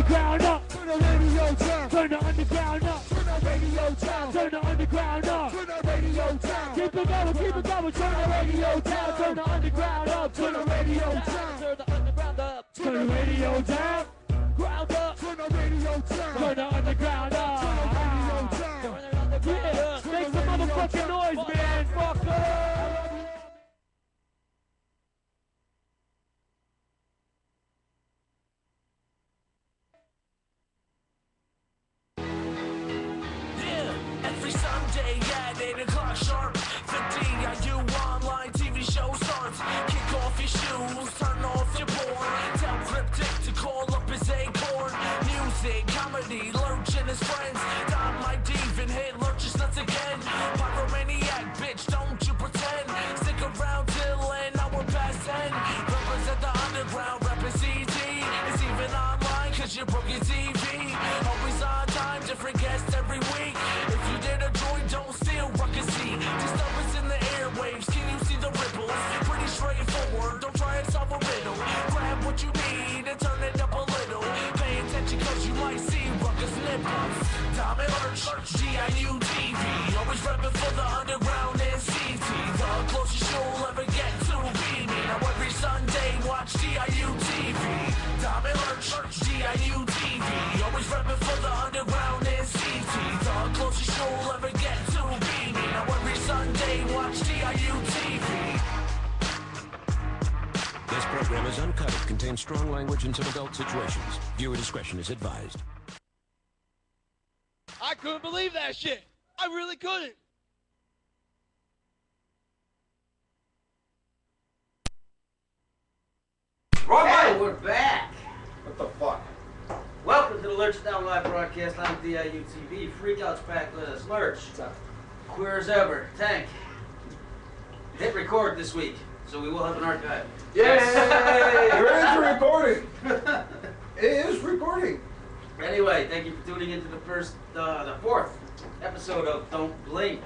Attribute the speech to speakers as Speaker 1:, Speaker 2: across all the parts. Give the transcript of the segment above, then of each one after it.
Speaker 1: underground up.
Speaker 2: Turn the radio down.
Speaker 1: Turn the underground up.
Speaker 2: Turn the radio down.
Speaker 1: Turn the underground up.
Speaker 2: Turn the radio down.
Speaker 1: Keep it going, keep it going. Turn the radio down. Turn the underground up.
Speaker 2: Turn the radio down.
Speaker 1: Turn the underground up. Turn the radio down. Ground up.
Speaker 2: Turn the radio down.
Speaker 1: Turn the underground up.
Speaker 2: Turn the radio down.
Speaker 1: Yeah, make some motherfucking noise, man. Fuck up.
Speaker 3: Every Sunday at 8 o'clock sharp, 15 IU online TV show starts. Kick off your shoes, turn off your porn. Tell Cryptic to call up his acorn. Music, comedy, Lurch and his friends. Don might even hit Lurch's nuts again. Pyromaniac, bitch, don't you pretend. Stick around till an hour past 10. Represent the underground, reppin' CD. It's even online cause you broke your TV. Always on time, different guests every week. If you did a joint, don't steal ruckusy. Disturbance in the airwaves, can you see the ripples? Pretty straightforward, don't try and solve a riddle. Grab what you need and turn it up a little. Pay attention cause you might see ruckus nipples. Tom and Lurch, GIU TV. Always reppin' for the underground and CT. The closest you'll ever get to be me. Now every Sunday, watch GIU TV. Tom and Lurch, GIU TV. Always reppin' for the underground and CT. The closest you'll ever get to be me. Now every Sunday, watch GIU TV.
Speaker 4: This program is uncut. It contains strong language and some adult situations. Viewer discretion is advised.
Speaker 5: I couldn't believe that shit. I really couldn't.
Speaker 6: Hey, we're back.
Speaker 7: What the fuck?
Speaker 6: Welcome to the Lurch Down Live broadcast on DIU TV. Freakouts back with us. Lurch.
Speaker 7: What's up?
Speaker 6: Queer as ever. Tank. Hit record this week, so we will have an archive.
Speaker 7: Yay! There is recording. It is recording.
Speaker 6: Anyway, thank you for tuning into the fourth episode of Don't Blink,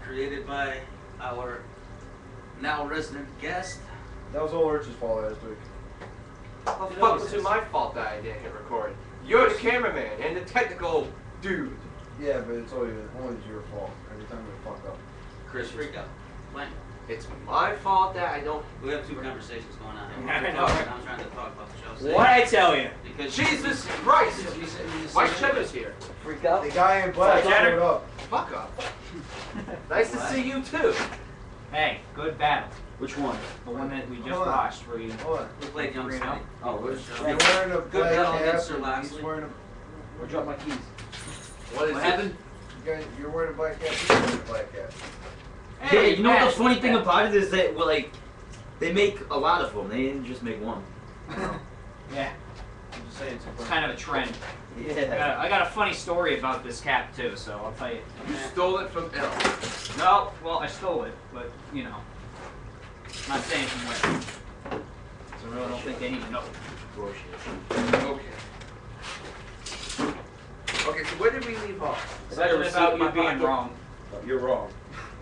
Speaker 6: created by our now resident guest.
Speaker 7: That was all Lurch's fault last week.
Speaker 8: How the fuck was it my fault that I didn't hit record? You're the cameraman and the technical dude.
Speaker 7: Yeah, but it's always your fault every time we fuck up.
Speaker 6: Chris Freakout. Blank.
Speaker 8: It's my fault that I don't.
Speaker 6: We have two conversations going on here.
Speaker 8: I know.
Speaker 6: I'm trying to talk about the show.
Speaker 8: What I tell you?
Speaker 6: Because
Speaker 8: Jesus Christ! Why Cheddar's here?
Speaker 6: Freak out.
Speaker 7: The guy in black showed up.
Speaker 8: Fuck up. Nice to see you too.
Speaker 9: Hey, good battle. Which one? The one that we just watched where you...
Speaker 7: Hold on.
Speaker 6: We played Unsigned.
Speaker 9: Oh,
Speaker 6: good show.
Speaker 7: You're wearing a
Speaker 6: Good
Speaker 7: black
Speaker 6: battle
Speaker 7: cap.
Speaker 6: against Sir
Speaker 7: He's
Speaker 6: Lashley.
Speaker 7: wearing a...
Speaker 9: Or drop my keys.
Speaker 8: What
Speaker 9: happened?
Speaker 7: You're wearing a black cap. He's wearing a black cap.
Speaker 9: Hey,
Speaker 10: Yeah, you know what
Speaker 9: Matt,
Speaker 10: the funny thing
Speaker 9: Matt.
Speaker 10: about it is that, well, like, they make a lot of them. They didn't just make one.
Speaker 9: Yeah.
Speaker 7: I'm just saying
Speaker 9: It's kind of a trend.
Speaker 10: Yeah.
Speaker 9: I got a funny story about this cap too, so I'll tell you.
Speaker 8: You stole it from L.
Speaker 9: No, well, I stole it, but, you know. Not saying from where. So I really don't think they need to know.
Speaker 8: Okay. Okay, so where did we leave off?
Speaker 9: Something about you being wrong.
Speaker 7: You're wrong.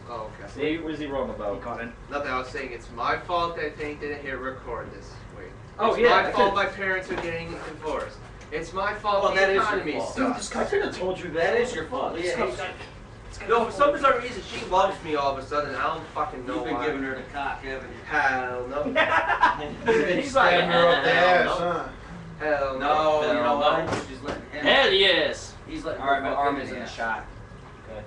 Speaker 8: Oh, okay.
Speaker 9: See,
Speaker 7: What is he wrong
Speaker 9: you
Speaker 7: about?
Speaker 9: caught it.
Speaker 8: Nothing, I was saying it's my fault that Tank didn't hit record this week.
Speaker 9: Oh,
Speaker 8: It's
Speaker 9: yeah,
Speaker 8: my
Speaker 9: I
Speaker 8: fault
Speaker 9: could-
Speaker 8: my parents are getting divorced. It's my fault
Speaker 6: Well, that
Speaker 8: the
Speaker 6: is your
Speaker 8: economy
Speaker 6: fault.
Speaker 8: sucks.
Speaker 10: I could have told you
Speaker 6: That is your fault. Yeah,
Speaker 8: No, for some bizarre reason, she loves me all of a sudden. I don't fucking know
Speaker 6: you've been
Speaker 8: why.
Speaker 6: giving her the cock, haven't you?
Speaker 8: Hell no.
Speaker 9: He's like,
Speaker 7: Stabbing her up the
Speaker 10: hell
Speaker 7: ass,
Speaker 10: no.
Speaker 7: huh?
Speaker 8: Hell
Speaker 6: No, you know
Speaker 10: no.
Speaker 6: what? She's letting him.
Speaker 10: Hell yes.
Speaker 6: He's letting
Speaker 9: alright,
Speaker 6: her
Speaker 9: my
Speaker 6: fuck
Speaker 9: arm
Speaker 6: him
Speaker 9: is in the
Speaker 6: ass.
Speaker 9: shot. Okay.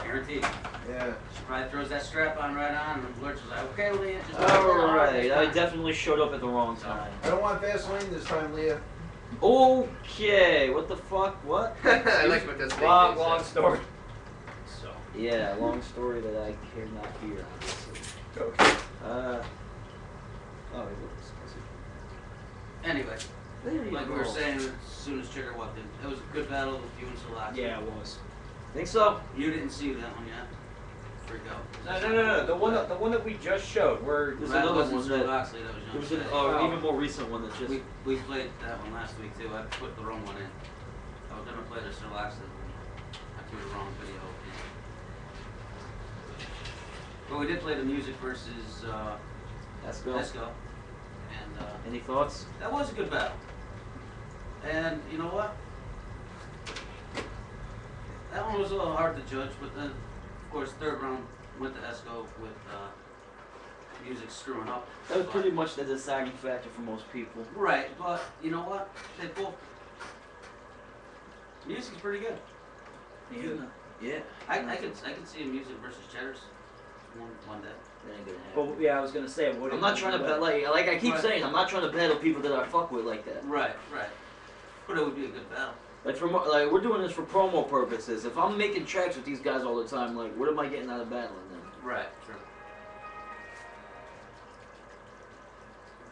Speaker 6: Guaranteed.
Speaker 7: Yeah.
Speaker 6: She probably throws that strap on right on, and Lurch is like, okay, Leah, just
Speaker 10: Alright, I definitely showed up at the wrong time.
Speaker 7: I don't want Vaseline this time, Leah.
Speaker 10: Okay, what the fuck? What?
Speaker 8: I like what this thing
Speaker 9: Long
Speaker 8: is.
Speaker 9: story.
Speaker 6: So,
Speaker 10: Yeah, long story that I care not hear, obviously.
Speaker 8: Okay.
Speaker 10: Oh, it looks
Speaker 6: anyway,
Speaker 10: There you
Speaker 6: like we
Speaker 10: go.
Speaker 6: were saying, as soon as Cheddar walked in, it was a good battle with you and Salaki.
Speaker 9: Yeah, it was.
Speaker 10: Think so?
Speaker 6: You didn't see that one yet. Freak out.
Speaker 9: No. The one that we just showed. Where
Speaker 10: There's
Speaker 6: That
Speaker 10: another
Speaker 6: wasn't
Speaker 10: one
Speaker 6: Sir
Speaker 10: that...
Speaker 6: Lashley, that was
Speaker 10: There was
Speaker 6: Young
Speaker 10: an
Speaker 6: Cheddar.
Speaker 10: even more recent one that just...
Speaker 6: We played that one last week too. I put the wrong one in. I was gonna play the Sir Lashley one. I threw the wrong video in. But we did play the music versus
Speaker 10: Let's go.
Speaker 6: Disco. And
Speaker 10: Any thoughts?
Speaker 6: that was a good battle. And you know what? That one was a little hard to judge, but then, of course, third round went to Esco with music screwing up.
Speaker 10: That was pretty much the deciding factor for most people.
Speaker 6: Right, but you know what? They both. Music's pretty good.
Speaker 10: Yeah.
Speaker 6: I could see a music versus Cheddar's one day.
Speaker 10: That ain't gonna happen.
Speaker 9: But yeah, I was gonna say, what
Speaker 10: I'm not trying to bet, like I keep
Speaker 6: Right.
Speaker 10: saying, I'm not trying to battle people that I fuck with like that.
Speaker 6: Right, right. But it would be a good battle.
Speaker 10: Like we're doing this for promo purposes. If I'm making tracks with these guys all the time, like what am I getting out of battling them?
Speaker 6: Right, true.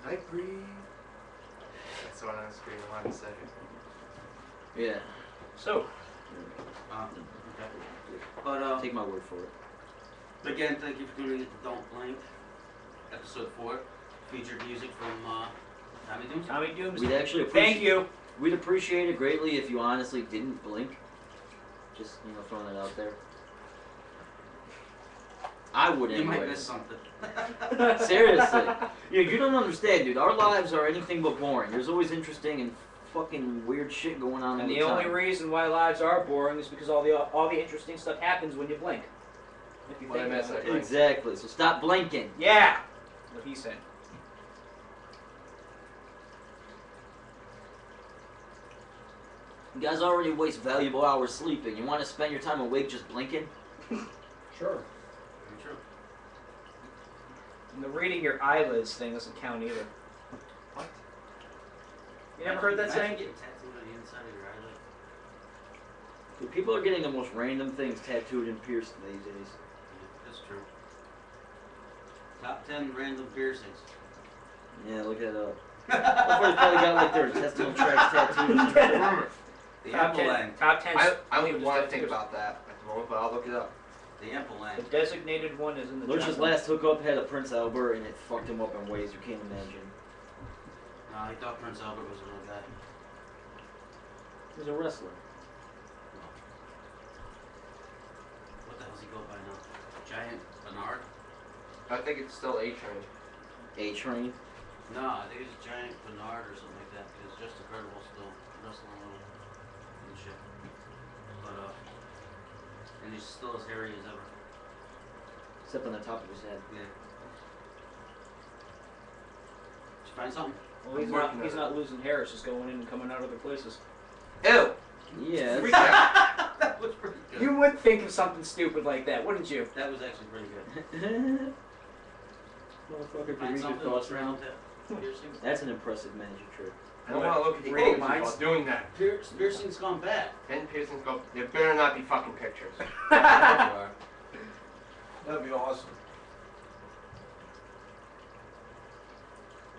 Speaker 8: I breathe. That's what I was screaming on to say.
Speaker 10: Yeah.
Speaker 9: So,
Speaker 6: Okay. But
Speaker 10: Take my word for it.
Speaker 6: again, thank you for tuning in to Don't Blink, episode 4, featured music from Tommy Dooms.
Speaker 9: Tommy Dooms.
Speaker 10: We'd actually
Speaker 9: Thank you.
Speaker 10: We'd appreciate it greatly if you honestly didn't blink. Just throwing it out there. I would
Speaker 6: You
Speaker 10: anyway.
Speaker 6: might miss something.
Speaker 10: Seriously. You don't understand, dude. Our lives are anything but boring. There's always interesting and fucking weird shit going on
Speaker 9: And
Speaker 10: all
Speaker 9: the
Speaker 10: the time.
Speaker 9: only reason why lives are boring is because all the interesting stuff happens when you blink. If you
Speaker 8: What I
Speaker 9: think
Speaker 8: missed,
Speaker 9: about
Speaker 8: I
Speaker 9: it.
Speaker 8: blinked.
Speaker 10: Exactly. So stop blinking.
Speaker 9: Yeah. What he said.
Speaker 10: You guys already waste valuable hours sleeping. You want to spend your time awake just blinking?
Speaker 7: Sure.
Speaker 6: Very true.
Speaker 9: And the reading your eyelids thing doesn't count either.
Speaker 8: What?
Speaker 9: You never heard that
Speaker 6: Imagine
Speaker 9: saying?
Speaker 6: getting tattooed on the inside of your eyelid.
Speaker 10: Dude, people are getting the most random things tattooed and pierced these days.
Speaker 6: Yeah, that's true. Top 10 random piercings.
Speaker 10: Yeah, look that up. Everybody's probably got like their intestinal tracts tattooed.
Speaker 6: The
Speaker 9: Top
Speaker 6: ample
Speaker 9: 10.
Speaker 6: lang.
Speaker 9: Top 10.
Speaker 8: I don't even want to think about that at the moment, but I'll look it up.
Speaker 6: The ample lang.
Speaker 9: The designated one is in the
Speaker 10: Lurch's
Speaker 9: jungle.
Speaker 10: last hookup had a Prince Albert and it fucked him up in ways you can't imagine.
Speaker 6: No, he thought Prince Albert was a real guy.
Speaker 10: He's a wrestler.
Speaker 6: What the hell's he go by now? Giant Bernard?
Speaker 8: I think it's still A-Train.
Speaker 10: A-Train.
Speaker 6: No, I think it's Giant Bernard or something like that. Because Just Incredible still wrestling and shit. But and he's still as hairy as ever.
Speaker 10: Except on the top of his head.
Speaker 6: Yeah. Did you find something?
Speaker 9: Well, he's not losing hair. It's just going in and coming out other places.
Speaker 8: Ew!
Speaker 10: Yeah.
Speaker 8: Freak out.
Speaker 6: That was pretty good.
Speaker 9: You would think of something stupid like that, wouldn't you?
Speaker 6: That was actually pretty good.
Speaker 10: Motherfucker, can
Speaker 6: Find
Speaker 10: read your
Speaker 6: something?
Speaker 10: thoughts
Speaker 6: What's wrong
Speaker 10: now.
Speaker 6: with that? Piercings?
Speaker 10: That's an impressive magic trick.
Speaker 8: I don't want to look at the
Speaker 9: Reading
Speaker 8: images
Speaker 9: minds?
Speaker 8: while doing that.
Speaker 6: Piercing's gone bad.
Speaker 8: And piercings go. There better not be fucking pictures.
Speaker 6: There you are.
Speaker 7: That'd be awesome.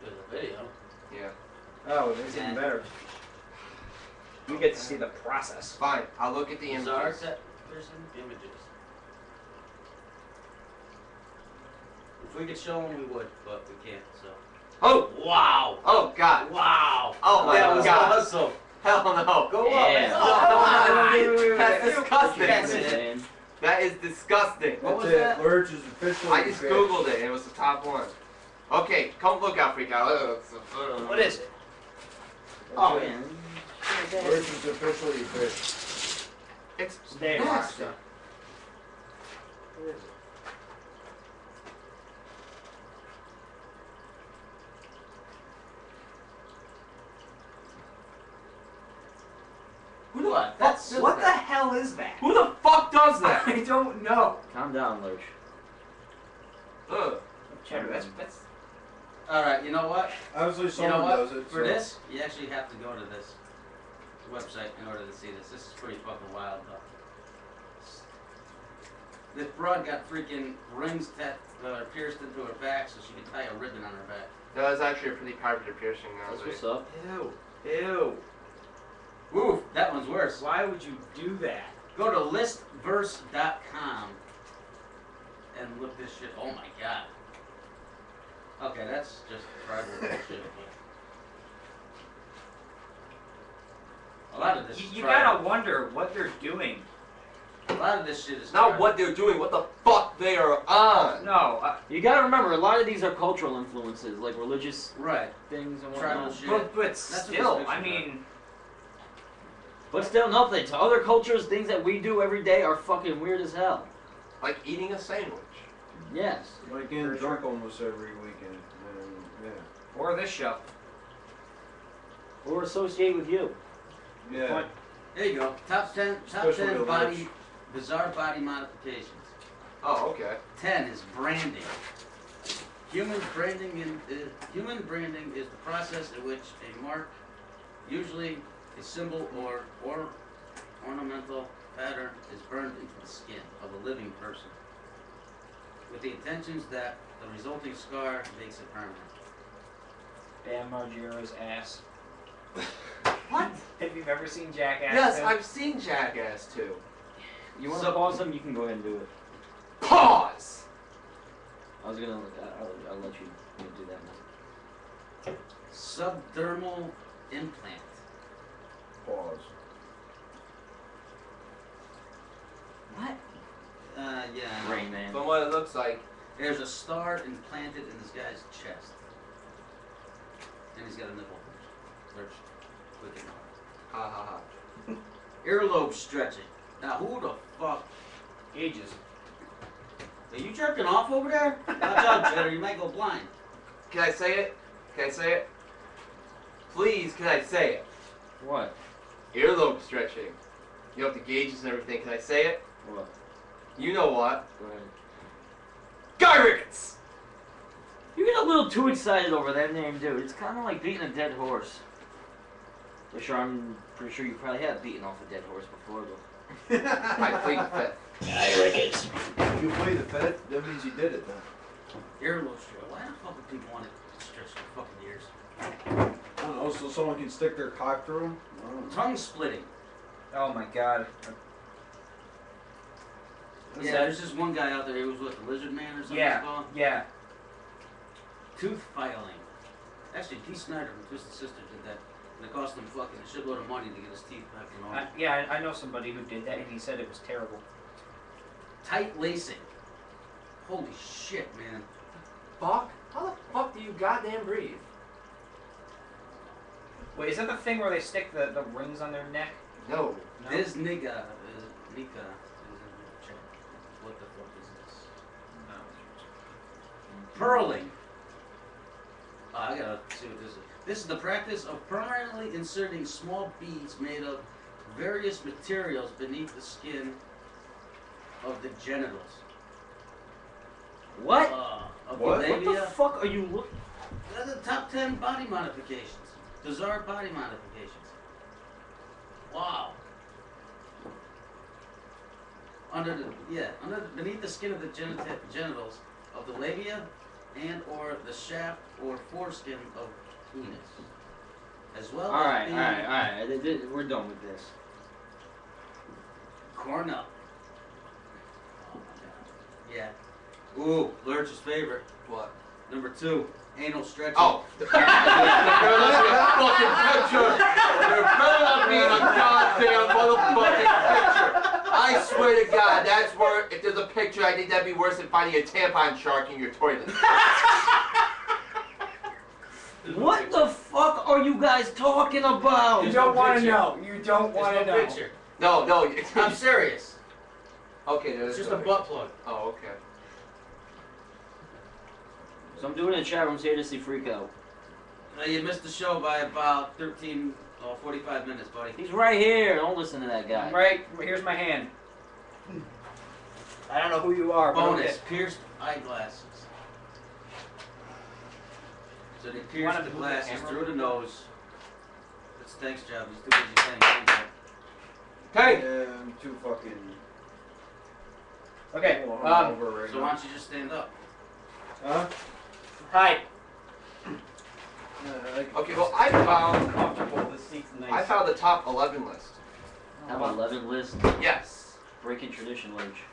Speaker 6: There's a video.
Speaker 8: Yeah.
Speaker 9: Oh, it's even
Speaker 6: Yeah.
Speaker 9: better. You get to see the process.
Speaker 8: Fine. I'll look at the
Speaker 6: Bizarre
Speaker 8: images.
Speaker 6: set piercing images. If we could show them, we would, but we can't. So.
Speaker 8: Oh!
Speaker 6: Wow!
Speaker 8: Oh God!
Speaker 6: Wow!
Speaker 8: Oh my
Speaker 6: That was
Speaker 8: God!
Speaker 6: awesome.
Speaker 8: Hell no!
Speaker 6: Go
Speaker 10: Yeah.
Speaker 6: up.
Speaker 8: That's disgusting.
Speaker 6: That's it.
Speaker 10: Man.
Speaker 8: That is disgusting.
Speaker 6: What
Speaker 7: That's
Speaker 6: was
Speaker 7: it.
Speaker 6: that?
Speaker 7: Lurch is officially
Speaker 8: I just
Speaker 7: finished.
Speaker 8: googled it and it was the top one. Okay, come look out, freak out.
Speaker 9: What is it?
Speaker 10: Oh, man.
Speaker 7: Lurch is officially finished.
Speaker 8: It's
Speaker 9: Stay
Speaker 8: nasty.
Speaker 9: locked up.
Speaker 7: Where is it?
Speaker 6: Who do I?
Speaker 9: What the hell is that?
Speaker 8: Who the fuck does that?
Speaker 9: I don't know.
Speaker 10: Calm down, Lurch.
Speaker 8: Ugh.
Speaker 9: Cheddar, that's
Speaker 6: All right. You know what?
Speaker 7: Obviously,
Speaker 6: You
Speaker 7: someone
Speaker 6: know what?
Speaker 7: does it.
Speaker 6: For
Speaker 7: so-
Speaker 6: this, you actually have to go to this website in order to see this. This is pretty fucking wild, though. This broad got freaking rings pierced into her back so she could tie a ribbon on her back.
Speaker 8: That was actually a pretty popular piercing
Speaker 10: That's
Speaker 8: nowadays.
Speaker 10: what's up.
Speaker 9: ew. Ew.
Speaker 6: Ooh, that one's worse.
Speaker 9: Why would you do that?
Speaker 6: Go to listverse.com and look this shit. Oh my god. Okay, that's just tribal bullshit. But a lot of this is
Speaker 9: You
Speaker 6: tribal.
Speaker 9: gotta wonder what they're doing
Speaker 6: lot of this shit is
Speaker 8: Not what they're doing, what the fuck they are on.
Speaker 9: No,
Speaker 10: You gotta remember, a lot of these are cultural influences, like religious
Speaker 6: right
Speaker 10: things and
Speaker 6: tribal
Speaker 10: whatnot.
Speaker 6: shit.
Speaker 9: but
Speaker 6: what
Speaker 9: still,
Speaker 6: this
Speaker 9: I
Speaker 6: picture's
Speaker 9: mean,
Speaker 10: But still, nothing. To other cultures, things that we do every day are fucking weird as hell.
Speaker 8: Like eating a sandwich.
Speaker 10: Yes.
Speaker 7: Like getting drunk almost every weekend. And, yeah.
Speaker 9: or this show.
Speaker 10: Or associate with you.
Speaker 7: Yeah.
Speaker 6: There you go. Top 10
Speaker 7: Especially the
Speaker 6: body bizarre body modifications.
Speaker 8: Oh, okay.
Speaker 6: 10 is branding. Human branding is the process in which a mark, usually a symbol or ornamental pattern, is burned into the skin of a living person, with the intentions that the resulting scar makes it permanent.
Speaker 9: Bam Margera's ass.
Speaker 8: What?
Speaker 9: Have you ever seen Jackass?
Speaker 8: Yes,
Speaker 9: 2?
Speaker 8: I've seen Jackass too.
Speaker 10: You want to pause them? You can go ahead and do it.
Speaker 8: Pause!
Speaker 10: I was gonna. I'll let you do that now.
Speaker 6: Subdermal implant.
Speaker 7: Pause.
Speaker 10: What?
Speaker 6: Yeah.
Speaker 10: Rain Man.
Speaker 8: From what it looks like.
Speaker 6: There's a star implanted in this guy's chest. And he's got a nipple. Lurch. Quick and hard.
Speaker 8: Ha ha ha.
Speaker 6: Earlobe stretching. Now who the fuck?
Speaker 9: Ages.
Speaker 6: Are you jerking off over there? Watch out, Cheddar, you might go blind.
Speaker 8: Can I say it? Can I say it? Please, can I say it?
Speaker 10: What?
Speaker 8: Earlobe stretching. You know, the gauges and everything. Can I say it?
Speaker 10: What?
Speaker 8: You know what?
Speaker 10: Go ahead.
Speaker 8: Guy Ricketts!
Speaker 10: You get a little too excited over that name, dude. It's kind of like beating a dead horse. I'm pretty sure you probably have beaten off a dead horse before, but...
Speaker 8: I plead the fifth.
Speaker 10: Guy Ricketts.
Speaker 7: If you play the fifth, that means you did it then.
Speaker 6: Earlobe stretching. Why the fuck would people want to stretch their fucking ears?
Speaker 7: I don't know, so someone can stick their cock through them? I don't know.
Speaker 6: Tongue splitting.
Speaker 9: Oh my god.
Speaker 6: Yeah, there's just one guy out there who was with the Lizard Man or something it's called.
Speaker 9: Yeah.
Speaker 6: Tooth filing. Actually, Dee Snider from Twisted Sister did that. And it cost him fucking a shitload of money to get his teeth back in order.
Speaker 9: Yeah, I know somebody who did that, and he said it was terrible.
Speaker 6: Tight lacing. Holy shit, man.
Speaker 8: Fuck? How the fuck do you goddamn breathe?
Speaker 9: Wait, is that the thing where they stick the rings on their neck?
Speaker 8: No.
Speaker 9: No?
Speaker 6: This nigga is Nika is in the chat. What the fuck is this?
Speaker 9: No.
Speaker 6: Purling. Oh, I gotta see what this is. This is the practice of permanently inserting small beads made of various materials beneath the skin of the genitals.
Speaker 10: What?
Speaker 6: Of
Speaker 7: What?
Speaker 6: the
Speaker 10: What
Speaker 6: labia.
Speaker 10: the fuck are you looking?
Speaker 6: They're the top 10 body modifications. Bizarre body modifications. Wow. Beneath the skin of the genitals of the labia and or the shaft or foreskin of penis. As well
Speaker 10: Alright,
Speaker 6: as
Speaker 10: alright. We're done with this.
Speaker 6: Cornell. Oh my god. Yeah. Ooh, Lurch's favorite.
Speaker 8: What?
Speaker 6: Number 2, anal stretching.
Speaker 8: Oh! They're fucking picture! They're better being a goddamn motherfucking picture! I swear to God, that's where, if there's a picture, I think that'd be worse than finding a tampon shark in your toilet.
Speaker 10: What the fuck are you guys talking about?
Speaker 9: You don't want to know. You don't want to know.
Speaker 6: Picture.
Speaker 8: No, no.
Speaker 6: I'm serious.
Speaker 8: Okay, there's
Speaker 6: It's just a butt plug.
Speaker 8: Oh, okay.
Speaker 10: So I'm doing it in the chat room here to see Freak Out.
Speaker 6: You missed the show by about 45 minutes, buddy.
Speaker 10: He's right here. Don't listen to that guy.
Speaker 9: Right, here's my hand. I don't know who you are, but
Speaker 6: Bonus,
Speaker 9: okay.
Speaker 6: pierced eyeglasses. So they
Speaker 9: You
Speaker 6: pierce
Speaker 9: wanna
Speaker 6: the
Speaker 9: move the
Speaker 6: glasses
Speaker 9: camera
Speaker 6: through
Speaker 9: a
Speaker 6: the
Speaker 9: bit?
Speaker 6: nose. It's thanks, job. He's too busy playing games.
Speaker 8: Hey!
Speaker 7: Yeah, I'm too fucking...
Speaker 9: Okay,
Speaker 7: over right
Speaker 6: So why don't you just stand up?
Speaker 7: Huh?
Speaker 9: hi.
Speaker 8: Okay, well, I found...
Speaker 9: Comfortable, this seat's nice.
Speaker 8: I found the top 11 list.
Speaker 10: How about 11 list?
Speaker 8: Yes.
Speaker 10: Breaking tradition, Lurch.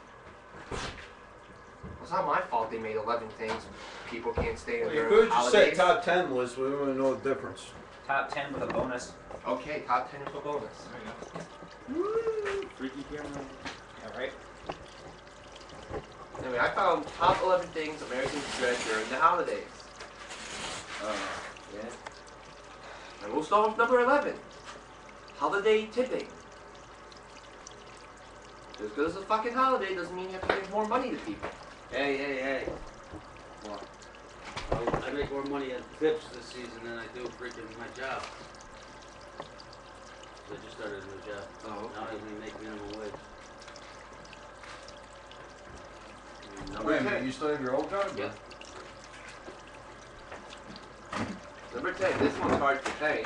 Speaker 8: It's not my fault they made 11 things people can't stay in
Speaker 7: Well, you
Speaker 8: their
Speaker 7: could just say
Speaker 8: holidays.
Speaker 7: top 10 list, we wouldn't know the difference.
Speaker 9: Top 10 with a bonus.
Speaker 8: Okay, top 10 is a bonus.
Speaker 10: Freaky camera.
Speaker 9: right?
Speaker 8: Anyway, I found top 11 things Americans dread during the holidays.
Speaker 10: Yeah.
Speaker 8: And we'll start with number 11. Holiday tipping. Just because it's a fucking holiday doesn't mean you have to give more money to people.
Speaker 6: Hey. What? I make more money at tips this season than I do freaking my job. I just started a new job.
Speaker 8: Oh,
Speaker 6: Now I only make minimum wage.
Speaker 7: Wait a minute, you still have your old job?
Speaker 6: Yeah.
Speaker 8: Number 10, this one's hard to say.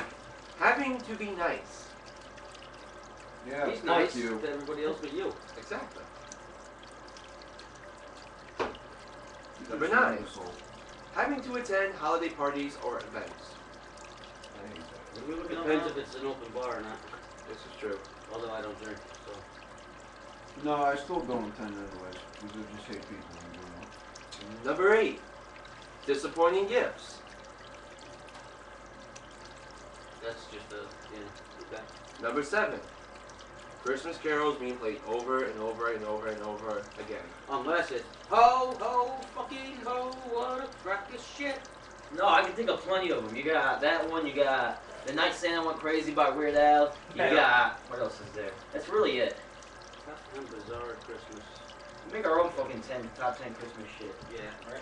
Speaker 8: Having to be nice.
Speaker 7: Yeah,
Speaker 6: He's
Speaker 7: fuck
Speaker 6: nice
Speaker 7: you.
Speaker 6: to everybody else but you.
Speaker 8: Exactly. Number 9, having to attend holiday parties or events.
Speaker 6: Depends if it's an open bar or not.
Speaker 8: This is true.
Speaker 6: Although I don't drink, so.
Speaker 7: No, I still don't attend anyways, because I just hate people when doing that.
Speaker 8: Number 8, disappointing gifts.
Speaker 6: That's just a, okay.
Speaker 8: Number 7, Christmas carols being played over and over and over and over again.
Speaker 6: Unless it's ho, ho, fucking ho, what a crack of shit.
Speaker 10: No, I can think of plenty of them. You got that one. You got The Night Santa Went Crazy by Weird Al. You got what else is there? That's really it.
Speaker 6: Top 10 bizarre Christmas.
Speaker 10: We make our own fucking top 10 Christmas shit.
Speaker 6: Yeah.
Speaker 10: Right?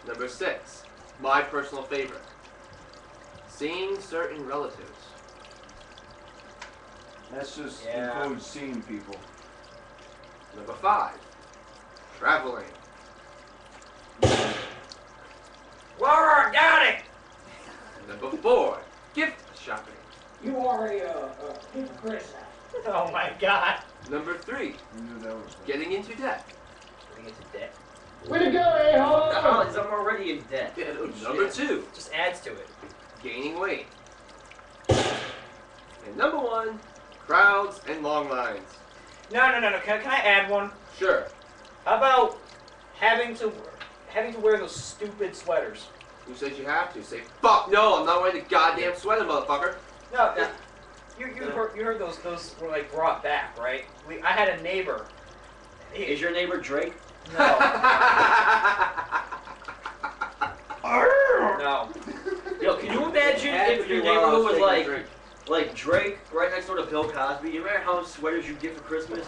Speaker 8: Number 6, my personal favorite, seeing certain relatives.
Speaker 7: That's just
Speaker 10: Yeah.
Speaker 7: includes seeing people.
Speaker 8: Number 5, traveling.
Speaker 9: Laura, got it!
Speaker 8: Number 4, gift shopping.
Speaker 9: You are a hypocrite. Oh my god.
Speaker 8: Number 3,
Speaker 7: You knew that was
Speaker 8: getting into debt.
Speaker 10: Getting into debt.
Speaker 1: Way to go, a-hole!
Speaker 10: No, I'm already in debt.
Speaker 8: Number 2,
Speaker 9: Just adds to it.
Speaker 8: gaining weight. And number 1, crowds and long lines.
Speaker 9: No. Can I add one?
Speaker 8: Sure.
Speaker 9: How about having to wear those stupid sweaters?
Speaker 8: Who said you have to? Say, fuck no, I'm not wearing the goddamn sweater, motherfucker.
Speaker 9: No, you heard those were like brought back, right? I had a neighbor.
Speaker 10: Is your neighbor Drake?
Speaker 9: No. No.
Speaker 10: Yo, can you imagine if your neighborhood was like Drake right next door to Bill Cosby? You remember how many sweaters you get for Christmas?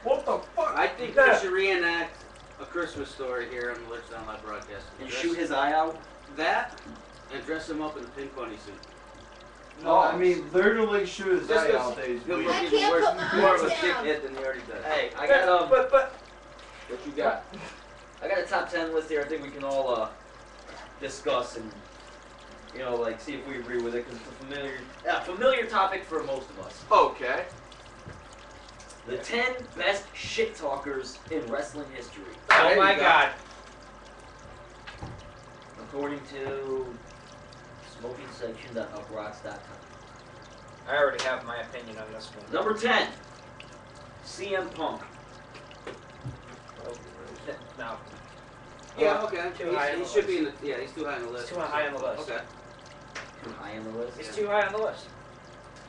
Speaker 9: What the fuck?
Speaker 6: I think we should reenact a Christmas story here on the Lurch Down Live broadcast.
Speaker 10: And shoot his eye out?
Speaker 6: That and dress him up in a pink bunny suit.
Speaker 7: No, I mean literally shoot his
Speaker 6: Just
Speaker 7: eye
Speaker 6: 'cause
Speaker 7: out days.
Speaker 6: he'll
Speaker 7: please.
Speaker 6: look even worse, more of a dickhead than he already does.
Speaker 10: Hey, I got
Speaker 9: But
Speaker 8: What you got?
Speaker 10: I got a top 10 list here. I think we can all discuss and like see if we agree with it because it's a familiar topic for most of us.
Speaker 8: Okay.
Speaker 10: The 10 best shit talkers in wrestling history,
Speaker 9: oh my god.
Speaker 10: according to smokingsection.uprocks.com.
Speaker 9: I already have my opinion on this one.
Speaker 10: Number 10, CM Punk.
Speaker 9: No.
Speaker 6: Yeah, okay.
Speaker 9: Too high on
Speaker 6: He
Speaker 9: the
Speaker 6: should be in
Speaker 9: list.
Speaker 6: the. Yeah, he's too high on the list.
Speaker 9: He's too high on the list.
Speaker 6: Okay.
Speaker 10: Too high on the list.
Speaker 9: He's too high on the list.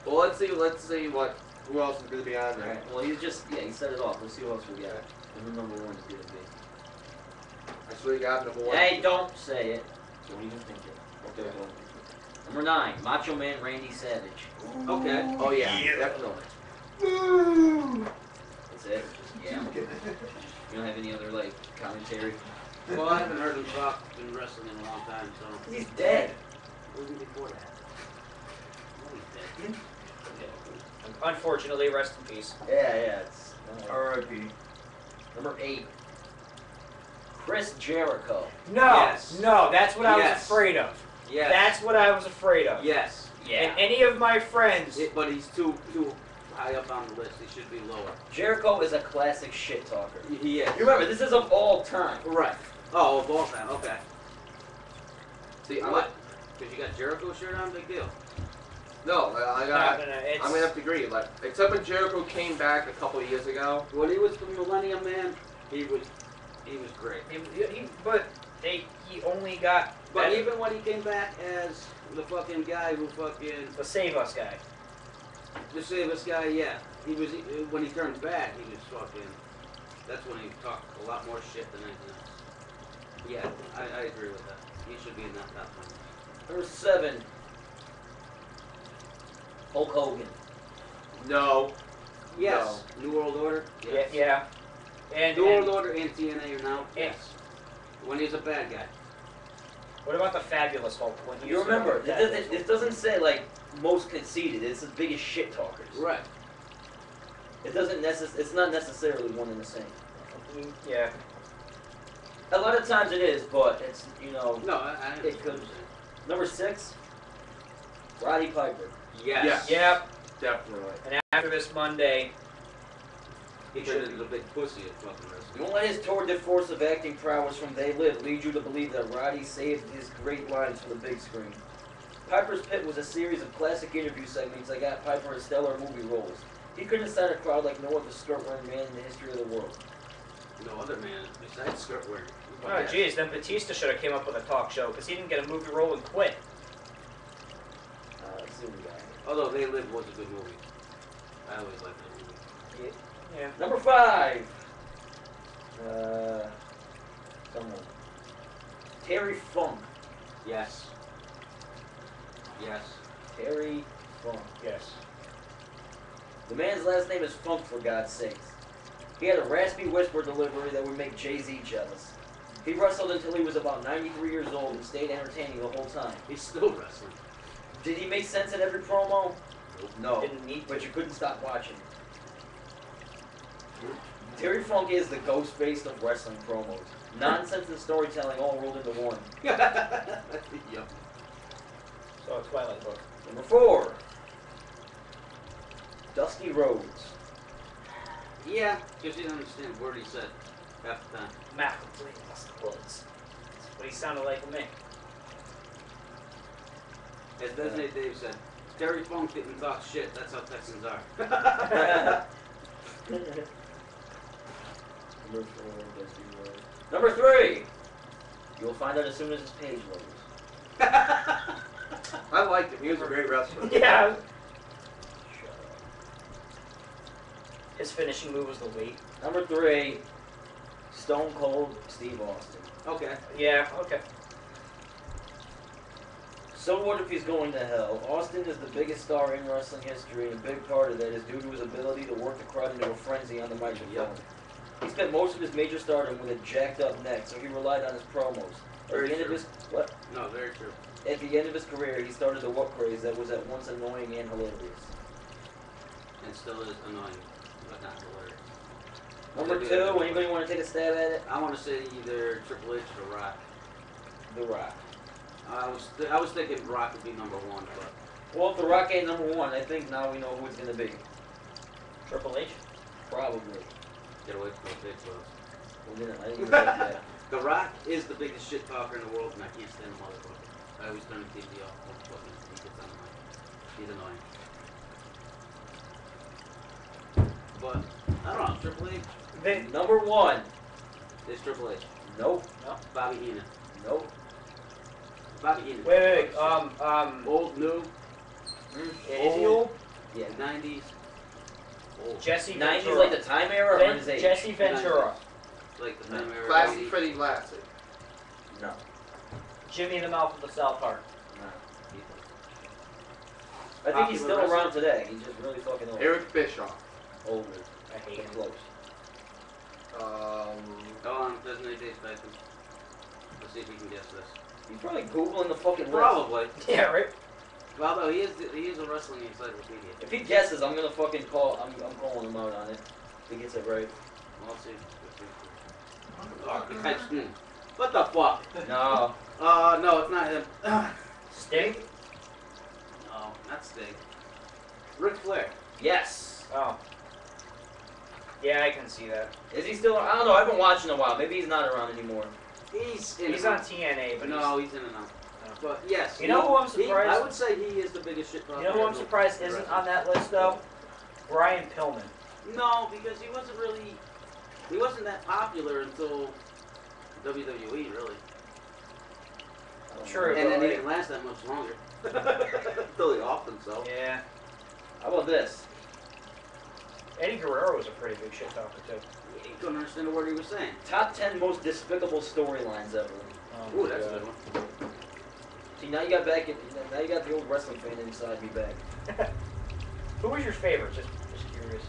Speaker 8: Well, let's see who else is going to be on there.
Speaker 10: Alright, well, he set it off. Let's see what else we got. And the number 1 is going to be.
Speaker 8: I swear to God, number 1.
Speaker 10: Hey, don't say it. Don't even think it.
Speaker 8: Okay.
Speaker 10: Number 9, Macho Man Randy Savage.
Speaker 6: Okay.
Speaker 8: Oh yeah, definitely.
Speaker 10: That's it. Yeah. You don't have any other commentary?
Speaker 6: Well, I haven't heard him talk in wrestling in a long time, so.
Speaker 10: He's dead.
Speaker 6: Even before that. No, he's dead.
Speaker 9: Unfortunately, rest in peace.
Speaker 10: Yeah. It's
Speaker 7: R.I.P.
Speaker 10: number 8, Chris Jericho.
Speaker 9: No,
Speaker 6: Yes.
Speaker 9: no, that's what I was
Speaker 6: Yes.
Speaker 9: afraid of.
Speaker 6: Yes.
Speaker 9: That's what I was afraid of.
Speaker 6: Yes.
Speaker 9: And any of my friends.
Speaker 6: But he's too high up on the list. He should be lower.
Speaker 10: Jericho is a classic shit talker.
Speaker 6: He is.
Speaker 10: You remember, this is of all time.
Speaker 6: Right. Oh, of all time. Okay.
Speaker 8: See,
Speaker 6: What? Because you got Jericho shirt on, big deal.
Speaker 8: No, I got.
Speaker 9: No, it's,
Speaker 8: I'm gonna have to agree. Except when Jericho came back a couple of years ago.
Speaker 6: When he was the Millennium Man, he was great.
Speaker 9: He only got.
Speaker 6: But
Speaker 9: better.
Speaker 6: even when he came back as the fucking guy who fucking
Speaker 9: The Save Us guy.
Speaker 6: the Save Us guy, yeah. he was when he turned bad, he was fucking. That's when he talked a lot more shit than anything else. Yeah, I agree with that. He should be in that top 10.
Speaker 10: Number 7. Hulk Hogan.
Speaker 8: No.
Speaker 6: Yes. New World Order. Yes.
Speaker 9: Yeah. And
Speaker 6: New World Order and TNA are now.
Speaker 9: Yeah.
Speaker 6: Yes. When he's a bad guy.
Speaker 9: What about the Fabulous Hulk? When he
Speaker 10: You
Speaker 9: was
Speaker 10: remember,
Speaker 9: the Fabulous
Speaker 10: this doesn't say like most conceited. It's the biggest shit talkers.
Speaker 6: Right.
Speaker 10: It doesn't it's not necessarily one and the same.
Speaker 9: Hulk? Yeah.
Speaker 10: A lot of times it is, but it's, you know,
Speaker 6: No, I
Speaker 10: it could. Number 6, Roddy Piper.
Speaker 6: Yes.
Speaker 9: Yep.
Speaker 8: Definitely.
Speaker 9: And after this Monday,
Speaker 6: He turned into a big pussy at fucking wrestling.
Speaker 10: Don't let his tour de force of acting prowess from They Live lead you to believe that Roddy saved his great lines for the big screen. Piper's Pit was a series of classic interview segments that got Piper his stellar movie roles. He couldn't excite a crowd like no other skirt-wearing man in the history of the world.
Speaker 6: No other man besides skirt wearing.
Speaker 9: oh jeez, then Batista should have came up with a talk show because he didn't get a movie role and quit.
Speaker 10: Let's see what we got.
Speaker 6: Although They Live was a good movie. I always liked that movie.
Speaker 9: Yeah.
Speaker 10: Number 5. Someone. Terry Funk.
Speaker 6: Yes. Yes.
Speaker 10: Terry Funk.
Speaker 9: Yes.
Speaker 10: The man's last name is Funk, for God's sakes. He had a raspy whisper delivery that would make Jay-Z jealous. He wrestled until he was about 93 years old and stayed entertaining the whole time.
Speaker 6: He's still wrestling.
Speaker 10: Did he make sense in every promo? No.
Speaker 9: Didn't need to.
Speaker 10: But you couldn't stop watching. Terry Funk is the ghost face of wrestling promos. Nonsense and storytelling all rolled into one.
Speaker 6: Yep.
Speaker 9: So a Twilight book.
Speaker 10: Number 4. Dusty Rhodes.
Speaker 6: Yeah, because you didn't understand a word he said half the time.
Speaker 9: Matt completely lost the words. That's what he sounded like to me.
Speaker 6: As Designated Dave said, Terry Funk didn't talk shit. That's how Texans are.
Speaker 10: Number 4, Dusty Rhodes. Number 3. You'll find out as soon as his page loads.
Speaker 8: I liked him. He was a great wrestler.
Speaker 9: Yeah. His finishing move was the weight.
Speaker 10: Number 3. Stone Cold Steve Austin.
Speaker 6: Okay.
Speaker 9: Yeah, okay.
Speaker 10: So what if he's going to hell? Austin is the biggest star in wrestling history, and a big part of that is due to his ability to work the crowd into a frenzy on the microphone.
Speaker 6: Yep.
Speaker 10: He spent most of his major stardom with a jacked up neck, so he relied on his promos.
Speaker 6: Very true.
Speaker 10: What?
Speaker 6: No, very true.
Speaker 10: At the end of his career, he started a what craze that was at once annoying and hilarious.
Speaker 6: And still is annoying, but not hilarious.
Speaker 10: Number 2, anybody want to take a stab at it?
Speaker 6: I want to say either Triple H or Rock.
Speaker 10: The Rock.
Speaker 6: I was thinking Rock would be number 1, but
Speaker 10: Well, if The Rock ain't number 1, I think now we know who it's going to be.
Speaker 9: Triple H?
Speaker 10: Probably.
Speaker 6: get away from those big clothes.
Speaker 10: I didn't even like that.
Speaker 6: The Rock is the biggest shit talker in the world, and I can't stand the motherfucker. I always turn the TV off when fucking he gets on the mic. He's annoying. But I don't know, Triple H.
Speaker 10: Number 1.
Speaker 6: It's Triple H.
Speaker 10: Nope.
Speaker 9: No.
Speaker 6: Bobby Heenan.
Speaker 10: Nope.
Speaker 6: Bobby Heenan.
Speaker 9: Wait.
Speaker 6: Old, new.
Speaker 9: Is he old?
Speaker 10: Yeah.
Speaker 6: 90s. Old.
Speaker 9: Jesse
Speaker 10: 90s
Speaker 9: Ventura.
Speaker 10: like the time era or his age?
Speaker 9: Jesse Ventura.
Speaker 6: Like the time era.
Speaker 8: Classy Freddy Lassie.
Speaker 10: No.
Speaker 9: Jimmy the Mouth of the South Park.
Speaker 10: No. I think he's still around today. He's just really fucking old.
Speaker 8: Eric Bischoff.
Speaker 10: Older.
Speaker 9: I hate him.
Speaker 10: Close.
Speaker 6: Go on, Designated Dave Tyson. Let's see if we can guess this.
Speaker 10: He's probably Googling the fucking list.
Speaker 6: Probably.
Speaker 9: Yeah, right?
Speaker 6: Well, no, he is a wrestling encyclopedia.
Speaker 10: If he guesses, I'm gonna fucking call. I'm calling him out on it. If he gets it right.
Speaker 6: Well, let's see. What the fuck?
Speaker 10: No.
Speaker 6: No, it's not him.
Speaker 9: Sting?
Speaker 6: No, not Sting. Ric Flair.
Speaker 10: Yes.
Speaker 9: Oh. Yeah, I can see that.
Speaker 10: Is he still? I don't know. I've been watching a while. Maybe he's not around anymore.
Speaker 6: He's in
Speaker 9: He's
Speaker 6: and
Speaker 9: on
Speaker 6: out.
Speaker 9: TNA, but
Speaker 6: No, he's in and out. But yes.
Speaker 9: You know who I'm surprised-
Speaker 6: I would say he is the biggest shit talker.
Speaker 9: you know who I'm surprised isn't on that list though? Brian Pillman.
Speaker 6: No, because he wasn't that popular until WWE, really.
Speaker 9: True.
Speaker 6: And then
Speaker 9: but
Speaker 6: he didn't last that much longer. Until he offed himself.
Speaker 9: yeah.
Speaker 10: How about this?
Speaker 9: Eddie Guerrero was a pretty big shit talker too.
Speaker 6: He couldn't understand a word he was saying.
Speaker 10: Top 10 most despicable storylines ever.
Speaker 6: Ooh, that's a good one.
Speaker 10: See, now you got now you got the old wrestling fan inside me back.
Speaker 9: Who was your favorite? Just curious.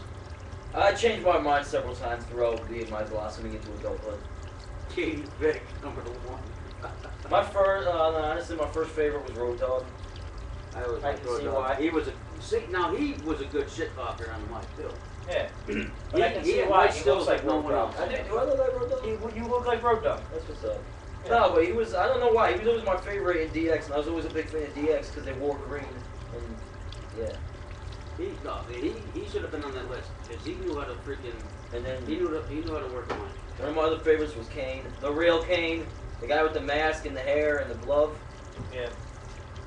Speaker 10: I changed my mind several times throughout my blossoming into adulthood.
Speaker 6: Katie Vick, number 1.
Speaker 10: My first, honestly, my first favorite was Road Dogg.
Speaker 6: I always
Speaker 10: I
Speaker 6: liked
Speaker 10: can see
Speaker 6: Road
Speaker 10: why.
Speaker 6: Dogg. He was a good shit talker on the mic too.
Speaker 9: Yeah. But I can see
Speaker 6: he
Speaker 9: why
Speaker 6: was
Speaker 9: he
Speaker 6: still
Speaker 9: looks like
Speaker 6: no
Speaker 9: Road
Speaker 6: one
Speaker 9: Dogg.
Speaker 6: else.
Speaker 10: Do I look like Road Dogg?
Speaker 9: You look like Road Dogg.
Speaker 10: That's what's up.
Speaker 9: Yeah.
Speaker 10: No, but he was, I don't know why, he was always my favorite in DX, and I was always a big fan of DX because they wore green, and yeah.
Speaker 6: He should have been on that list because he knew how to freaking.
Speaker 10: And then
Speaker 6: He knew how to work the mic.
Speaker 10: one of my other favorites was Kane, the real Kane, the guy with the mask and the hair and the glove,
Speaker 9: Yeah.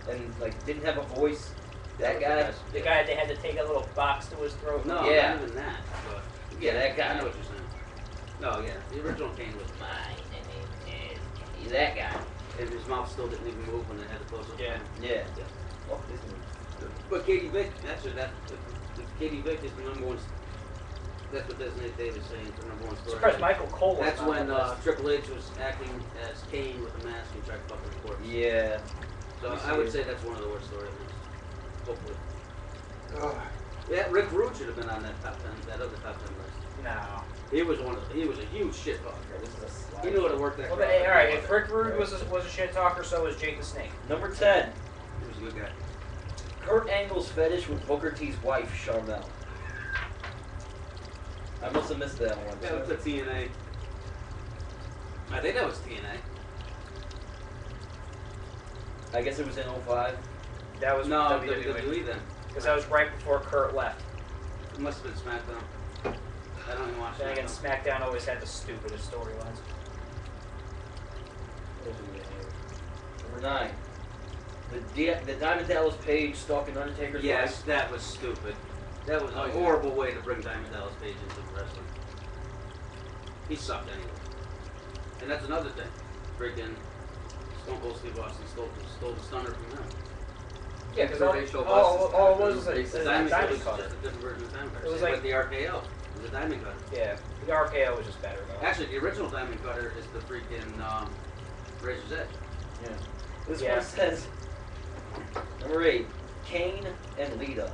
Speaker 10: and like didn't have a voice. That
Speaker 6: was
Speaker 10: guy.
Speaker 6: the best.
Speaker 9: The guy that had to take a little box to his throat.
Speaker 6: No,
Speaker 10: Yeah.
Speaker 6: not even that. But
Speaker 10: Yeah, that guy.
Speaker 6: I know what you're saying. No, yeah, the original Kane was mine.
Speaker 10: He's that guy.
Speaker 6: And his mouth still didn't even move when they had to close it.
Speaker 9: Yeah.
Speaker 10: Yeah. Fuck this movie.
Speaker 6: But Katie Vick, Katie Vick is the number one. That's what Nate Davis is saying. The number one story.
Speaker 9: Surprised Michael Cole was
Speaker 6: That's
Speaker 9: not
Speaker 6: when
Speaker 9: on the list.
Speaker 6: Triple H was acting as Kane with a mask and tried to fuck with the corpse.
Speaker 10: Yeah.
Speaker 6: So I would say that's one of the worst storylines. Hopefully.
Speaker 7: Ugh.
Speaker 6: Yeah, Rick Rude should have been on that top 10, that other top 10 list.
Speaker 9: No.
Speaker 6: He was a huge shit talker.
Speaker 10: This is a slide.
Speaker 6: He knew how to work that.
Speaker 9: Well,
Speaker 6: crowd.
Speaker 9: hey, all right. If Rick Rude was a shit talker, so was Jake the Snake.
Speaker 10: Number 10.
Speaker 6: He was a good guy.
Speaker 10: Kurt Angle's fetish with Booker T's wife, Charmel. I must have missed that one.
Speaker 6: That was the TNA. I think that was TNA.
Speaker 10: I guess it was in 05.
Speaker 9: That was
Speaker 6: No,
Speaker 9: WWE.
Speaker 6: WWE then.
Speaker 9: Because that was right before Kurt left.
Speaker 6: It must have been SmackDown. I don't even watch
Speaker 9: Then again,
Speaker 6: SmackDown.
Speaker 9: SmackDown always had the stupidest storylines.
Speaker 10: Number 9. The Diamond Dallas Page stalking Undertaker's
Speaker 6: Yes,
Speaker 10: wife.
Speaker 6: that was stupid. That was a
Speaker 7: Oh, yeah.
Speaker 6: horrible way to bring Diamond Dallas Page into wrestling. He sucked anyway. And that's another thing. Freaking Stone Cold Steve Austin stole the stunner from him.
Speaker 9: Yeah, because
Speaker 7: So
Speaker 9: all
Speaker 7: they show
Speaker 9: it was
Speaker 7: buses
Speaker 9: a
Speaker 7: back
Speaker 6: The
Speaker 7: then.
Speaker 6: Diamond Cutter
Speaker 9: diamond
Speaker 6: was
Speaker 9: cutter.
Speaker 6: just a different version of Diamond Cutter.
Speaker 9: It was
Speaker 6: Same
Speaker 9: like-
Speaker 6: with the RKO. It was a Diamond Cutter.
Speaker 9: Yeah, the RKO was just better though.
Speaker 6: Actually, the original Diamond Cutter is the freaking Razor's Edge.
Speaker 10: Yeah. This
Speaker 9: Yeah.
Speaker 10: one says, number 8, Kane and Lita.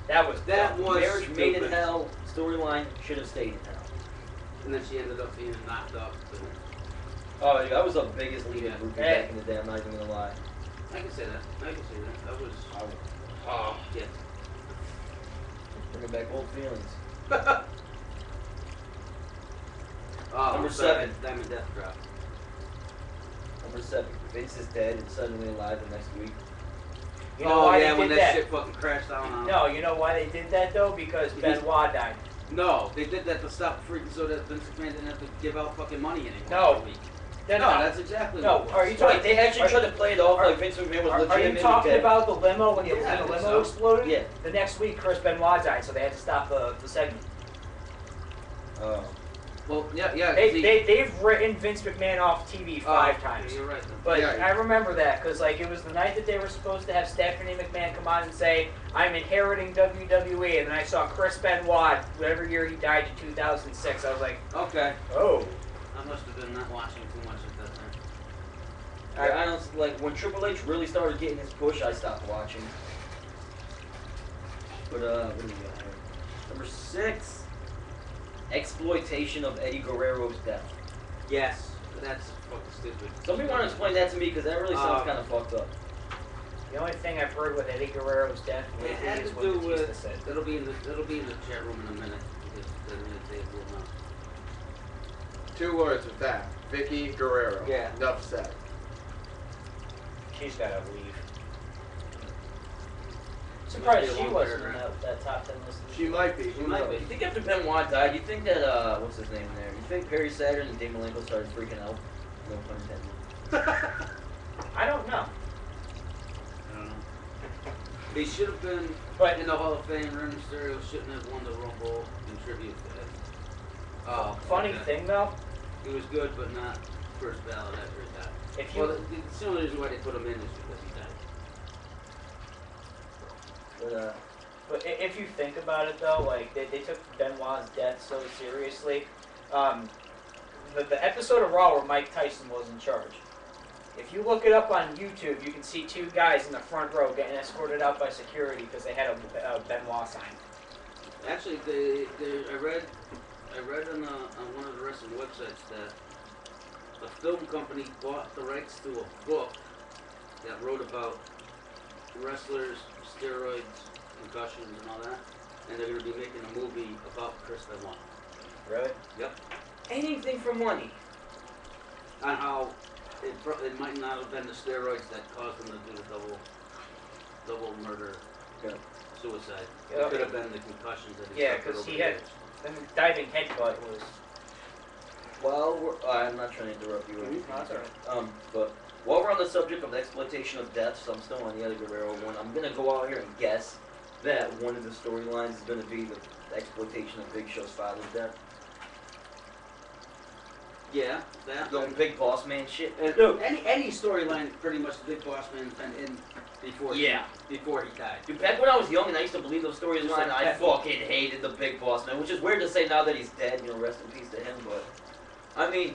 Speaker 9: That was
Speaker 10: Marriage made in
Speaker 6: stupid.
Speaker 10: hell, storyline should have stayed in hell.
Speaker 6: And then she ended up being knocked up.
Speaker 10: Oh, yeah, that was the biggest Lita
Speaker 6: Yeah.
Speaker 10: groupie
Speaker 9: Hey.
Speaker 10: back in the day, I'm not even gonna lie.
Speaker 6: I can say that. I can say that. That was. Yeah.
Speaker 10: Bringing back old feelings.
Speaker 6: Oh,
Speaker 10: Number
Speaker 6: sorry,
Speaker 10: 7.
Speaker 6: Diamond Death Drop.
Speaker 10: Number 7, Vince is dead and suddenly alive the next week.
Speaker 9: You know why
Speaker 6: yeah,
Speaker 9: they
Speaker 6: when
Speaker 9: did
Speaker 6: that shit fucking crashed down on him.
Speaker 9: No, you know why they did that though? Because Benoit died.
Speaker 6: No, they did that to stop freaking so that Vince McMahon didn't have to give out fucking money anymore.
Speaker 9: No.
Speaker 6: every week.
Speaker 9: No,
Speaker 6: No, that's exactly
Speaker 9: No,
Speaker 6: what it
Speaker 9: are
Speaker 6: was.
Speaker 9: you talking?
Speaker 10: Wait, they actually tried to play it off like Vince McMahon was
Speaker 9: Are
Speaker 10: legitimate.
Speaker 9: you talking
Speaker 10: dead.
Speaker 9: about the limo when the
Speaker 6: Yeah, I think
Speaker 9: limo
Speaker 6: so.
Speaker 9: exploded?
Speaker 10: Yeah.
Speaker 9: The next week, Chris Benoit died, so they had to stop the segment.
Speaker 10: Oh.
Speaker 6: Well, yeah. see-
Speaker 9: They've written Vince McMahon off TV 5 times.
Speaker 6: You're right. Then.
Speaker 9: But
Speaker 7: Yeah.
Speaker 9: I remember that because like it was the night that they were supposed to have Stephanie McMahon come on and say, "I'm inheriting WWE," and then I saw Chris Benoit. Whatever year he died in 2006, I was like,
Speaker 6: Okay.
Speaker 9: "Oh."
Speaker 6: I must have been not watching too much at that time.
Speaker 10: I honestly, like, when Triple H really started getting his push, I stopped watching. But, what do we got here? Number 6, exploitation of Eddie Guerrero's death.
Speaker 6: Yes, that's fucking stupid.
Speaker 10: Somebody want to explain that to me, because that really sounds
Speaker 6: Uh,
Speaker 10: kind of fucked up.
Speaker 9: The only thing I've heard with Eddie Guerrero's death
Speaker 6: It had
Speaker 9: is
Speaker 6: to
Speaker 9: what
Speaker 6: do
Speaker 9: Batista
Speaker 6: with.
Speaker 9: said.
Speaker 6: It'll be in the chat room in a minute because then they will know.
Speaker 7: 2 words with that. Vicky Guerrero.
Speaker 6: Yeah.
Speaker 7: Enough said.
Speaker 9: She's gotta leave. Surprised
Speaker 6: Must be
Speaker 9: she
Speaker 6: a long
Speaker 9: wasn't in
Speaker 6: paragraph.
Speaker 9: that top 10 list.
Speaker 7: She might be.
Speaker 6: She
Speaker 7: Who
Speaker 6: might
Speaker 7: knows?
Speaker 6: be.
Speaker 10: You think after Benoit died, you think that, what's his name in there? You think Perry Saturn and Dave Malenko started freaking out? No pun intended.
Speaker 9: I don't know.
Speaker 6: I don't know. He should have been
Speaker 9: But
Speaker 6: in the Hall of Fame. Rey Mysterio shouldn't have won the Rumble in tribute to him. Oh,
Speaker 9: funny
Speaker 6: okay.
Speaker 9: thing though,
Speaker 6: He was good, but not first ballot after he died.
Speaker 9: if you
Speaker 6: Well, the only reason why they put him in is because he died.
Speaker 10: But,
Speaker 9: But if you think about it, though, like, they took Benoit's death so seriously. The episode of Raw where Mike Tyson was in charge. If you look it up on YouTube, you can see two guys in the front row getting escorted out by security because they had a Benoit sign.
Speaker 6: Actually, I read on one of the wrestling websites that a film company bought the rights to a book that wrote about wrestlers, steroids, concussions, and all that, and they're going to be making a movie about Chris Benoit.
Speaker 9: Really?
Speaker 6: Yep.
Speaker 10: Anything for money.
Speaker 6: On how it might not have been the steroids that caused him to do the double murder, suicide.
Speaker 9: Yeah.
Speaker 6: It could have been the concussions that he
Speaker 9: Yeah,
Speaker 6: suffered
Speaker 9: because
Speaker 6: over
Speaker 9: he
Speaker 6: the
Speaker 9: had
Speaker 6: years.
Speaker 9: the diving headbutt was.
Speaker 10: Well, I'm not trying to interrupt you.
Speaker 9: No, that's alright.
Speaker 10: But while we're on the subject of exploitation of deaths, I'm still on the other Guerrero one. I'm gonna go out here and guess that one of the storylines is gonna be the exploitation of Big Show's father's death.
Speaker 6: Yeah, that.
Speaker 10: The Big Boss Man shit.
Speaker 6: And
Speaker 10: Dude,
Speaker 6: any storyline, pretty much the Big Boss Man's been in before.
Speaker 10: Yeah.
Speaker 6: Before he died.
Speaker 10: dude, back when I was young and I used to believe those stories,
Speaker 6: Just like
Speaker 10: I
Speaker 6: that.
Speaker 10: fucking hated the Big Boss Man, which is weird to say now that he's dead. You know, rest in peace to him. But I mean,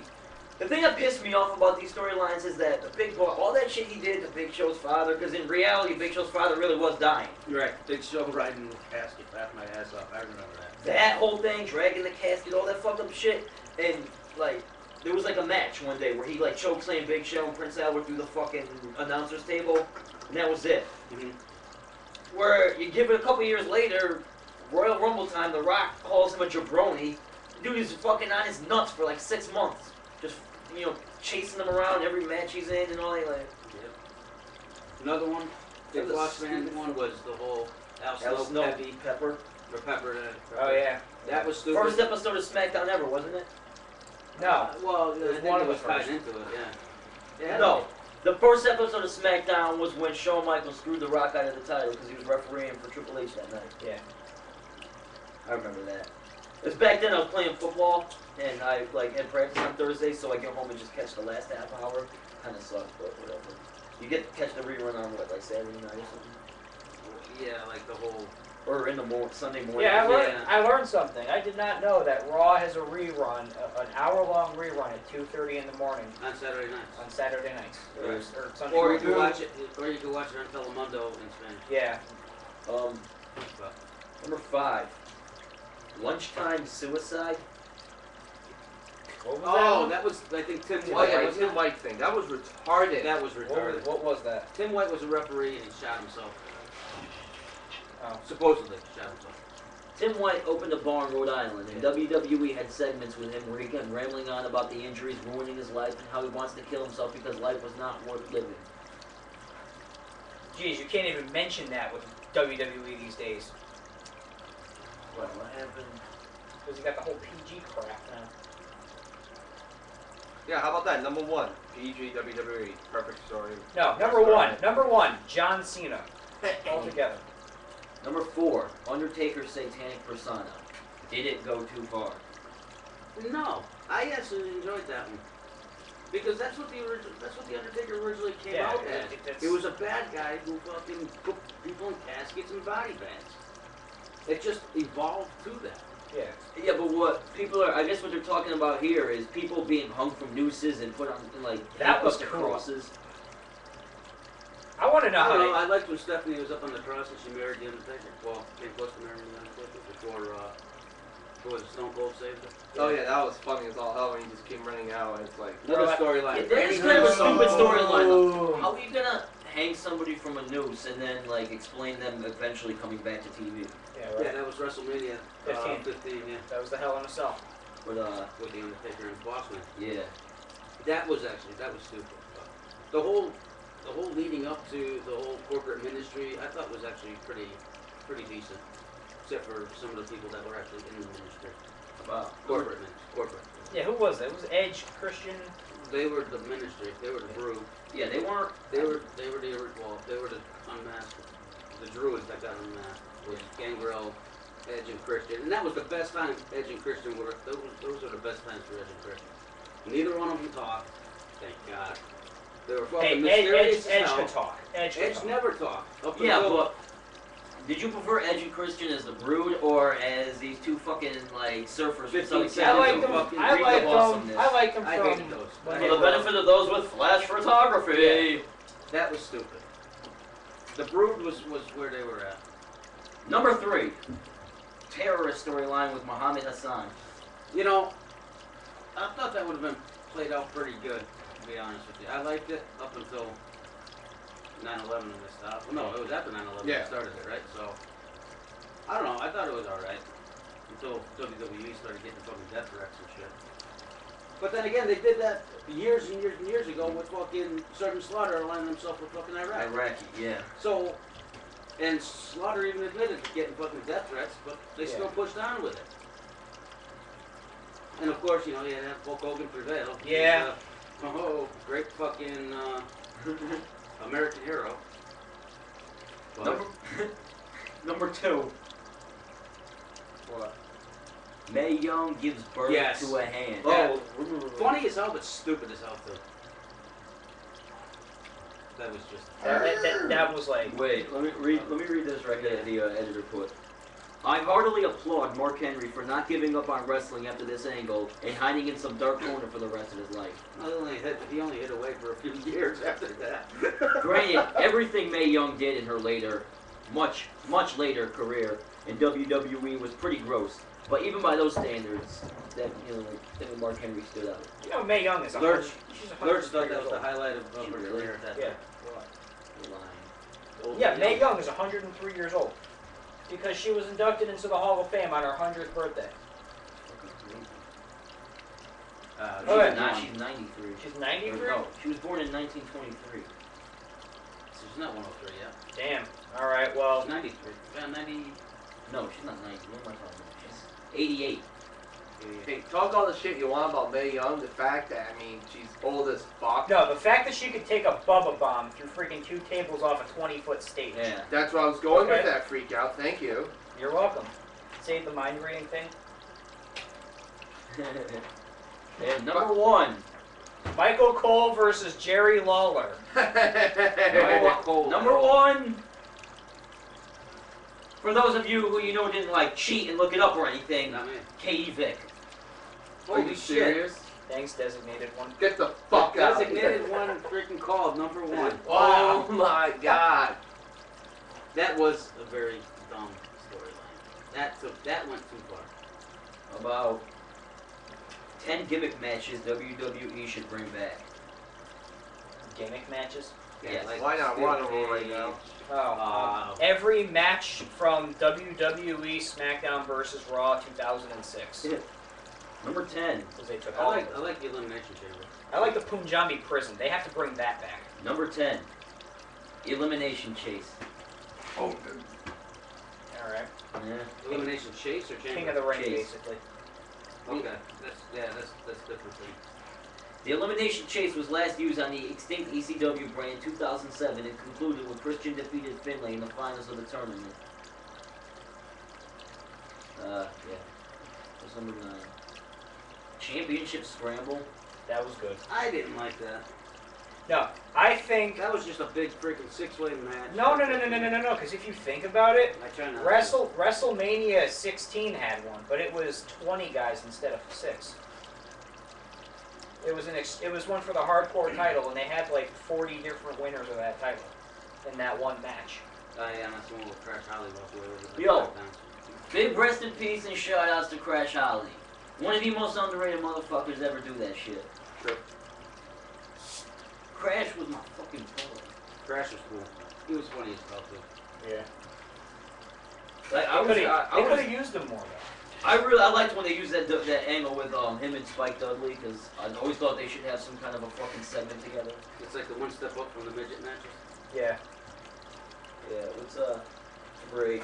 Speaker 10: the thing that pissed me off about these storylines is that the Big Boss, all that shit he did to Big Show's father, because in reality, Big Show's father really was dying.
Speaker 6: You're right. Big Show riding the casket, laughing my ass off. I remember that.
Speaker 10: That whole thing, dragging the casket, all that fucked up shit, and like. There was like a match one day where he like chokeslammed Big Show and Prince Albert through the fucking announcer's table, and that was it.
Speaker 6: Mm-hmm.
Speaker 10: Where you give it a couple years later, Royal Rumble time, The Rock calls him a jabroni. Dude is fucking on his nuts for like 6 months, just chasing him around every match he's in and all that. Like,
Speaker 6: Yep. Another one, Big Boss Man one was the whole Al Snow
Speaker 10: Pepper.
Speaker 6: or Pepper.
Speaker 9: Oh yeah.
Speaker 6: That was stupid.
Speaker 10: First episode of SmackDown ever, wasn't it?
Speaker 9: No.
Speaker 6: Well,
Speaker 9: It was
Speaker 6: I think
Speaker 9: one
Speaker 6: it
Speaker 9: of the
Speaker 6: was tied
Speaker 9: first.
Speaker 6: into it, yeah. Yeah.
Speaker 10: No. The first episode of SmackDown was when Shawn Michaels screwed The Rock out of the title because he was refereeing for Triple H that night.
Speaker 9: Yeah.
Speaker 10: I remember that. Because back then I was playing football and I had practice on Thursday, so I get home and just catch the last half hour. Kind of sucked, but whatever. You get to catch the rerun on what, like Saturday night or something?
Speaker 6: Yeah, like the whole.
Speaker 10: Or in the Sunday morning.
Speaker 9: Yeah,
Speaker 6: Yeah.
Speaker 9: I learned something. I did not know that Raw has a rerun, an hour-long rerun at 2:30 in the morning
Speaker 6: On Saturday nights.
Speaker 9: on Saturday nights
Speaker 6: Right.
Speaker 9: or Sunday
Speaker 6: Or you
Speaker 9: morning.
Speaker 6: can watch it. Or you can watch it on Telemundo in Spanish.
Speaker 9: Yeah.
Speaker 10: Number 5. Lunchtime suicide.
Speaker 9: What was
Speaker 8: Oh, that was, I think, Tim White.
Speaker 9: White,
Speaker 8: That was
Speaker 6: wasn't
Speaker 8: Tim White thing. That was retarded.
Speaker 6: That was
Speaker 9: that?
Speaker 6: retarded.
Speaker 9: What was that?
Speaker 6: Tim White was a referee and he shot himself.
Speaker 9: Oh.
Speaker 6: Supposedly shot himself.
Speaker 10: Tim White opened a bar in Rhode Island, and WWE had segments with him where he kept rambling on about the injuries ruining his life and how he wants to kill himself because life was not worth living.
Speaker 9: Geez, you can't even mention that with WWE these days.
Speaker 10: What happened?
Speaker 9: Because you got the whole PG crap now.
Speaker 8: Yeah, how about that? Number 1, PG WWE. Perfect story.
Speaker 9: No, number one, John Cena. All together.
Speaker 10: Number 4, Undertaker's satanic persona. Did it go too far?
Speaker 6: No, I actually enjoyed that one because that's what the Undertaker originally came
Speaker 9: Yeah,
Speaker 6: out
Speaker 9: I
Speaker 6: as.
Speaker 9: think that's-
Speaker 6: He was a bad guy who fucking put people in caskets and body bags. It just evolved to that.
Speaker 9: Yeah.
Speaker 10: Yeah, but what people are, I guess what they're talking about here is people being hung from nooses and put on,
Speaker 9: That was
Speaker 10: the
Speaker 9: cool.
Speaker 10: crosses.
Speaker 9: I want to know
Speaker 6: I
Speaker 9: how
Speaker 6: don't know,
Speaker 9: they...
Speaker 6: I liked when Stephanie was up on the cross and she married the Undertaker. Well, came close to marrying the Undertaker before the Stone Cold saved her.
Speaker 8: Oh yeah, that was funny as all hell when he just came running out. And it's like,
Speaker 6: Another
Speaker 10: Yeah,
Speaker 6: storyline.
Speaker 10: that is kind of a stupid storyline. How are you gonna hang somebody from a noose and then explain them eventually coming back to TV?
Speaker 9: Yeah,
Speaker 6: Yeah,
Speaker 9: right.
Speaker 6: that was WrestleMania 15, yeah,
Speaker 9: That was the Hell in a Cell.
Speaker 10: But
Speaker 6: with the Undertaker and Bossman.
Speaker 10: yeah.
Speaker 6: That was stupid. The whole leading up to the whole corporate ministry, I thought was actually pretty decent, except for some of the people that were actually in the ministry. Corporate.
Speaker 9: Yeah, who was that? It was Edge, Christian.
Speaker 6: They were the ministry. They were the brew.
Speaker 10: Yeah, they weren't.
Speaker 6: They were the unmasked. The druids that got unmasked was Gangrel, Edge, and Christian, and that was the best time Edge and Christian were. Those were the best times for Edge and Christian. Neither one of them talked. Thank God. They were fucking
Speaker 9: Hey,
Speaker 6: mysterious
Speaker 9: Edge
Speaker 6: as hell.
Speaker 9: could talk. Edge could
Speaker 6: Edge
Speaker 9: talk.
Speaker 6: never talked. Up
Speaker 10: Yeah,
Speaker 6: until
Speaker 10: but Did you prefer Edge and Christian as the Brood or as these two fucking like surfers?
Speaker 8: 15
Speaker 9: I like them. I like them. I like them
Speaker 6: I
Speaker 9: from.
Speaker 6: hated those.
Speaker 10: For the benefit of those with flash photography.
Speaker 6: That was stupid. The Brood was where they were at.
Speaker 10: Number 3, terrorist storyline with Muhammad Hassan.
Speaker 6: You know, I thought that would have been played out pretty good, to be honest with you. I liked it up until 9/11 when they stopped. Well, no, it was after 9/11 they started it, right? So, I don't know. I thought it was alright. Until WWE started getting fucking death threats and shit. But then again, they did that years and years and years ago with fucking Sergeant Slaughter aligning himself with fucking Iraq.
Speaker 10: Iraqi, yeah.
Speaker 6: So, and Slaughter even admitted to getting fucking death threats, but they still pushed on with it. And of course, you know, you had Hulk Hogan prevail.
Speaker 9: Yeah.
Speaker 6: Oh, great fucking American hero. But,
Speaker 10: Number 2.
Speaker 6: what?
Speaker 10: Mae Young gives birth
Speaker 6: Yes.
Speaker 10: to a hand.
Speaker 6: Oh, funny as hell, but stupid as hell too. That was just.
Speaker 9: That was like.
Speaker 10: Wait, let me read this right here. The editor put. I heartily applaud Mark Henry for not giving up on wrestling after this angle and hiding in some dark corner for the rest of his life.
Speaker 6: He only hit away for a few years after that.
Speaker 10: Granted, everything Mae Young did in her later, much later career in WWE was pretty gross. But even by those standards, that that Mark Henry stood out.
Speaker 9: You know, Mae Young is a
Speaker 6: Lurch.
Speaker 9: She's
Speaker 6: Lurch thought that was the highlight of her
Speaker 10: really?
Speaker 6: career at that
Speaker 9: Yeah.
Speaker 6: time.
Speaker 9: Yeah, Mae Young is 103 years old because she was inducted into the Hall of Fame on her 100th birthday.
Speaker 10: She's 93.
Speaker 9: She's 93?
Speaker 10: No, she was born in 1923.
Speaker 6: So she's not 103 yet.
Speaker 9: Damn. All right, well.
Speaker 6: She's 93. Yeah, 90.
Speaker 10: No, she's not 90. What am I talking about? She's 88.
Speaker 8: Hey, talk all the shit you want about Mae Young. The fact that, I mean, she's old as fuck.
Speaker 9: No, the fact that she could take a Bubba Bomb through freaking 2 tables off a 20-foot stage.
Speaker 10: Yeah.
Speaker 8: That's where I was going
Speaker 9: Okay.
Speaker 8: with that freak out. Thank you.
Speaker 9: You're welcome. Save the mind reading thing.
Speaker 10: And number 1.
Speaker 9: Michael Cole versus Jerry Lawler.
Speaker 10: Number 1. For those of you who didn't like cheat and look it up or anything,
Speaker 6: Not me.
Speaker 10: Katie Vick.
Speaker 8: Are you serious?
Speaker 9: Thanks, designated one.
Speaker 8: Get the fuck out.
Speaker 6: Designated one freaking called number 1.
Speaker 8: Oh my god.
Speaker 6: That was a very dumb storyline. That went too far.
Speaker 10: About 10 gimmick matches WWE should bring back.
Speaker 9: Gimmick matches?
Speaker 10: Yes.
Speaker 6: like
Speaker 8: Why not
Speaker 6: steel
Speaker 8: one of them right
Speaker 6: cage.
Speaker 8: now?
Speaker 9: Oh, every match from WWE SmackDown versus Raw 2006.
Speaker 10: Number 10.
Speaker 9: Because they took
Speaker 6: I
Speaker 9: all
Speaker 6: like
Speaker 9: of
Speaker 6: the
Speaker 9: them.
Speaker 6: Elimination Chamber.
Speaker 9: I like the Punjabi prison. They have to bring that back.
Speaker 10: Number 10. Elimination Chase.
Speaker 8: Oh,
Speaker 9: All right.
Speaker 10: Yeah.
Speaker 6: Elimination Chase or Chamber?
Speaker 9: King of the Ring,
Speaker 10: Chase.
Speaker 9: basically.
Speaker 6: Okay, that's different thing.
Speaker 10: The Elimination Chase was last used on the extinct ECW brand in 2007 and concluded when Christian defeated Finlay in the finals of the tournament. Yeah. That's number 9. Championship Scramble.
Speaker 9: That was good.
Speaker 6: I didn't like that.
Speaker 9: No, I think.
Speaker 6: That was just a big freaking 6-way match.
Speaker 9: No. Because if you think about it,
Speaker 6: I try not to.
Speaker 9: WrestleMania 16 had one, but it was 20 guys instead of 6. It was one for the hardcore title, and they had like 40 different winners of that title in that one match.
Speaker 6: Yeah, that's the one with Crash Holly walked away with it.
Speaker 10: Yo. Big rest in peace and shout outs to Crash Holly. One of the most underrated motherfuckers ever do that shit.
Speaker 8: True.
Speaker 10: Crash was my fucking brother.
Speaker 6: Crash was cool. He was funny as hell too.
Speaker 9: Yeah.
Speaker 10: Like,
Speaker 9: They could have used him more though.
Speaker 10: I liked when they used that angle with him and Spike Dudley because I always thought they should have some kind of a fucking segment together.
Speaker 6: It's like the one step up from the midget matches.
Speaker 9: Yeah.
Speaker 10: Yeah, what's great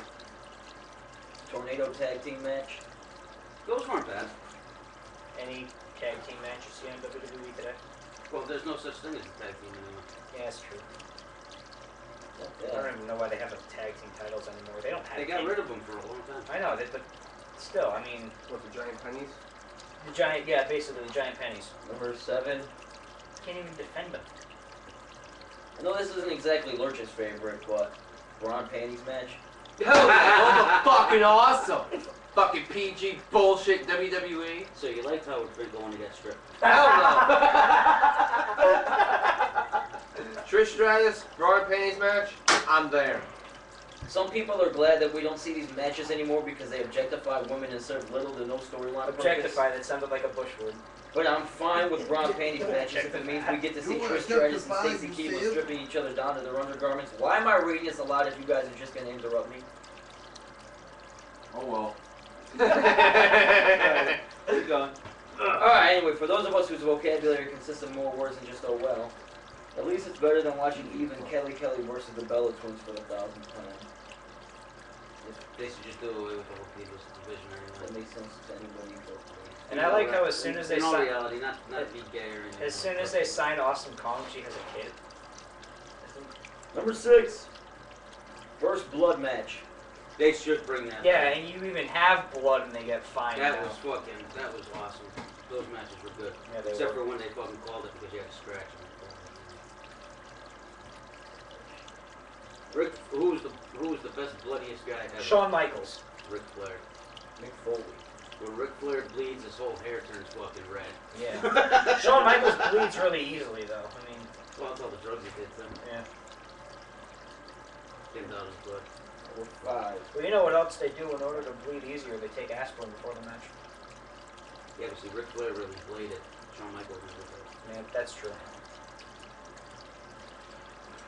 Speaker 10: tornado tag team match?
Speaker 6: Those weren't bad.
Speaker 9: Any tag team matches you see on WWE today?
Speaker 6: Well, there's no such thing as a tag team anymore.
Speaker 9: Yeah, that's true. I
Speaker 10: Yeah.
Speaker 9: don't even know why they have the tag team titles anymore. They don't have.
Speaker 6: They got rid of them for a long time.
Speaker 9: I know, but still, I mean,
Speaker 8: What, the giant pennies?
Speaker 9: the giant. Yeah, basically the giant pennies.
Speaker 10: Number 7.
Speaker 9: Can't even defend them.
Speaker 10: I know this isn't exactly Lurch's favorite, but Braun Panties match.
Speaker 8: Hell yeah, fucking awesome. Fucking PG bullshit WWE.
Speaker 10: So you liked Howard Finkel when he got stripped?
Speaker 8: Hell no. Trish Stratus, Roaring Panties match, I'm there.
Speaker 10: Some people are glad that we don't see these matches anymore because they objectify women and serve little to no storyline purpose.
Speaker 9: Objectify, that sounded like a Bush word.
Speaker 10: But I'm fine with Ron Panties matches if it means we get to see Trish Stratus and Stacey Keebler stripping each other down to their undergarments. Why am I reading this a lot if you guys are just going to interrupt me?
Speaker 7: Oh well.
Speaker 10: Keep going. Alright, anyway, for those of us whose vocabulary consists of more words than just oh well, at least it's better than watching Eve and Kelly versus the Bella Twins for the 1000th time.
Speaker 6: They should just do away with the whole Divas division
Speaker 10: That
Speaker 6: anyway.
Speaker 10: makes sense to anybody.
Speaker 9: And I like how as soon as they
Speaker 6: in all
Speaker 9: sign,
Speaker 6: reality, not be gay or anything.
Speaker 9: as soon as they sign Awesome Kong, she has a kid.
Speaker 10: Number 6. First blood match.
Speaker 6: They should bring that
Speaker 9: Yeah,
Speaker 6: back.
Speaker 9: and you even have blood and they get fined
Speaker 6: That
Speaker 9: now.
Speaker 6: was awesome. Those matches were good.
Speaker 9: Yeah, they
Speaker 6: Except
Speaker 9: were.
Speaker 6: for when they fucking called it because you had to scratch them. Rick, who was the best bloodiest guy ever?
Speaker 9: Shawn Michaels.
Speaker 6: Ric Flair.
Speaker 10: Mick Foley.
Speaker 6: When Ric Flair bleeds, his whole hair turns fucking red.
Speaker 9: Yeah. Shawn Michaels bleeds really easily though. I mean,
Speaker 6: Well, that's all the drugs he did to him.
Speaker 9: yeah.
Speaker 6: Came down his blood.
Speaker 10: Number 5.
Speaker 9: Well, you know what else they do in order to bleed easier? They take aspirin before the match.
Speaker 6: Yeah, but see, Ric Flair really bladed. Shawn Michaels never did.
Speaker 9: Yeah, that's true.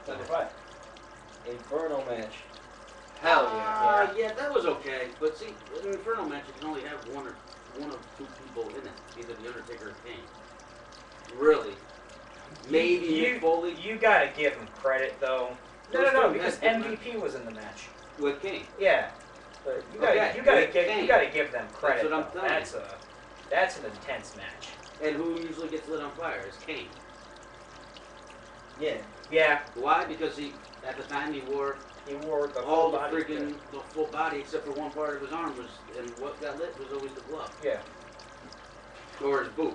Speaker 10: Number 5. Inferno match.
Speaker 8: Hell yeah.
Speaker 6: Yeah, that was okay. But see, in an Inferno match, you can only have one or two people in it. Either The Undertaker or Kane. Really. Maybe Mick Foley
Speaker 9: You gotta give him credit though.
Speaker 6: Those
Speaker 9: No,
Speaker 6: two
Speaker 9: because
Speaker 6: guys-
Speaker 9: MVP was in the match.
Speaker 6: with Kane.
Speaker 9: Yeah. But you
Speaker 6: Okay,
Speaker 9: gotta give them credit.
Speaker 6: what I'm
Speaker 9: though.
Speaker 6: telling
Speaker 9: That's an intense match.
Speaker 6: And who usually gets lit on fire is Kane.
Speaker 10: Yeah.
Speaker 9: Yeah,
Speaker 6: Why? Because at the time he wore
Speaker 9: he wore the
Speaker 6: all
Speaker 9: full
Speaker 6: the
Speaker 9: body.
Speaker 6: freaking, the full body except for one part of his arm was, and what got lit was always the glove.
Speaker 9: Yeah.
Speaker 6: Or his boot.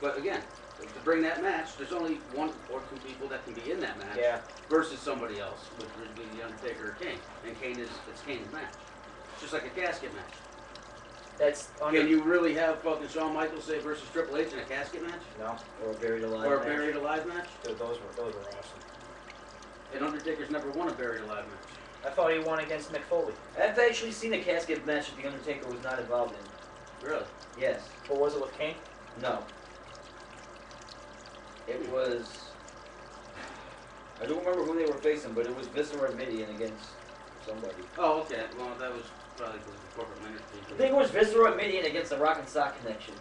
Speaker 6: But again, to bring that match, there's only one or two people that can be in that match
Speaker 9: Yeah.
Speaker 6: versus somebody else, which would be The Undertaker or Kane. And it's Kane's match. It's just like a casket match.
Speaker 9: That's
Speaker 6: Can you really have fucking Shawn Michaels say versus Triple H in a casket match?
Speaker 9: No.
Speaker 10: Or a buried alive
Speaker 6: Or a
Speaker 10: match.
Speaker 6: buried alive match?
Speaker 9: Dude, those were awesome.
Speaker 6: And Undertaker's never won a buried alive match.
Speaker 9: I thought he won against Mick Foley.
Speaker 10: I've actually seen a casket match that The Undertaker was not involved in.
Speaker 6: Really?
Speaker 10: Yes.
Speaker 9: But was it with Kane?
Speaker 10: No. It was... I don't remember who they were facing, but it was Viscera and Midian against somebody.
Speaker 6: Oh, okay. Well, that was probably because of the corporate ministry.
Speaker 10: I think it was Viscera and Midian against the Rock and Sock Connection.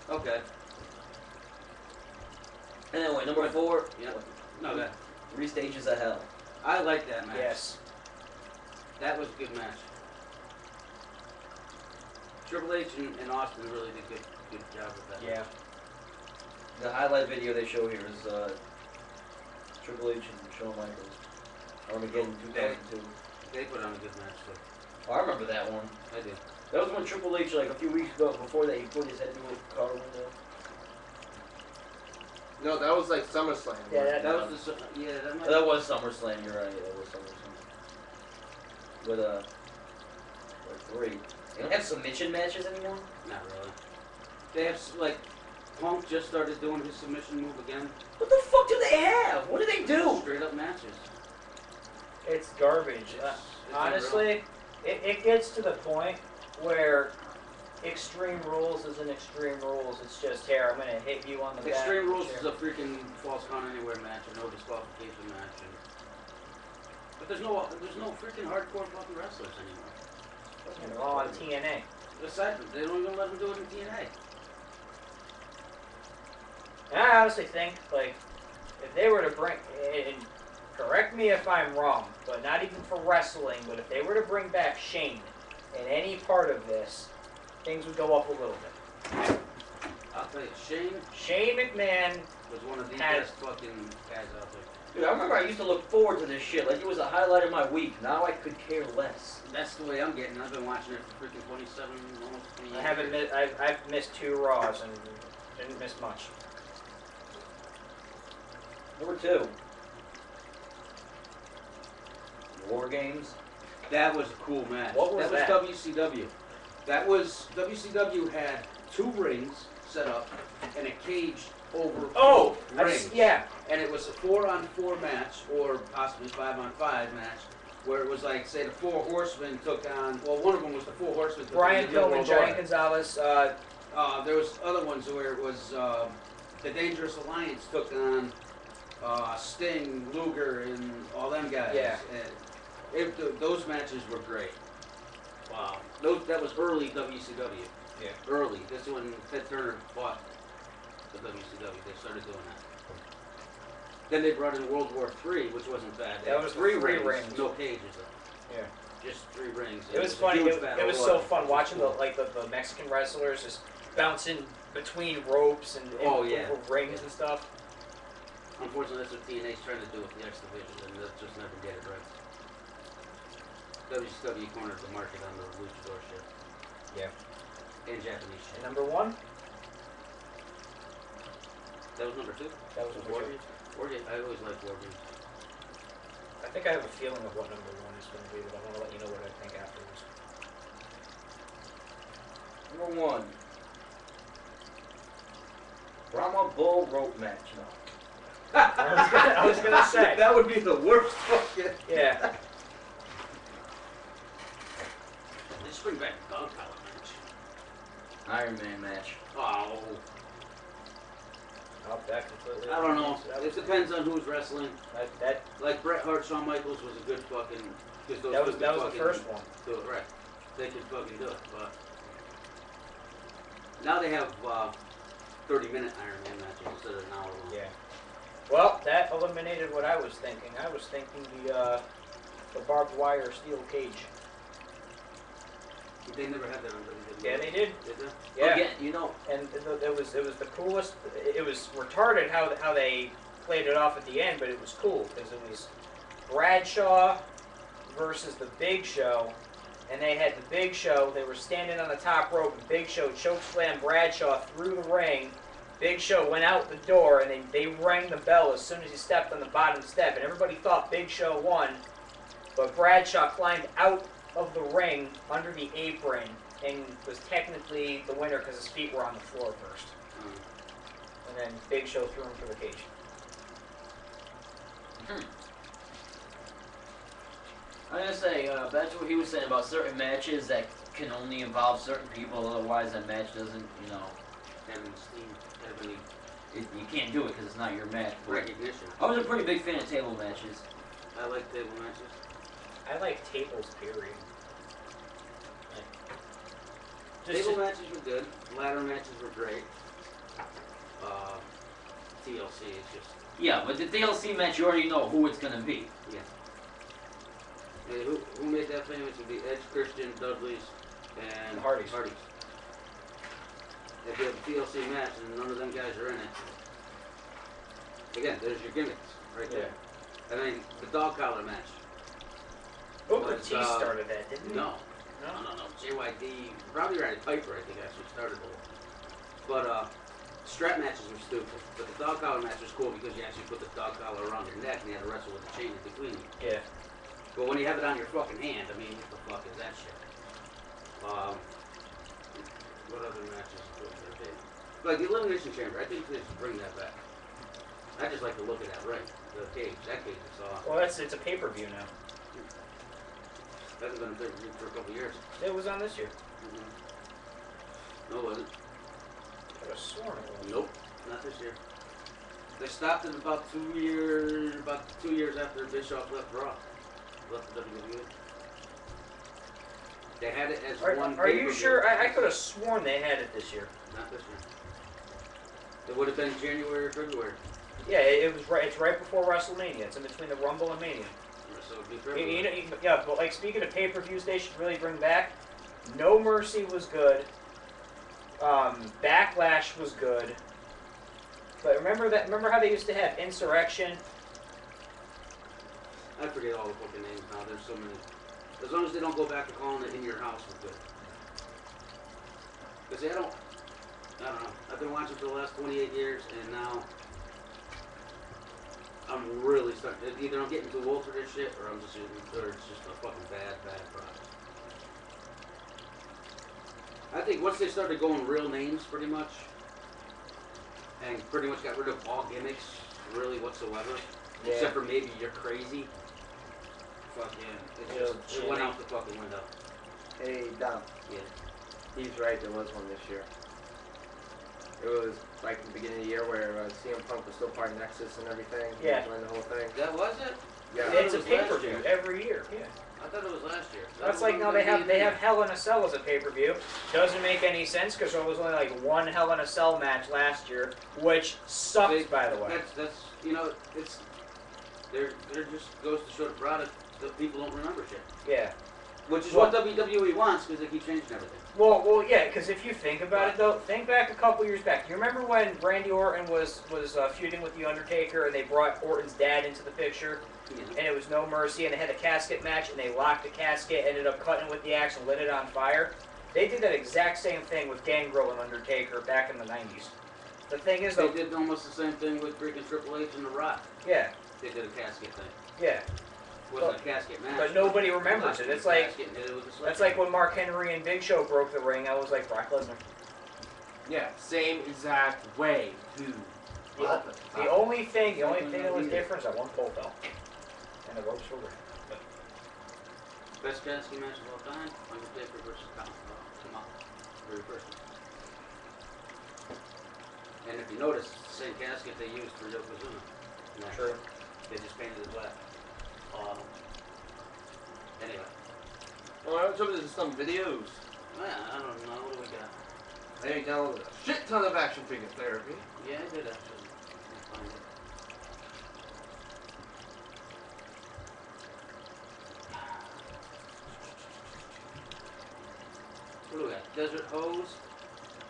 Speaker 6: Okay.
Speaker 10: And anyway, number 4.
Speaker 6: Yeah. No, that.
Speaker 10: 3 Stages of Hell.
Speaker 6: I like that match.
Speaker 9: Yes.
Speaker 6: That was a good match. Triple H and Austin really did good job with that.
Speaker 9: Yeah.
Speaker 10: The highlight video they show here is Triple H and Shawn Michaels. Armageddon 2002.
Speaker 6: They put on a good match, too.
Speaker 10: Oh, I remember that one.
Speaker 6: I did.
Speaker 10: That was when Triple H, like a few weeks ago, before that, he put his head through a car window.
Speaker 8: No, that was like SummerSlam.
Speaker 9: Yeah,
Speaker 6: That was the, yeah, that might
Speaker 10: That was SummerSlam, you're right. That was SummerSlam. But, like 3. They don't have submission matches anymore?
Speaker 6: not really. They have, like, Punk just started doing his submission move again.
Speaker 10: What the fuck do they have? What do they do?
Speaker 6: Straight up matches.
Speaker 9: It's garbage.
Speaker 6: It's
Speaker 9: Honestly, it gets to the point where Extreme Rules isn't Extreme Rules. It's just, here, I'm going to hit you on the back.
Speaker 6: Extreme Rules
Speaker 9: Here.
Speaker 6: is a freaking false count anywhere match, a no disqualification match. But there's no freaking hardcore fucking wrestlers anymore.
Speaker 9: And they're all on TNA.
Speaker 6: Aside from, they don't even let them do it in TNA.
Speaker 9: And I honestly think, like, if they were to bring, and correct me if I'm wrong, but not even for wrestling, but if they were to bring back Shane in any part of this, things would go up a little bit.
Speaker 6: I'll tell you,
Speaker 9: Shane McMahon
Speaker 6: was one of the
Speaker 9: Has-
Speaker 6: best fucking guys out there.
Speaker 10: Dude, I remember I used to look forward to this shit. Like, it was a highlight of my week. Now I could care less.
Speaker 6: That's the way I'm getting. I've been watching it for freaking 27, almost 20 years.
Speaker 9: I haven't missed, I've missed 2 Raws and didn't miss much.
Speaker 10: Number 2. War Games.
Speaker 6: That was a cool match.
Speaker 9: What was that?
Speaker 6: That was WCW. That was, WCW had 2 rings set up and a cage over rings.
Speaker 9: Yeah.
Speaker 6: And it was a 4-on-4 match, or possibly 5-on-5 match, where it was like, say, the 4 Horsemen took on, well, one of them was the 4 Horsemen.
Speaker 9: Brian Pillman, Johnny Gonzalez.
Speaker 6: There was other ones where it was the Dangerous Alliance took on Sting, Luger, and all them guys.
Speaker 9: Yeah.
Speaker 6: And those matches were great. Wow. That was early WCW.
Speaker 9: Yeah.
Speaker 6: Early. This is when Ted Turner bought the WCW. They started doing that. Then they brought in World War III, which wasn't bad.
Speaker 9: That was 3 rings.
Speaker 6: No cages, though.
Speaker 9: Yeah.
Speaker 6: Just 3 rings.
Speaker 9: It was funny. It was so fun watching the Mexican wrestlers just bouncing between ropes and rings and stuff.
Speaker 6: Unfortunately, that's what TNA's trying to do with the X Division, and they'll just never get it right. WCW cornered the market on the luchador shit.
Speaker 9: Yeah.
Speaker 6: And Japanese shit.
Speaker 9: And number 1?
Speaker 6: That was number 2?
Speaker 9: That was number 2.
Speaker 6: War Games. I always liked War Games.
Speaker 9: I think I have a feeling of what number 1 is going to be, but I want to let you know what I think afterwards.
Speaker 10: Number 1. Brahma Bull rope match. No.
Speaker 9: I was gonna say.
Speaker 6: That would be the worst fucking...
Speaker 9: Yeah.
Speaker 6: Let's bring back the dog collar match.
Speaker 10: Iron Man match.
Speaker 6: Oh.
Speaker 9: Up that completely.
Speaker 6: I don't know. It depends on who's wrestling.
Speaker 9: That
Speaker 6: Like Bret Hart, Shawn Michaels was a good fucking...
Speaker 9: that was the first one.
Speaker 6: Do it right. They could fucking do it, but... Now they have 30-minute Iron Man matches instead of an hour long.
Speaker 9: Yeah. Well, that eliminated what I was thinking. I was thinking the barbed wire steel cage.
Speaker 6: They never had that on WWE.
Speaker 9: Yeah, they did.
Speaker 6: Did they?
Speaker 9: Yeah.
Speaker 10: Again, you know.
Speaker 9: And it was the coolest. It was retarded how they played it off at the end, but it was cool because it was Bradshaw versus the Big Show, and they had the Big Show. They were standing on the top rope, and Big Show chokeslammed Bradshaw through the ring. Big Show went out the door, and they rang the bell as soon as he stepped on the bottom step, and everybody thought Big Show won, but Bradshaw climbed out of the ring under the apron and was technically the winner because his feet were on the floor first. And then Big Show threw him for the cage.
Speaker 10: I'm gonna say, back to what he was saying about certain matches that can only involve certain people, otherwise that match doesn't, you know,
Speaker 6: Have any steam, have any
Speaker 10: you can't do it because it's not your match. But
Speaker 6: recognition.
Speaker 10: I was a pretty big fan of table matches.
Speaker 6: I like table matches.
Speaker 9: I like tables, period.
Speaker 6: Table matches were good. Ladder matches were great. TLC is just...
Speaker 10: Yeah, but the DLC match, you already know who it's gonna be.
Speaker 6: Yeah. And who made that famous would be Edge, Christian, Dudley's, and
Speaker 9: Hardys.
Speaker 6: If you have a TLC match and none of them guys are in it, again, there's your gimmicks right there. And then the dog collar match.
Speaker 9: Booker T started that, didn't he?
Speaker 6: No. JYD, probably Roddy Piper, I think, actually started the whole. But strap matches were stupid. But the dog collar match was cool because you actually put the dog collar around your neck and you had to wrestle with the chain in between you.
Speaker 9: Yeah.
Speaker 6: But when you have it on your fucking hand, I mean, what the fuck is that shit? What other matches would there be? Like the Elimination Chamber, I think they should bring that back. I just like the look of that ring, the cage. That cage is awesome.
Speaker 9: Well, it's a pay-per-view now.
Speaker 6: Hasn't been a pay-per-view for a couple years.
Speaker 9: It was on this year.
Speaker 6: No, it wasn't.
Speaker 9: I could have sworn it was.
Speaker 6: Nope, not this year. They stopped it about 2 years after Bischoff left Raw. Left the WWE. They had it as one.
Speaker 9: Are you sure? I could have sworn they had it this year.
Speaker 6: Not this year. It would have been January or February.
Speaker 9: Yeah, it was right. It's right before WrestleMania. It's in between the Rumble and Mania.
Speaker 6: So it'd be February.
Speaker 9: You know, yeah, but like speaking of pay-per-views, they should really bring back. No Mercy was good. Backlash was good. But remember how they used to have Insurrection?
Speaker 6: I forget all the fucking names now. There's so many. As long as they don't go back to calling it In Your House, we're good. Because I don't know. I've been watching for the last 28 years, and now I'm really starting. Either I'm getting too old for this shit, or it's just a fucking bad product. I think once they started going real names, pretty much, and pretty much got rid of all gimmicks, really whatsoever, except for maybe you're crazy. Fucking, it went out the fucking window.
Speaker 11: Hey, Dom.
Speaker 6: Yeah.
Speaker 11: He's right, there was one this year. It was like the beginning of the year where CM Punk was still part of Nexus and everything.
Speaker 9: Yeah.
Speaker 11: He was running the whole thing.
Speaker 6: That was it?
Speaker 11: Yeah.
Speaker 9: It's a pay-per-view every year. Yeah.
Speaker 6: I thought it was last year.
Speaker 9: That's like, no, they have Hell in a Cell as a pay-per-view. Doesn't make any sense because there was only like one Hell in a Cell match last year, which sucked, by the way.
Speaker 6: That's you know, it's there just goes to show the product that people don't remember shit.
Speaker 9: Yeah.
Speaker 6: Which is what WWE wants, because they keep changing everything.
Speaker 9: Well, yeah, because if you think about it, though, think back a couple years back. You remember when Randy Orton was feuding with The Undertaker, and they brought Orton's dad into the picture, and it was No Mercy, and they had a casket match, and they locked the casket, ended up cutting it with the axe and lit it on fire? They did that exact same thing with Gangrel and Undertaker back in the 90s. The thing is, though...
Speaker 6: They did almost the same thing with freaking Triple H and The Rock.
Speaker 9: Yeah.
Speaker 6: They did a casket thing.
Speaker 9: Yeah.
Speaker 6: Wasn't a casket match.
Speaker 9: But nobody remembers it. It's like that's like when Mark Henry and Big Show broke the ring. I was like Brock Lesnar.
Speaker 12: Yeah, same exact way, dude.
Speaker 9: The only thing that was different is that one pole fell, and the ropes were ripped.
Speaker 6: Best casket match of all time: Undertaker versus Kamala. Very first one. And if you notice, it's the same casket they used for Yokozuna.
Speaker 9: True.
Speaker 6: They just painted it black. Anyway.
Speaker 12: Well, I was jumping into some videos.
Speaker 6: Man, I don't know. What do we got?
Speaker 12: Hey, downloaded a shit ton of action figure therapy.
Speaker 6: Yeah, I did actually. Find it. What do we got? Desert Hose?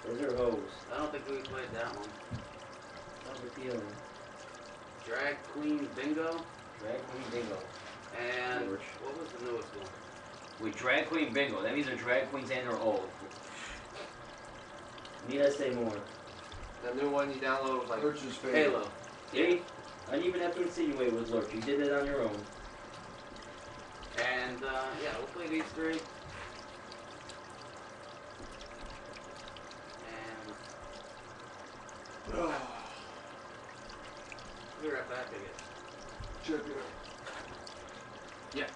Speaker 10: Desert Hose.
Speaker 6: I don't think we played that one.
Speaker 10: How's the feeling?
Speaker 6: Drag Queen Bingo?
Speaker 10: Drag Queen Bingo.
Speaker 6: And what was the newest one?
Speaker 10: With Drag Queen Bingo. That means they're drag queens and they're old. Need I say more?
Speaker 12: The new one you download was like
Speaker 7: Lurch's favorite.
Speaker 6: Halo.
Speaker 10: See? I didn't even have to insinuate with Lurch. You did it on your own.
Speaker 6: And yeah, we'll play these three. And we'll be right back again.
Speaker 7: Check it out.
Speaker 6: Yeah.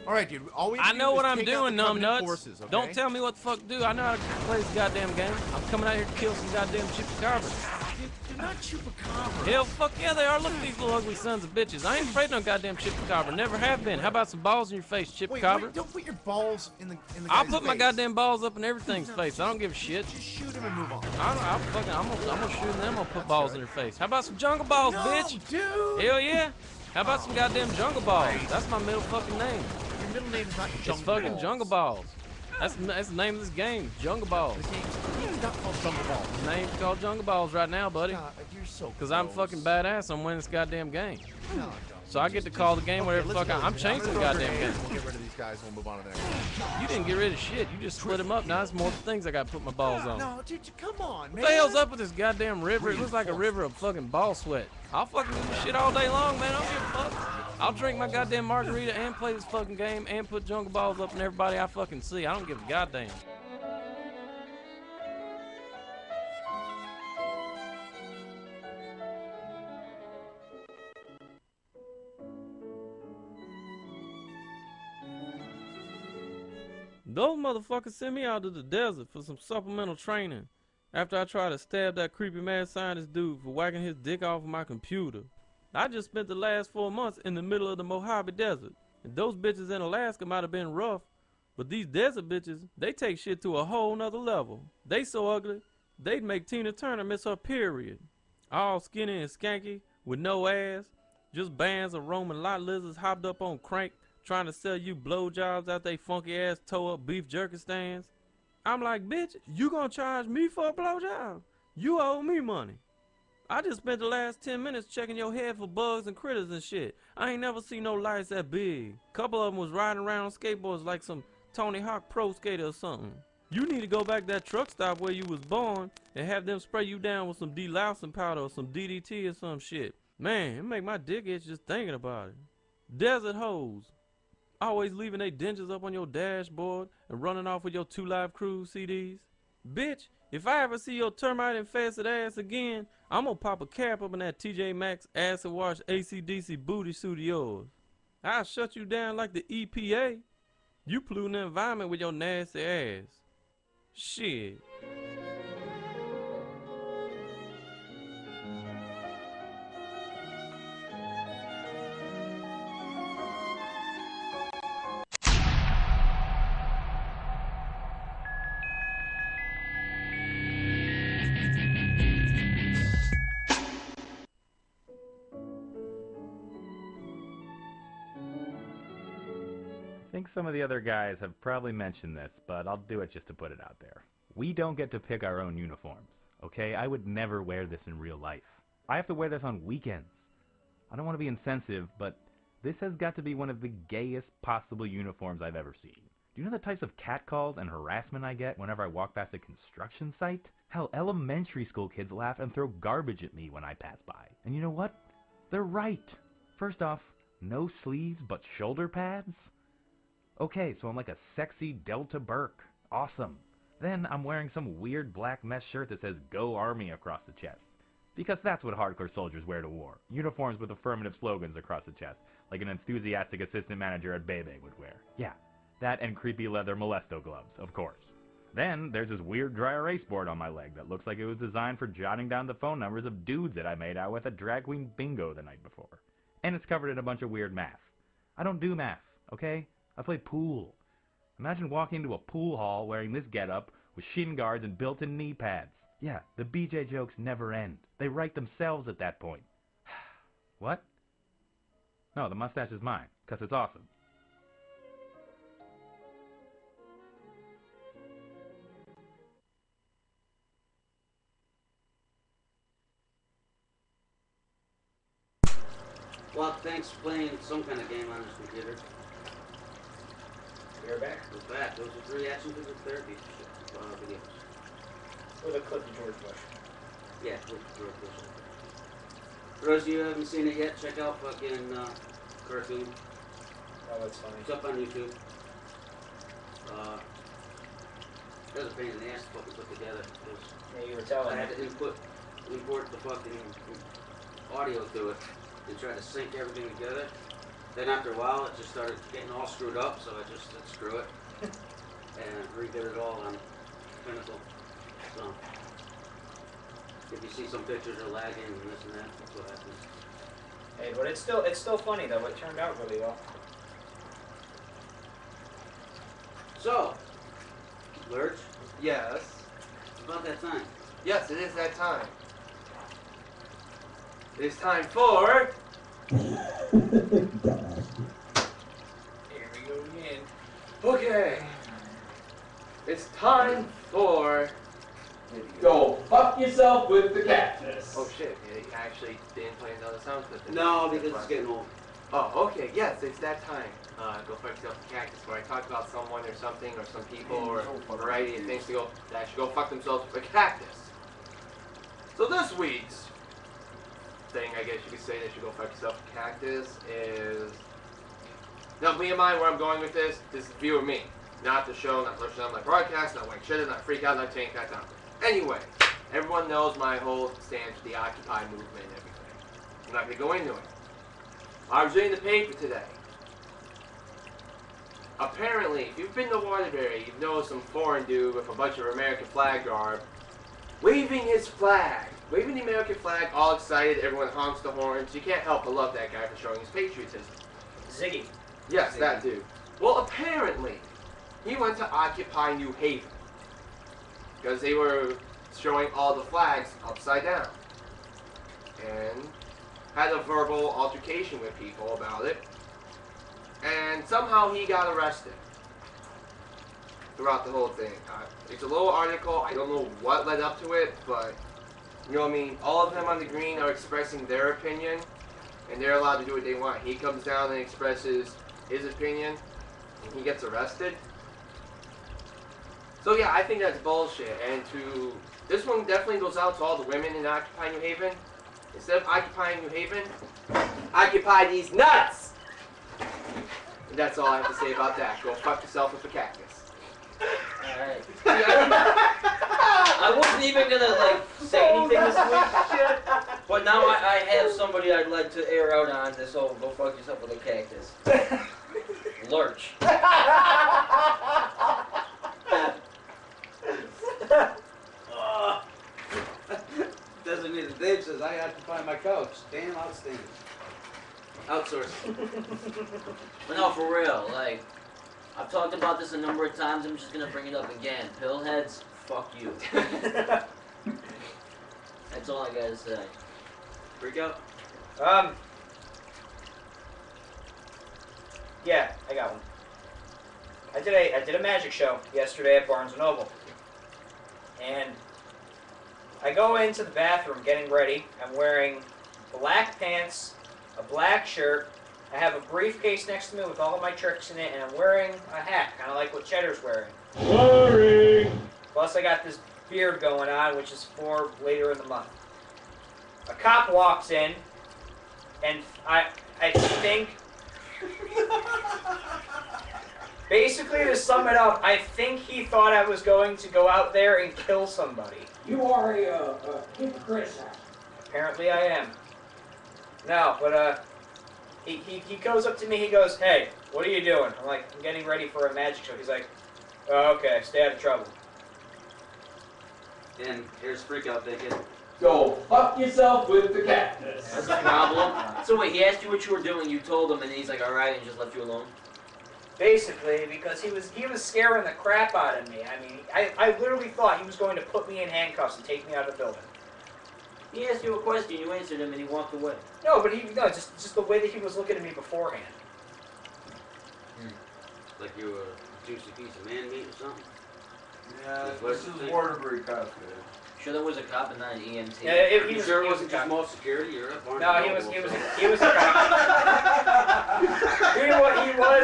Speaker 2: All right, dude. All we have
Speaker 13: I
Speaker 2: to
Speaker 13: know
Speaker 2: do
Speaker 13: what
Speaker 2: is
Speaker 13: I'm
Speaker 2: take out
Speaker 13: doing,
Speaker 2: the Covenant
Speaker 13: numbnuts.
Speaker 2: forces, okay?
Speaker 13: Don't tell me what the fuck to do. I know how to play this goddamn game. I'm coming out here to kill some goddamn chupacabras.
Speaker 2: They're not chupacabras.
Speaker 13: Hell, fuck yeah, they are. Look at these little ugly sons of bitches. I ain't afraid of no goddamn chupacabra. Never have been. How about some balls in your face, chupacabra?
Speaker 2: Wait, don't put your balls in the
Speaker 13: I'll
Speaker 2: guy's
Speaker 13: put my
Speaker 2: face.
Speaker 13: goddamn balls up in everything's face. I don't give a shit.
Speaker 2: Just shoot him and move on.
Speaker 13: I'm gonna shoot them. I'm gonna put balls in their face. How about some jungle balls, bitch?
Speaker 2: Dude.
Speaker 13: Hell yeah. How about some goddamn jungle balls? That's my middle fucking name.
Speaker 2: Your middle name is not Jungle
Speaker 13: It's fucking
Speaker 2: Balls.
Speaker 13: jungle balls. That's the name of this game. Jungle balls.
Speaker 2: The game's not called Jungle Balls.
Speaker 13: The name's called jungle balls right now, buddy.
Speaker 2: God, you're so
Speaker 13: Cause I'm
Speaker 2: close.
Speaker 13: fucking badass. I'm winning this goddamn game.
Speaker 2: No, don't.
Speaker 13: So I get to call the game whatever the fuck I'm changing the goddamn game.
Speaker 2: We'll get rid of these guys and we'll move on to the next one.
Speaker 13: You didn't get rid of shit. You just split them up. Now there's more things I got to put my balls on.
Speaker 2: No, dude, come on, man.
Speaker 13: What the hell's up with this goddamn river? It looks like a river of fucking ball sweat. I'll fucking do this shit all day long, man. I don't give a fuck. I'll drink my goddamn margarita and play this fucking game and put jungle balls up in everybody I fucking see. I don't give a goddamn. Those motherfuckers sent me out to the desert for some supplemental training after I tried to stab that creepy mad scientist dude for whacking his dick off of my computer. I just spent the last 4 months in the middle of the Mojave Desert, and those bitches in Alaska might have been rough, but these desert bitches, they take shit to a whole nother level. They so ugly, they'd make Tina Turner miss her period. All skinny and skanky, with no ass, just bands of Roman lot lizards hopped up on crank, trying to sell you blowjobs out they funky ass toe up beef jerky stands. I'm like, bitch, you gonna charge me for a blowjob? You owe me money. I just spent the last 10 minutes checking your head for bugs and critters and shit. I ain't never seen no lights that big. Couple of them was riding around on skateboards like some Tony Hawk pro skater or something. You need to go back to that truck stop where you was born and have them spray you down with some delousing powder or some DDT or some shit. Man, it make my dick itch just thinking about it. Desert hoes. Always leaving they dingers up on your dashboard and running off with your 2 Live Crew CDs. Bitch, if I ever see your termite infested ass again, I'm gonna pop a cap up in that TJ Maxx acid wash AC/DC booty suit of yours. I'll shut you down like the EPA. You polluting the environment with your nasty ass. Shit.
Speaker 14: I think some of the other guys have probably mentioned this, but I'll do it just to put it out there. We don't get to pick our own uniforms, okay? I would never wear this in real life. I have to wear this on weekends. I don't want to be insensitive, but this has got to be one of the gayest possible uniforms I've ever seen. Do you know the types of catcalls and harassment I get whenever I walk past a construction site? Hell, elementary school kids laugh and throw garbage at me when I pass by. And you know what? They're right. First off, no sleeves but shoulder pads? Okay, so I'm like a sexy Delta Burke. Awesome. Then I'm wearing some weird black mesh shirt that says Go Army across the chest. Because that's what hardcore soldiers wear to war. Uniforms with affirmative slogans across the chest, like an enthusiastic assistant manager at Bebe would wear. Yeah, that and creepy leather Molesto gloves, of course. Then there's this weird dry erase board on my leg that looks like it was designed for jotting down the phone numbers of dudes that I made out with at drag queen bingo the night before. And it's covered in a bunch of weird math. I don't do math, okay? I play pool. Imagine walking into a pool hall wearing this getup with shin guards and built-in knee pads. Yeah, the BJ jokes never end. They write themselves at that point. What? No, the mustache is mine, 'cause it's awesome.
Speaker 6: Well, thanks for playing some kind of game on this computer.
Speaker 9: You're back.
Speaker 6: We're back. Those are 3 action physical therapy videos.
Speaker 9: With a clip of George Bush.
Speaker 6: Yeah, with George Bush. For those of you who haven't seen it yet, check out fucking Cartoon.
Speaker 9: Oh, that's funny.
Speaker 6: It's up on YouTube. It was a pain in the ass to fucking put together.
Speaker 9: Yeah, you were telling
Speaker 6: I had
Speaker 9: me.
Speaker 6: to import the fucking audio to it and try to sync everything together. Then after a while, it just started getting all screwed up, so I just said screw it and redid it all on Pinnacle. So if you see some pictures are lagging and this and that, that's what happens.
Speaker 9: Hey, but it's still funny though. It turned out really well.
Speaker 6: So, Lurch?
Speaker 8: Yes?
Speaker 6: It's about that time.
Speaker 8: Yes, it is that time. It is time for...
Speaker 9: Here we go again.
Speaker 8: Okay. It's time for... Go fuck yourself with the cactus. Oh shit, you actually didn't play another sound clip.
Speaker 6: No, because it's getting old.
Speaker 8: Oh, okay, yes, it's that time. Go fuck yourself with the cactus, where I talk about someone or something, or some people, or a variety of things that should go fuck themselves with a cactus. So this week's thing, I guess you could say, that should go fuck yourself with a cactus is... Now, me in mind, where I'm going with this is view of me. Not the show, not Lurch, not my broadcast, not White Cheddar, not Freak Out, not Tank That Down. Anyway, everyone knows my whole stance with the Occupy movement and everything. I'm not going to go into it. I was reading the paper today. Apparently, if you've been to Waterbury, you've noticed some foreign dude with a bunch of American flag garb waving his flag. Waving the American flag, all excited, everyone honks the horns. You can't help but love that guy for showing his patriotism.
Speaker 9: Ziggy.
Speaker 8: Yes,
Speaker 9: Ziggy.
Speaker 8: that dude. Well, apparently, he went to Occupy New Haven because they were showing all the flags upside down and had a verbal altercation with people about it, and somehow he got arrested throughout the whole thing. It's a little article, I don't know what led up to it, but you know what I mean, all of them on the green are expressing their opinion, and they're allowed to do what they want. He comes down and expresses his opinion, and he gets arrested.
Speaker 12: So yeah, I think that's bullshit. And to this one definitely goes out to all the women in Occupy New Haven. Instead of occupying New Haven, occupy these nuts. And that's all I have to say about that. Go fuck yourself with a cactus.
Speaker 10: Alright. I wasn't even gonna like say anything this week, but now I have somebody I'd like to air out on this whole go fuck yourself with a cactus. Lurch.
Speaker 15: Designated Dave says I occupy my couch. Damn outstanding.
Speaker 12: Outsource.
Speaker 10: But no, for real, like, I've talked about this a number of times, I'm just gonna bring it up again. Pillheads, fuck you. That's all I gotta say.
Speaker 12: Freak out?
Speaker 9: Yeah, I got one. I did a magic show yesterday at Barnes & Noble. And I go into the bathroom getting ready. I'm wearing black pants, a black shirt. I have a briefcase next to me with all of my tricks in it, and I'm wearing a hat, kind of like what Cheddar's wearing.
Speaker 1: Boring.
Speaker 9: Plus I got this beard going on, which is for later in the month. A cop walks in, and I think... Basically, to sum it up, I think he thought I was going to go out there and kill somebody.
Speaker 1: You are a hypocrite.
Speaker 9: Apparently I am. No, but he goes up to me, he goes, "Hey, what are you doing?" I'm like, "I'm getting ready for a magic show." He's like, "Oh, okay, stay out of trouble."
Speaker 15: And here's Freakout thinking,
Speaker 1: Go fuck yourself with the cactus.
Speaker 10: That's the problem. So wait, he asked you what you were doing, you told him, and he's like, alright, and just left you alone?
Speaker 9: Basically, because he was scaring the crap out of me. I mean, I literally thought he was going to put me in handcuffs and take me out of the building.
Speaker 10: He asked you a question, you answered him, and he walked away.
Speaker 9: No, but just the way that he was looking at me beforehand.
Speaker 15: like you were a juicy piece of man meat or something.
Speaker 7: Yeah, this is Waterbury cop.
Speaker 10: Sure, there was a cop and not an EMT.
Speaker 9: Yeah, if
Speaker 15: Are you sure it wasn't just mall security? You're up on
Speaker 9: No, he was a cop. he was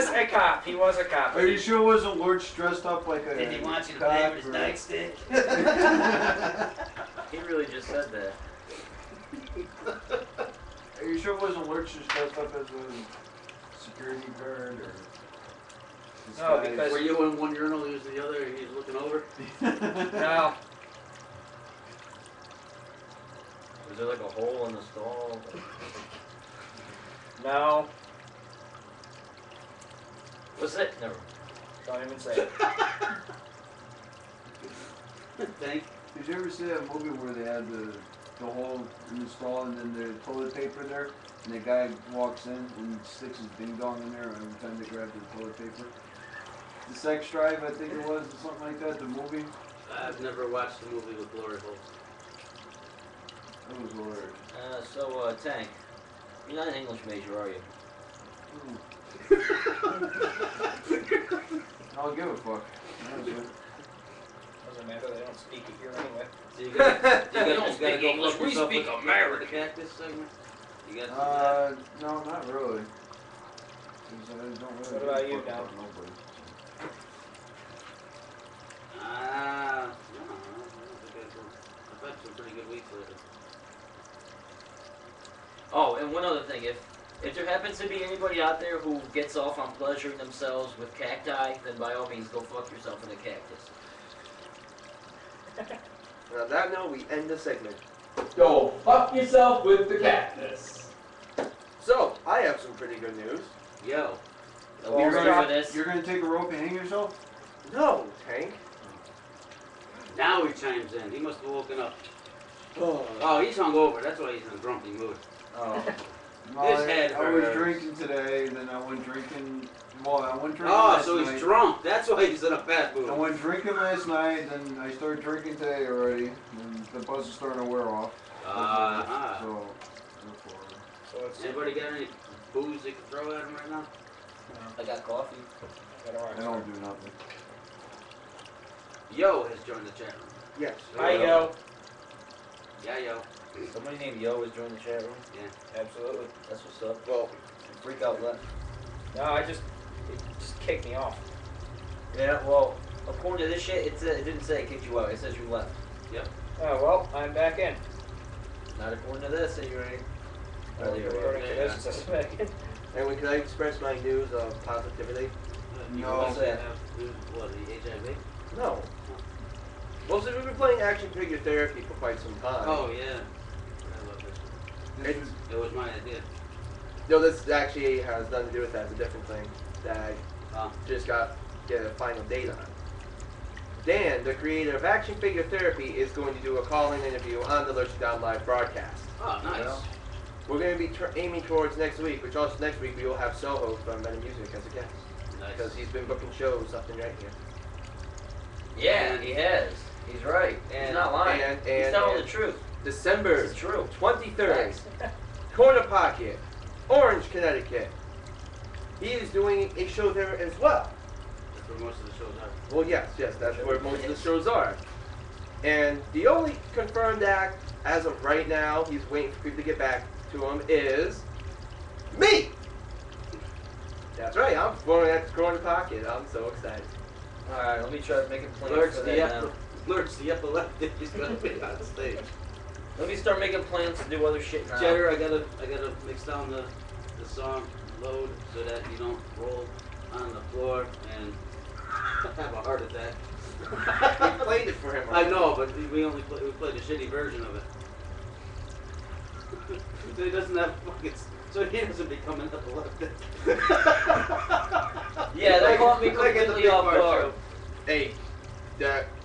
Speaker 9: a cop. He was a cop.
Speaker 7: Are you sure it wasn't Lurch dressed up like a
Speaker 15: Did he want you to
Speaker 7: cop
Speaker 15: play with his
Speaker 7: or-
Speaker 15: nightstick?
Speaker 10: He really just said that.
Speaker 7: Are you sure it wasn't Lurch just dressed up as a security guard or?
Speaker 9: No, because
Speaker 15: were you in one urinal, he was in the other, and he was looking over?
Speaker 9: No.
Speaker 10: Was there like a hole in the stall?
Speaker 9: No.
Speaker 10: What's it? Never.
Speaker 9: Don't even say it.
Speaker 15: Thank.
Speaker 7: Did you ever see that movie where they had the hole in the stall and then the toilet paper there, and the guy walks in and sticks his ding dong in there every time they grab the toilet paper? The Sex Drive, I think it was, or something like that. The movie.
Speaker 15: I've never watched the movie with glory holes.
Speaker 7: That was hilarious.
Speaker 10: So, Tank, you're not an English major, are you?
Speaker 7: I don't give a fuck. Honestly.
Speaker 9: Doesn't matter. They don't speak it here anyway.
Speaker 15: So you gotta
Speaker 10: don't speak
Speaker 15: go
Speaker 10: English,
Speaker 15: fuck
Speaker 10: we
Speaker 15: yourself
Speaker 10: speak
Speaker 15: with
Speaker 10: American.
Speaker 15: the cactus segment? You got
Speaker 7: No, not really. 'Cause I don't really
Speaker 9: What about
Speaker 7: give a
Speaker 9: you,
Speaker 7: fuck
Speaker 9: Dom?
Speaker 7: about nobody.
Speaker 15: no, I don't think I've had some pretty good weeks lately.
Speaker 10: Oh, and one other thing, if there happens to be anybody out there who gets off on pleasuring themselves with cacti, then by all means go fuck yourself in a cactus.
Speaker 12: And on that note, we end the segment.
Speaker 1: Go fuck yourself with the cactus.
Speaker 12: So, I have some pretty good news.
Speaker 15: Yo.
Speaker 10: Are we ready for this?
Speaker 7: You're gonna take a rope and hang yourself?
Speaker 12: No, Tank.
Speaker 15: Now he chimes in. He must have woken up. Oh, he's hungover. That's why he's in a grumpy mood.
Speaker 10: Oh.
Speaker 7: No,
Speaker 15: His head
Speaker 7: I was
Speaker 15: hurts.
Speaker 7: drinking today, then I went drinking. Well, I went drinking
Speaker 15: Oh,
Speaker 7: last
Speaker 15: so
Speaker 7: night.
Speaker 15: he's drunk. That's why he's in a bad mood.
Speaker 7: I went drinking last night, then I started drinking today already, and the buzz is starting to wear off.
Speaker 15: Uh-huh.
Speaker 7: So, therefore,
Speaker 15: Anybody got any booze they can throw at him right now?
Speaker 10: I got coffee.
Speaker 7: I don't do nothing.
Speaker 15: Yo has joined the chat room.
Speaker 12: Yes.
Speaker 9: Hi, yo.
Speaker 15: Yeah, yo.
Speaker 10: Somebody named Yo is joining the chat room?
Speaker 15: Yeah.
Speaker 9: Absolutely.
Speaker 10: That's what's up.
Speaker 12: Well,
Speaker 10: Freak out left.
Speaker 9: No, it just kicked me off.
Speaker 10: Yeah, well, According to this shit, it didn't say it kicked you out. It says you left.
Speaker 15: Yep.
Speaker 9: Oh, well, I'm back in.
Speaker 10: Not according to this, you ain't.
Speaker 9: Well, according to this, it says back in.
Speaker 12: Anyway, can I express my news of positivity?
Speaker 10: What's that?
Speaker 15: What, the HIV?
Speaker 12: No. Well, since we've been playing action figure therapy for quite some time.
Speaker 15: Oh, yeah. I love this. It was my idea.
Speaker 12: No, this actually has nothing to do with that. It's a different thing that I just get a final date on. Dan, the creator of Action Figure Therapy, is going to do a call-in interview on the Lurch Down Live broadcast.
Speaker 15: Oh, nice.
Speaker 12: We're going to be aiming towards next week, which also next week we will have Soho from Meta Music as a guest.
Speaker 15: Nice.
Speaker 12: Because he's been booking shows up and right here.
Speaker 10: Yeah, he has. He's right. He's not lying. He's telling the truth.
Speaker 12: December
Speaker 10: This is true.
Speaker 12: 23rd, Corner Pocket, Orange, Connecticut. He is doing a show there as well.
Speaker 15: That's where most of the shows are.
Speaker 12: Well, yes, that's where most of the shows are. And the only confirmed act, as of right now, he's waiting for people to get back to him, is me! That's right, I'm performing at the Corner Pocket. I'm so excited.
Speaker 10: Alright, let me try to make a plan
Speaker 15: Lurch
Speaker 10: for
Speaker 15: the
Speaker 10: that now.
Speaker 15: Lurch the epileptic is gonna be on stage.
Speaker 10: Let me start making plans to do other shit now.
Speaker 15: Cheddar, I gotta mix down the song load so that you don't roll on the floor and have a heart attack.
Speaker 12: We played it for him.
Speaker 15: I know, but we played a shitty version of it. So he doesn't have fucking. So he doesn't become an epileptic.
Speaker 10: Yeah, that caught me completely off guard.
Speaker 12: Hey,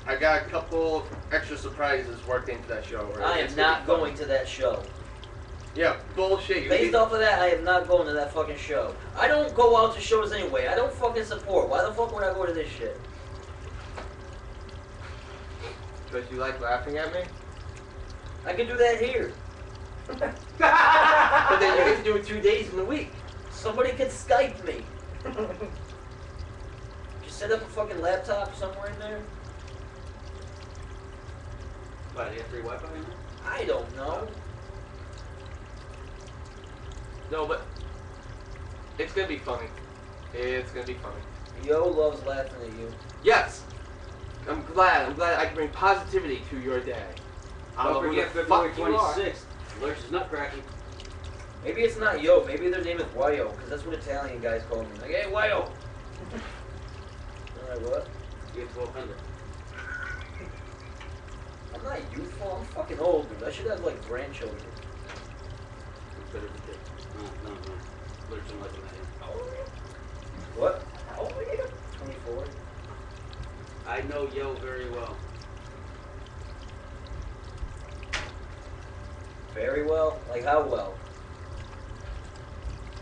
Speaker 12: I got a couple extra surprises worked into that show.
Speaker 10: I am not going to that show.
Speaker 12: Yeah, bullshit.
Speaker 10: Based off of that, I am not going to that fucking show. I don't go out to shows anyway. I don't fucking support. Why the fuck would I go to this shit?
Speaker 12: Because you like laughing at me?
Speaker 10: I can do that here.
Speaker 12: But then you get to do it 2 days in the week.
Speaker 10: Somebody can Skype me. Just set up a fucking laptop somewhere in there.
Speaker 15: Why, do you have free Wi-Fi in there?
Speaker 10: I don't know.
Speaker 12: No, but it's gonna be funny. It's gonna be funny.
Speaker 10: Yo loves laughing at you.
Speaker 12: Yes! I'm glad I can bring positivity to your day.
Speaker 15: Don't forget February 26th. Lurch is nutcracking.
Speaker 10: Maybe it's not Yo. Maybe their name is Wayo, because that's what Italian guys call me. Like, hey, Wayo. Alright, what?
Speaker 15: You get 1200.
Speaker 10: I'm not youthful. I'm fucking old, dude. I should have, like, grandchildren.
Speaker 15: You better be kidding. No. Lurch don't like that.
Speaker 10: What? How old are you? 24.
Speaker 15: I know Yo very well.
Speaker 10: Very well? Like, how well?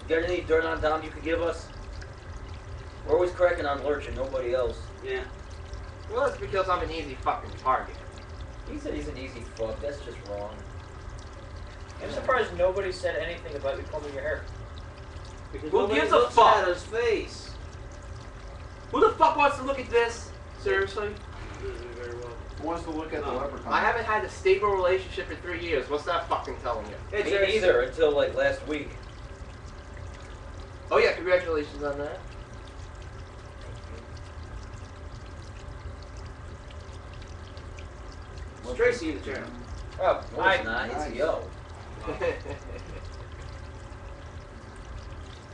Speaker 10: Got any dirt on Dom you could give us? We're always cracking on Lurch and nobody else.
Speaker 15: Yeah.
Speaker 12: Well, it's because I'm an easy fucking target.
Speaker 10: He said he's an easy fuck. That's just wrong.
Speaker 9: I'm surprised nobody said anything about you combing your hair.
Speaker 15: Because
Speaker 12: Who
Speaker 15: nobody
Speaker 12: gives a
Speaker 15: looks
Speaker 12: fuck?
Speaker 15: at his face.
Speaker 12: Who the fuck wants to look at this? Seriously?
Speaker 15: Very well.
Speaker 7: Who wants to look at the leprechaun?
Speaker 12: I haven't had a stable relationship in 3 years. What's that fucking telling you?
Speaker 10: Me neither until, like, last week.
Speaker 12: Oh yeah, congratulations on that.
Speaker 15: It's Tracy in the chair.
Speaker 10: Oh, no, it's not. It's Yo.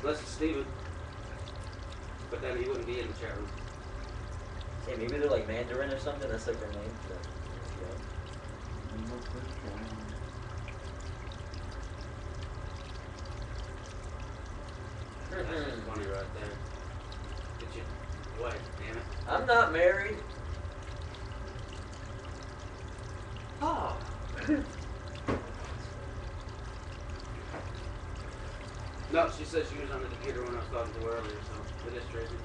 Speaker 15: Unless it's Steven. But then he wouldn't be in the chat room.
Speaker 10: Hey, maybe they're like Mandarin or something. That's like their name.
Speaker 15: That's just funny right there. Get you away, damn it.
Speaker 10: I'm not married.
Speaker 15: Oh. No, she said she was on the computer when I was talking to her earlier, so it is Tracy.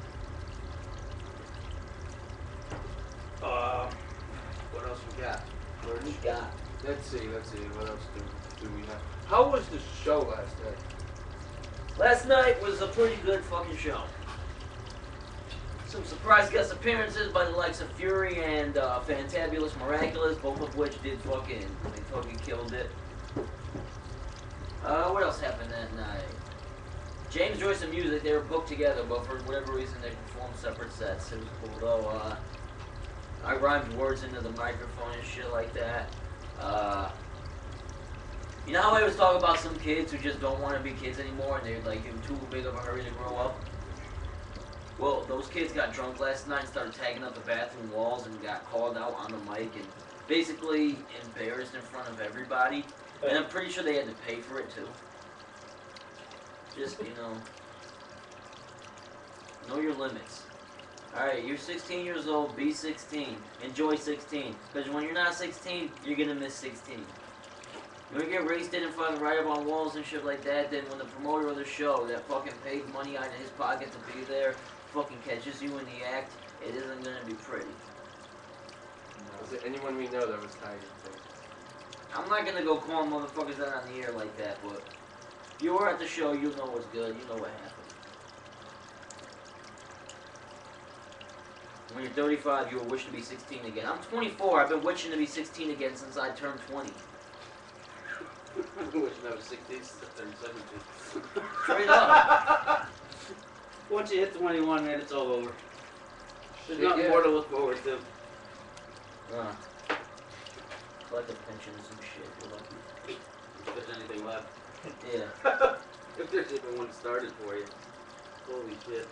Speaker 15: What else we got?
Speaker 10: What we got?
Speaker 12: Let's see. What else do we have? How was the show last night?
Speaker 10: Last night was a pretty good fucking show. Some surprise guest appearances by the likes of Fury and Fantabulous Miraculous, both of which they fucking killed it. What else happened that night? James Joyce and Music, they were booked together, but for whatever reason they performed separate sets. It was cool though. I rhymed words into the microphone and shit like that. You know how I always talk about some kids who just don't want to be kids anymore and they're like in too big of a hurry to grow up? Well, those kids got drunk last night and started tagging up the bathroom walls and got called out on the mic and basically embarrassed in front of everybody. And I'm pretty sure they had to pay for it too. Just, know your limits. Alright, you're 16 years old, be 16. Enjoy 16. Because when you're not 16, you're gonna miss 16. You're gonna get wasted and fucking write up on walls and shit like that, then when the promoter of the show that fucking paid money out of his pocket to be there fucking catches you in the act, it isn't gonna be pretty.
Speaker 12: Was there anyone we know that was tagged?
Speaker 10: I'm not gonna go call motherfuckers out on the air like that, but if you were at the show, you know what's good, you know what happened. When you're 35, you will wish to be 16 again. I'm 24, I've been wishing to be 16 again since I turned 20.
Speaker 15: I've been wishing I was 16 since I turned 17.
Speaker 10: Straight up.
Speaker 15: Once you hit 21, man, it's all over. There's
Speaker 12: Shit,
Speaker 15: nothing
Speaker 12: yeah.
Speaker 15: more to look forward to.
Speaker 10: Collect a pension or some shit, you're lucky.
Speaker 15: If there's anything left.
Speaker 10: Yeah.
Speaker 15: If there's even one started for you. Holy shit.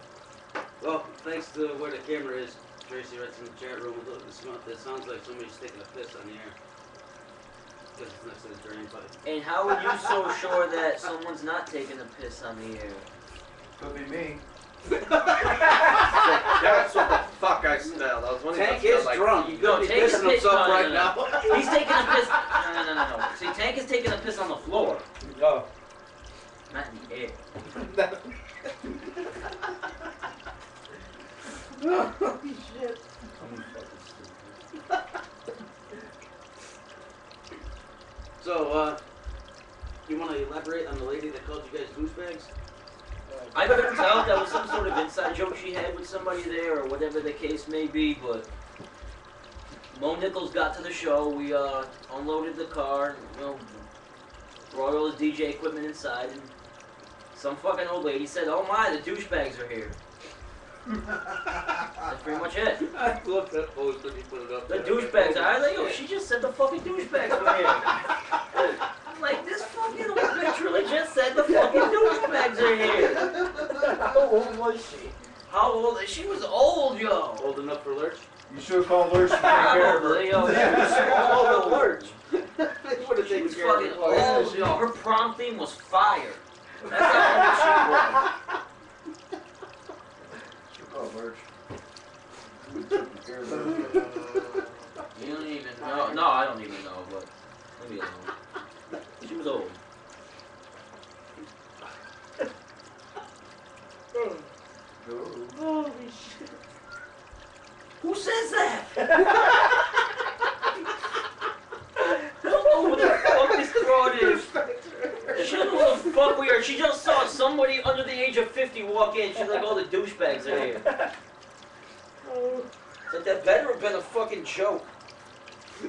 Speaker 15: Well, thanks to where the camera is, Tracy writes in the chat room, it sounds like somebody's taking a piss on the air. Because it's next to the drain pipe.
Speaker 10: And how are you so sure that someone's not taking a piss on the air?
Speaker 7: Could be me.
Speaker 12: That's what the fuck I smelled. I was wondering
Speaker 15: Tank
Speaker 12: what it
Speaker 15: is
Speaker 12: smelled
Speaker 15: drunk.
Speaker 12: like.
Speaker 15: You could be pissing himself right now.
Speaker 10: He's taking a piss. No. See, Tank is taking a piss on the floor.
Speaker 15: Oh.
Speaker 10: Not in the air.
Speaker 15: Holy shit.
Speaker 10: I'm fucking stupid.
Speaker 15: So, you want to elaborate on the lady that called you guys douchebags?
Speaker 10: I couldn't tell if that was some sort of inside joke she had with somebody there or whatever the case may be, but Mo Nichols got to the show. We unloaded the car, brought all his DJ equipment inside, and some fucking old lady said, "Oh my, the douchebags are here." That's pretty much it.
Speaker 15: I love that post when you put it up.
Speaker 10: The douchebags. I like, yo, she just said the fucking douchebags were here. I'm like, this fucking old bitch really just said the fucking douchebags are here.
Speaker 9: How old was she?
Speaker 10: How old? She was old, yo.
Speaker 15: Old enough for Lurch?
Speaker 7: You should have called Lurch to take care of her.
Speaker 10: Yo, yeah,
Speaker 15: Oh, the Lurch. You would have
Speaker 10: she
Speaker 15: taken
Speaker 10: was
Speaker 15: care of
Speaker 10: fucking
Speaker 15: it.
Speaker 10: old, yo. Her prom theme was fire. That's how old
Speaker 7: Oh, Lurch.
Speaker 10: she was. You don't even know. No, I don't even know, but leave me alone. She was old.
Speaker 15: Holy shit.
Speaker 10: Who says that? I don't know who the fuck this broad is. She don't know who the fuck we are. She just saw somebody under the age of 50 walk in. She's like, all the douchebags are here. It's like, that better have been a fucking joke. I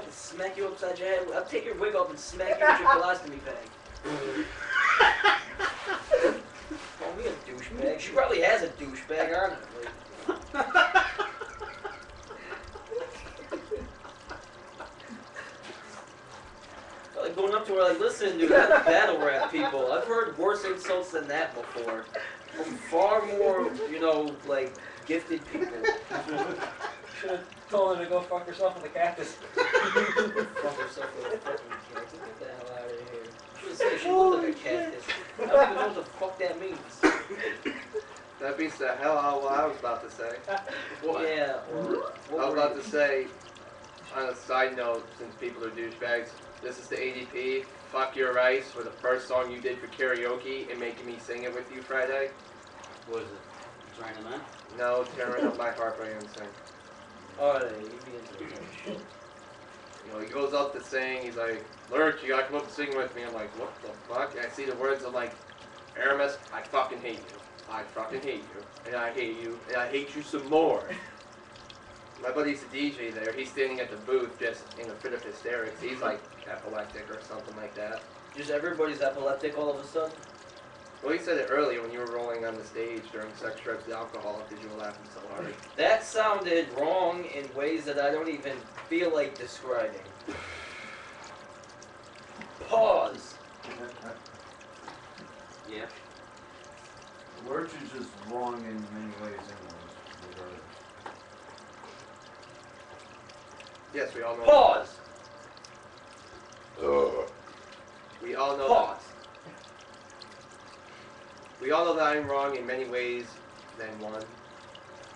Speaker 10: can smack you upside your head. I'll take your wig off and smack you with your colostomy bag. Call me a douchebag. She probably has a douchebag on her. Like going up to her like, listen, dude, that's battle rap people. I've heard worse insults than that before. From far more, like, gifted people.
Speaker 9: Should have told her to go fuck herself in the cactus.
Speaker 10: Fuck herself with a fucking cactus. Get the hell out of here. Should have said she looked like a cactus. I don't even know what the fuck that means.
Speaker 12: That beats the hell out of what I was about to say.
Speaker 10: What? Yeah,
Speaker 12: I was about to say, on a side note, since people are douchebags, this is the ADP, Fuck Your Rice, for the first song you did for karaoke and making me sing it with you Friday.
Speaker 15: What is it? Trying to man?
Speaker 12: No, Tearing Up My Heart by Unsigned.
Speaker 10: Oh, yeah, you'd be into that shit.
Speaker 12: He goes up to sing, he's like, Lurch, you gotta come up and sing with me. I'm like, what the fuck? And I see the words, I'm like, Aramis, I fucking hate you. I fucking hate you. And I hate you. And I hate you some more. My buddy's a DJ there. He's standing at the booth just in a fit of hysterics. He's like epileptic or something like that.
Speaker 10: Just everybody's epileptic all of a sudden?
Speaker 12: Well, you said it earlier when you were rolling on the stage during sex, drugs, and alcohol because you were laughing so hard.
Speaker 10: That sounded wrong in ways that I don't even feel like describing. Pause.
Speaker 15: Yeah.
Speaker 7: Lurch is just wrong in many ways anyways, regardless.
Speaker 12: Yes, we all know.
Speaker 10: Pause.
Speaker 12: We all know
Speaker 10: Pause.
Speaker 12: that. We all know that I'm wrong in many ways than one.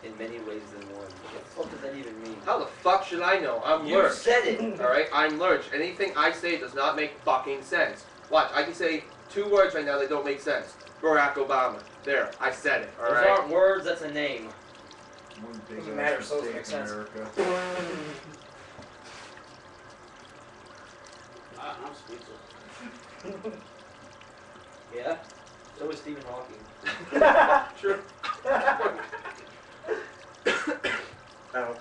Speaker 10: In many ways than one. What the fuck does that even mean?
Speaker 12: How the fuck should I know? I'm
Speaker 10: You
Speaker 12: Lurch.
Speaker 10: said it.
Speaker 12: Alright, I'm Lurch. Anything I say does not make fucking sense. Watch, I can say 2 words right now that don't make sense. Barack Obama. There, I said it,
Speaker 10: Those
Speaker 12: alright?
Speaker 10: aren't words, that's a name.
Speaker 7: One big
Speaker 10: Doesn't
Speaker 7: ass
Speaker 10: matter, so it
Speaker 7: mistake,
Speaker 10: makes sense.
Speaker 7: America.
Speaker 15: I'm speechless.
Speaker 10: Yeah? So is Stephen Hawking.
Speaker 12: True. Ow.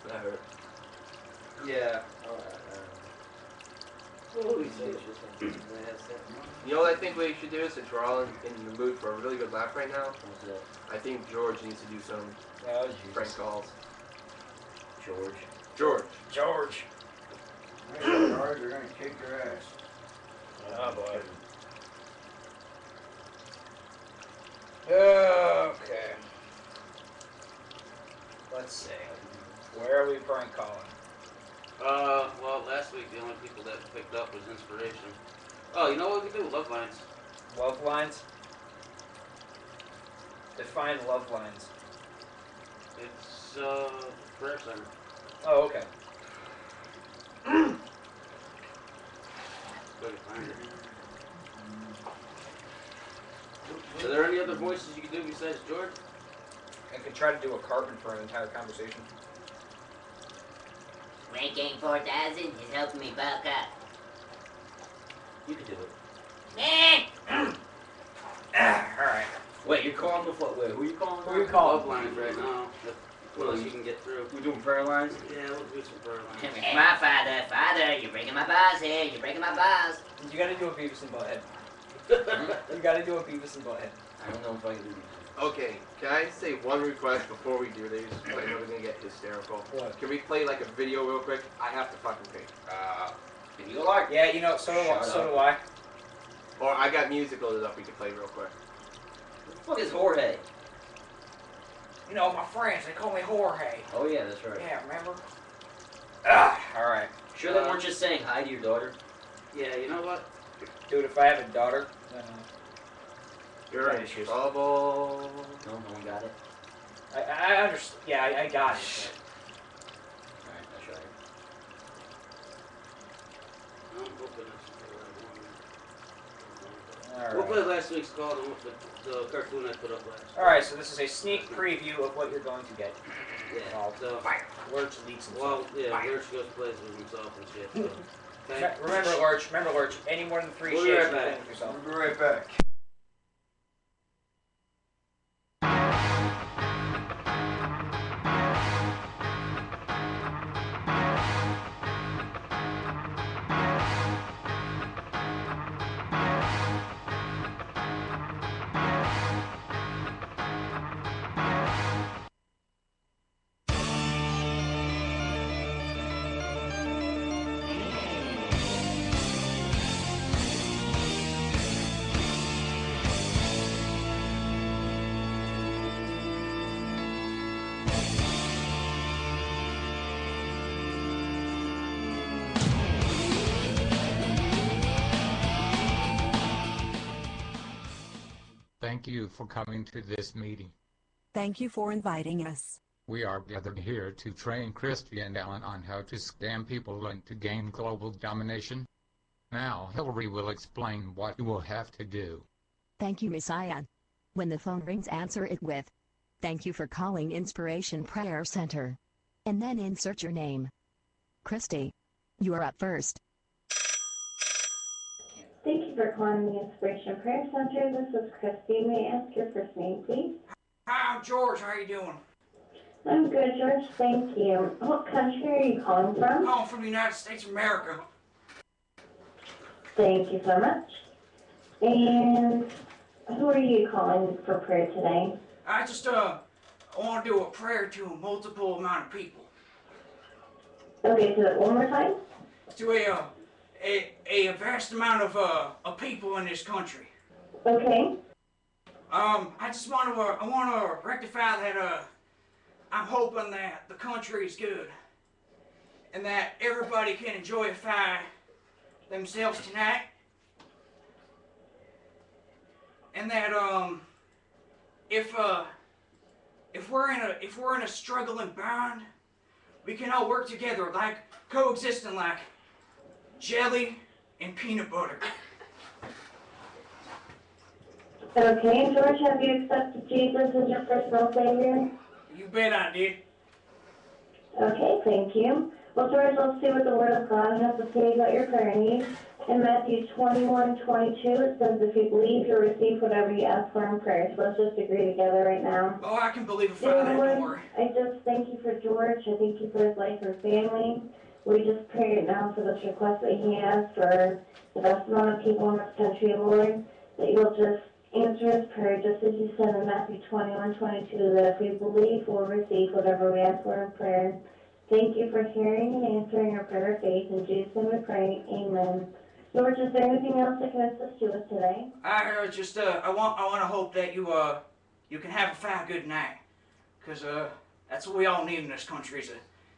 Speaker 10: That hurt. Yeah.
Speaker 12: You know what I think we should do since we're all in the mood for a really good laugh right now?
Speaker 10: What's that?
Speaker 12: I think George needs to do some
Speaker 10: Oh, Jesus.
Speaker 12: prank calls.
Speaker 10: George.
Speaker 12: George.
Speaker 10: George.
Speaker 7: Alright, they're gonna kick your ass.
Speaker 10: Oh, boy. Okay. Let's see. Where are we prank calling?
Speaker 15: Well, last week the only people that picked up was Inspiration. Oh, you know what we can do? Love lines.
Speaker 9: Love lines? Define love lines.
Speaker 15: It's, prayer center.
Speaker 9: Oh, okay.
Speaker 15: Go to find it. Are there any other voices you can do besides George?
Speaker 9: I could try to do a Cartman for an entire conversation.
Speaker 16: Ranking 4000 is helping me bulk up.
Speaker 10: You can do it.
Speaker 9: Alright.
Speaker 10: Wait, you're calling with what? Wait, who are you calling?
Speaker 9: Who are you calling?
Speaker 15: Love lines right now. What else you can get through?
Speaker 10: We're doing prayer lines?
Speaker 15: Yeah, we'll do some prayer lines.
Speaker 16: My father, father, you're breaking my balls here, you're breaking my balls.
Speaker 9: You gotta do a Beavis and Butthead. You gotta do a Beavis and Butthead.
Speaker 10: I don't know if I can do these.
Speaker 12: Okay, can I say one request before we do these? I know we're gonna get hysterical.
Speaker 9: What?
Speaker 12: Can we play like a video real quick? I have to fucking pee.
Speaker 10: Can you like?
Speaker 9: Yeah, you know, so do I.
Speaker 12: Or I got music loaded up we can play real quick.
Speaker 10: What the fuck is Jorge?
Speaker 9: You know, my friends, they call me Jorge.
Speaker 10: Oh yeah, that's right.
Speaker 9: Yeah, remember? Alright.
Speaker 10: Sure they weren't just saying hi to your daughter?
Speaker 15: Yeah, you know what?
Speaker 9: Dude, if I have a daughter, then
Speaker 12: You're in trouble.
Speaker 10: No one got it.
Speaker 9: I understand. Yeah, I got it.
Speaker 10: Alright, I'll try it.
Speaker 15: I'm hoping it's
Speaker 9: Alright.
Speaker 15: We'll play last week's call, the cartoon I put up last.
Speaker 9: Alright, so this is a sneak preview of what you're going to get.
Speaker 15: Yeah, so...
Speaker 9: Lurch leaks himself.
Speaker 15: Well, yeah, Lurch goes plays with himself and shit, so... Okay.
Speaker 9: Remember, Lurch, any more than 3
Speaker 15: We'll be
Speaker 9: shakes,
Speaker 15: right
Speaker 9: you're
Speaker 15: back.
Speaker 9: playing with yourself.
Speaker 7: We'll be right back.
Speaker 17: Thank you for coming to this meeting.
Speaker 18: Thank you for inviting us.
Speaker 17: We are gathered here to train Christy and Alan on how to scam people and to gain global domination. Now, Hillary will explain what you will have to do.
Speaker 18: Thank you, Messiah. When the phone rings, answer it with, "Thank you for calling Inspiration Prayer Center." And then insert your name. Christy, you are up first.
Speaker 19: Thank you for calling the Inspiration Prayer Center. This is Christy. May I ask your first name, please?
Speaker 9: Hi, I'm George. How are you doing?
Speaker 19: I'm good, George. Thank you. What country are you calling from?
Speaker 9: I'm calling from the United States of America.
Speaker 19: Thank you so much. And who are you calling for prayer today?
Speaker 20: I just want to do a prayer to a multiple amount of people.
Speaker 19: Okay, do that one more time.
Speaker 20: To a vast amount of people in this country.
Speaker 19: Okay.
Speaker 20: I just want to rectify that I'm hoping that the country is good and that everybody can enjoy themselves tonight. And that if we're in a struggling bond, we can all work together, like coexisting, like jelly and peanut butter.
Speaker 19: Okay, George, have you accepted Jesus as your personal Savior?
Speaker 20: You bet I did.
Speaker 19: Okay, thank you. Well, George, let's see what the Word of God has to say about your prayer needs. In Matthew 21:22, it says, if you believe, you'll receive whatever you ask for in prayer. So let's just agree together right now.
Speaker 20: Oh, I can believe it.
Speaker 19: Dear Lord, I just thank you for George. I thank you for his life and family. We just pray right now for this request that he has for the best amount of people in this country, Lord, that you'll just answer his prayer, just as you said in Matthew 21:22, that if we believe, we'll receive whatever we ask for in prayer. Thank you for hearing and answering our prayer of faith. In Jesus' name we pray. Amen. George, is there anything else I can assist you with today?
Speaker 20: I just I want to hope that you can have a fine good night, cause that's what we all need in this country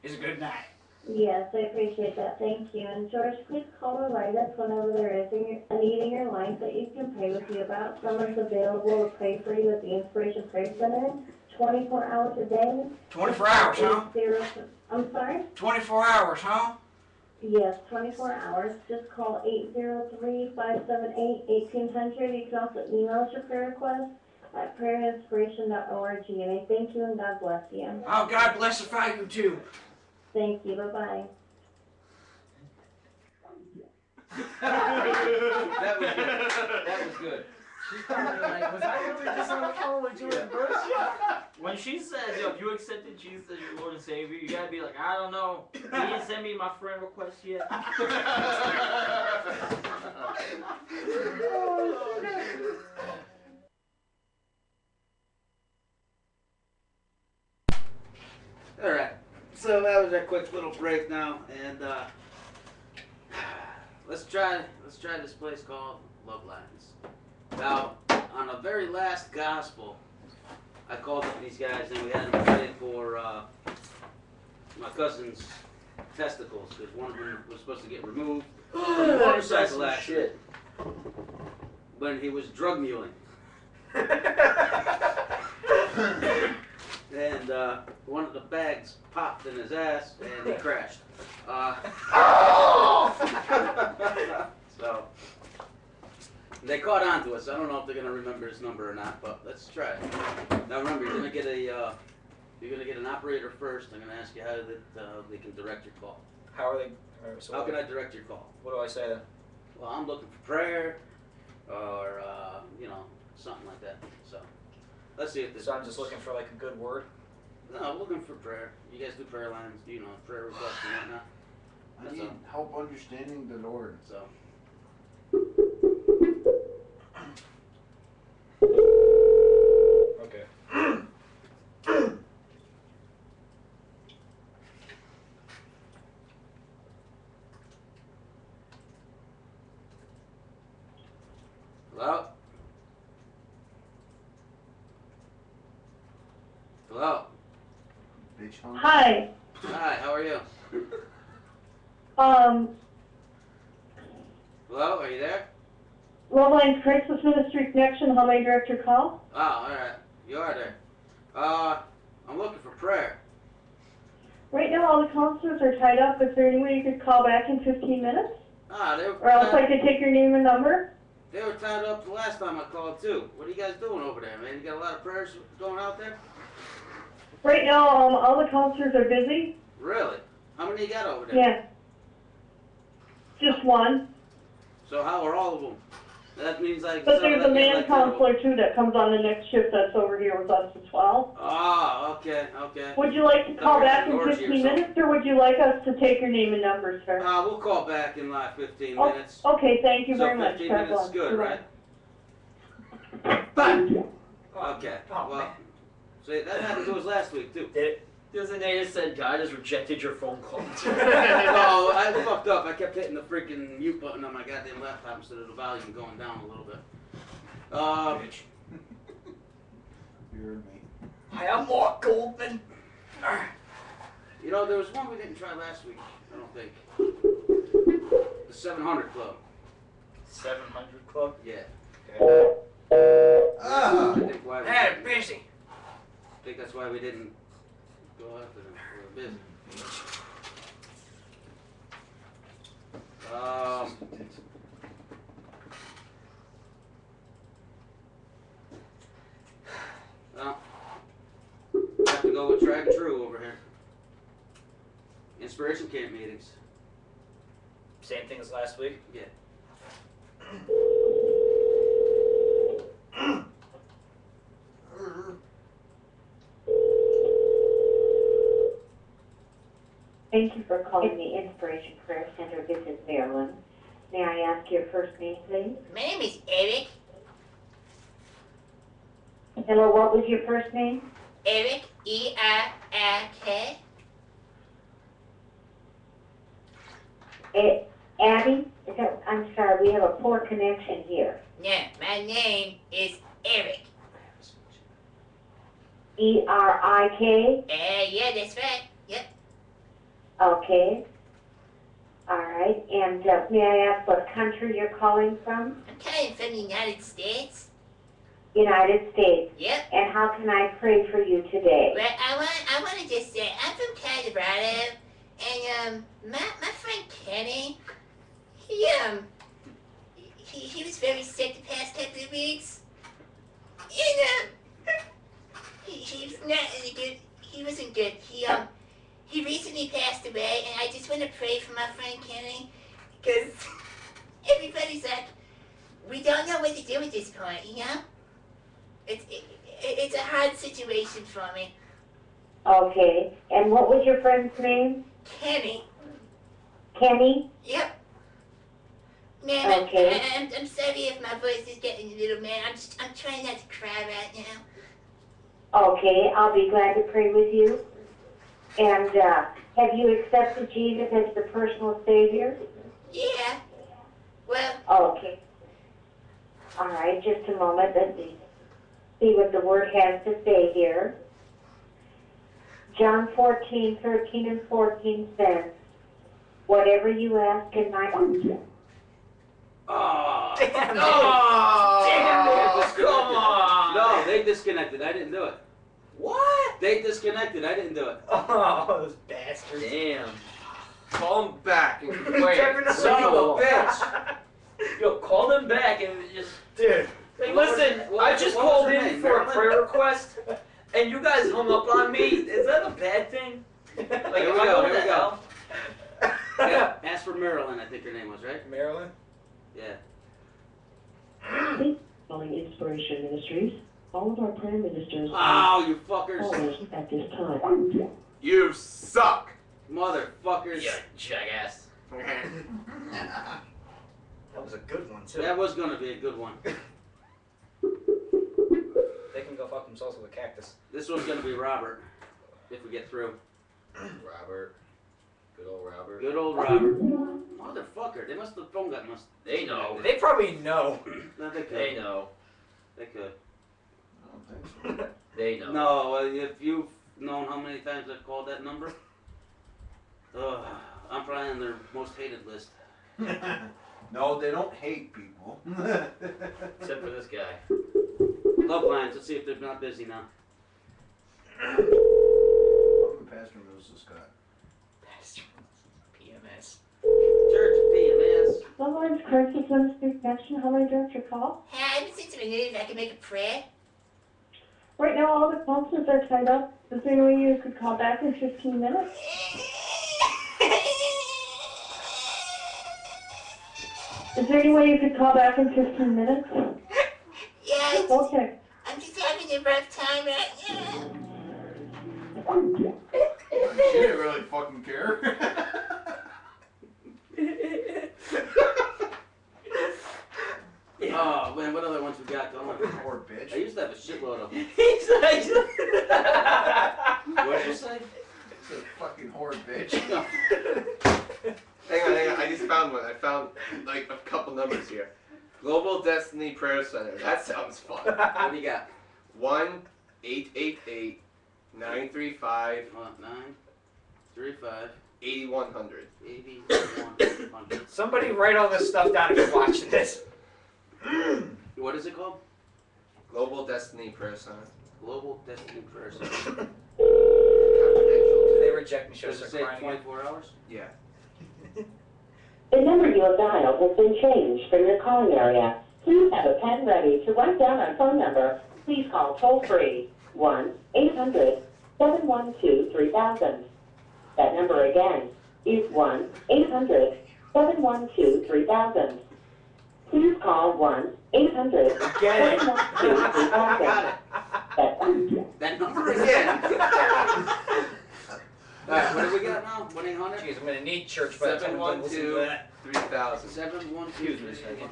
Speaker 20: is a good night.
Speaker 19: Yes, I appreciate that. Thank you. And George, please call or write us whenever there is a need in your life that you can pray with you about. Someone's available to pray for you at the Inspiration Prayer Center 24 hours a day.
Speaker 20: 24 hours, huh?
Speaker 19: I'm sorry?
Speaker 20: 24 hours, huh?
Speaker 19: Yes, 24 hours. Just call 803-578-1800. You can also email us your prayer request at prayerinspiration.org. And I thank you and God bless you.
Speaker 20: Oh, God blessify you too.
Speaker 19: Thank you. Bye-bye.
Speaker 6: That was good. That was good.
Speaker 9: She's probably like, was I really just on the phone with Jordan Bush? When she says, yo, if you accepted Jesus as your Lord and Savior, you gotta be like, I don't know. He didn't send me my friend request yet.
Speaker 15: Alright, so that was our quick little break now, and let's try this place called Love Lines. Now, on the very last gospel, I called up these guys and we had them pray for my cousin's testicles, because one of them was supposed to get removed from a motorcycle accident when he was drug muling. And one of the bags popped in his ass and he crashed. So they caught on to us. I don't know if they're gonna remember his number or not, but let's try it. Now remember, you're gonna get an operator first. I'm gonna ask you how they can direct your call.
Speaker 9: How are they?
Speaker 15: How can I direct your call?
Speaker 9: What do I say then?
Speaker 15: Well, I'm looking for prayer, or something like that. So let's see if this.
Speaker 9: So I'm just looking for like a good word.
Speaker 15: No, I'm looking for prayer. You guys do prayer lines, prayer requests and whatnot.
Speaker 7: I need help understanding the Lord.
Speaker 15: So.
Speaker 9: Okay.
Speaker 15: Hello? Hello?
Speaker 19: Hi.
Speaker 15: Hi, how are you? Hello, are you there?
Speaker 19: Love Lines Crisis Ministry Connection. How may I direct your call?
Speaker 15: Oh, alright. You are there. I'm looking for prayer.
Speaker 19: Right now, all the counselors are tied up. Is there any way you could call back in 15 minutes?
Speaker 15: They were
Speaker 19: Or else I could take your name and number?
Speaker 15: They were tied up the last time I called too. What are you guys doing over there, man? You got a lot of prayers going out there?
Speaker 19: Right now, all the counselors are busy.
Speaker 15: Really? How many you got over there?
Speaker 19: Yeah. Just one.
Speaker 15: So how are all of them? That means like.
Speaker 19: But there's a man counselor too that comes on the next shift that's over here with us as well.
Speaker 15: Ah, okay, okay.
Speaker 19: Would you like to call back in 15 minutes, or would you like us to take your name and number, sir?
Speaker 15: We'll call back in like 15 minutes.
Speaker 19: Okay, thank you very much.
Speaker 15: 15 minutes is good, right? Okay. Well, see, that happened to us last week too.
Speaker 9: Did it? The other day it said God has rejected your phone call.
Speaker 15: No, I fucked up. I kept hitting the freaking mute button on my goddamn laptop instead of the volume going down a little bit.
Speaker 9: Bitch.
Speaker 7: You heard me.
Speaker 9: I am Mark Goldman.
Speaker 15: You know, there was one we didn't try last week, I don't think. The 700 Club.
Speaker 9: 700 Club?
Speaker 15: Yeah.
Speaker 9: Okay.
Speaker 15: I think why we
Speaker 20: Hey,
Speaker 15: didn't-
Speaker 20: busy.
Speaker 15: I think that's why we didn't go after them. We were busy. Well, I have to go with tried and true over here. Inspiration camp meetings.
Speaker 9: Same thing as last week?
Speaker 15: Yeah.
Speaker 19: Thank you for calling the Inspiration Prayer Center. This is Marilyn. May I ask your first name, please?
Speaker 16: My name is Eric.
Speaker 19: Hello, what was your first name?
Speaker 16: Eric, E-I-R-K.
Speaker 19: Abby? I'm sorry, we have a poor connection here.
Speaker 16: No, my name is Eric.
Speaker 19: E-R-I-K?
Speaker 16: Yeah, that's right. Yep.
Speaker 19: Okay. All right. And may I ask what country you're calling from?
Speaker 16: I'm calling from the United States.
Speaker 19: United States.
Speaker 16: Yep.
Speaker 19: And how can I pray for you today?
Speaker 16: Well, I want to just say, I'm from Colorado, and my friend Kenny, he was very sick the past couple of weeks, and he was not really good. He wasn't good. He recently passed away, and I just want to pray for my friend Kenny, because everybody's like, we don't know what to do at this point, you know? It's a hard situation for me.
Speaker 19: Okay. And what was your friend's name?
Speaker 16: Kenny.
Speaker 19: Kenny?
Speaker 16: Yep. Man,
Speaker 19: Okay.
Speaker 16: I'm sorry if my voice is getting a little mad. I'm trying not to cry right now.
Speaker 19: Okay, I'll be glad to pray with you. And have you accepted Jesus as the personal Savior?
Speaker 16: Yeah. Well.
Speaker 19: Okay. All right, just a moment. Let's see what the Word has to say here. John 14:13 and 14 says, whatever you ask in my name.
Speaker 15: Oh,
Speaker 9: damn it!
Speaker 15: Oh,
Speaker 9: Damn it!
Speaker 15: Come on! No, they disconnected. I didn't do it.
Speaker 9: What?
Speaker 15: They disconnected. I didn't do it.
Speaker 9: Oh, those bastards.
Speaker 12: Damn. Call him back and complain.
Speaker 9: Definitely.
Speaker 12: Son of a bitch.
Speaker 9: Yo, call them back and just... Dude. Hey,
Speaker 15: What was
Speaker 9: listen,
Speaker 15: her- what-
Speaker 9: I just
Speaker 15: what was
Speaker 9: called
Speaker 15: her
Speaker 9: in
Speaker 15: name,
Speaker 9: for a
Speaker 15: Marilyn?
Speaker 9: prayer request, and you guys hung up on me. Is that a bad thing? Like,
Speaker 15: Here
Speaker 9: am
Speaker 15: we
Speaker 9: I
Speaker 15: go,
Speaker 9: going
Speaker 15: here
Speaker 9: to
Speaker 15: we go.
Speaker 9: hell?
Speaker 15: Yeah, ask for Marilyn, I think her name was, right?
Speaker 9: Marilyn?
Speaker 15: Yeah.
Speaker 21: Calling Inspiration Ministries. All of our prayer ministers
Speaker 15: Oh, you fuckers.
Speaker 21: callers at this time.
Speaker 12: You suck.
Speaker 15: Motherfuckers.
Speaker 9: Yeah, jackass. That was a good one, too.
Speaker 15: That was gonna be a good one.
Speaker 9: They can go fuck themselves with a cactus.
Speaker 15: This one's gonna be Robert, if we get through.
Speaker 12: Robert. Good old Robert.
Speaker 15: Good old Robert. Motherfucker, they must have phone got must.
Speaker 9: They know. They probably know.
Speaker 15: No, they could.
Speaker 9: They know.
Speaker 15: They could.
Speaker 7: I don't think so.
Speaker 9: They know.
Speaker 15: No, if you've known how many times I've called that number, I'm probably on their most hated list.
Speaker 7: No, they don't hate people.
Speaker 9: Except for this guy.
Speaker 15: Love lines. Let's see if they're not busy now.
Speaker 7: Welcome to Pastor Moses Scott.
Speaker 9: Pastor PMS.
Speaker 15: Church PMS.
Speaker 19: Someone's crisis ministry connection. How may I direct your call?
Speaker 16: Hey, I listened to the news. I can make a prayer.
Speaker 19: Right now, all the phones are tied up. Is there any way you could call back in 15 minutes? Is there any way you could call back in 15 minutes?
Speaker 16: Yeah,
Speaker 19: Okay.
Speaker 16: I'm just having a rough time right now.
Speaker 7: She didn't really fucking care.
Speaker 15: Oh man, what other ones we got going? I used to have a shitload of them.
Speaker 9: He's like,
Speaker 15: What did you say?
Speaker 7: It's a fucking whore, bitch.
Speaker 12: Hang on. I just found one. I found like a couple numbers here. Global Destiny Prayer Center. That sounds fun.
Speaker 15: What do you got?
Speaker 12: 1-888-935.
Speaker 15: 935
Speaker 12: 8100.
Speaker 15: 8100.
Speaker 9: somebody write all this stuff down if you're watching this.
Speaker 15: What is it called?
Speaker 12: Global Destiny Prayer Center.
Speaker 15: Global Destiny Prayer Center.
Speaker 9: They reject me. Should I
Speaker 15: Does it
Speaker 9: start
Speaker 15: say
Speaker 9: crying
Speaker 15: 24 hours?
Speaker 12: Yeah.
Speaker 21: The number you have dialed has been changed from your calling area. Please have a pen ready to write down our phone number. Please call toll-free 1-800-712-3000. That number again is 1-800-712-3000. Please call 1-800-712-3000.
Speaker 15: That number again. Alright, what do we got now? 1-800?
Speaker 9: Jeez, I'm gonna need church by the time I'm done listening to that.
Speaker 12: 712-3000.
Speaker 15: 712.
Speaker 9: Excuse me a second.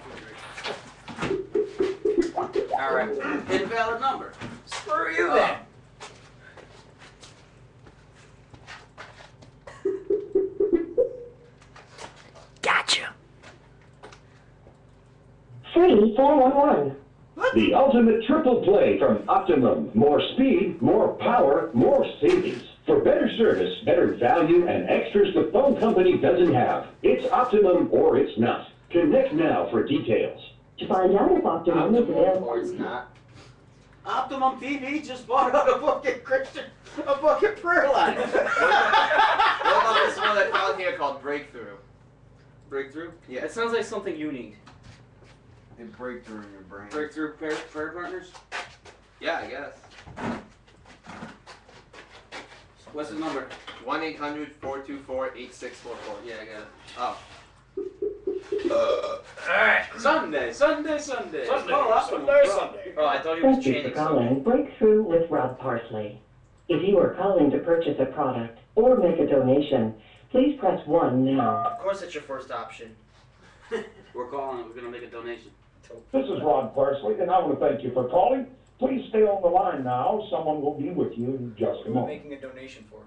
Speaker 9: Alright.
Speaker 15: Invalid number.
Speaker 9: Screw you then. Gotcha.
Speaker 21: Free 411.
Speaker 3: The ultimate triple play from Optimum. More speed, more power, more savings. For better service, better value, and extras the phone company doesn't have. It's Optimum or it's not. Connect now for details.
Speaker 21: To find out if Optimum is available.
Speaker 15: Or it's not. Optimum TV just bought out a fucking prayer line.
Speaker 12: What about this one I found here called Breakthrough?
Speaker 15: Breakthrough?
Speaker 12: Yeah.
Speaker 10: It sounds like something you need.
Speaker 7: A breakthrough in your brain.
Speaker 15: Breakthrough prayer partners?
Speaker 12: Yeah, I guess.
Speaker 15: What's the number?
Speaker 12: 1-800-424-8644.
Speaker 15: Yeah, I got it.
Speaker 12: Oh.
Speaker 9: Alright.
Speaker 15: Sunday.
Speaker 9: Sunday. Oh, I thought he was
Speaker 21: Thank you for
Speaker 9: chanting
Speaker 21: calling
Speaker 9: something.
Speaker 21: Breakthrough with Rob Parsley. If you are calling to purchase a product or make a donation, please press 1 now.
Speaker 9: Of course, that's your first option.
Speaker 15: We're calling it. We're going to make a donation.
Speaker 3: This is Rod Parsley, and I want to thank you for calling. Please stay on the line now. Someone will be with you in just a
Speaker 9: What are we
Speaker 3: moment.
Speaker 9: making a donation for?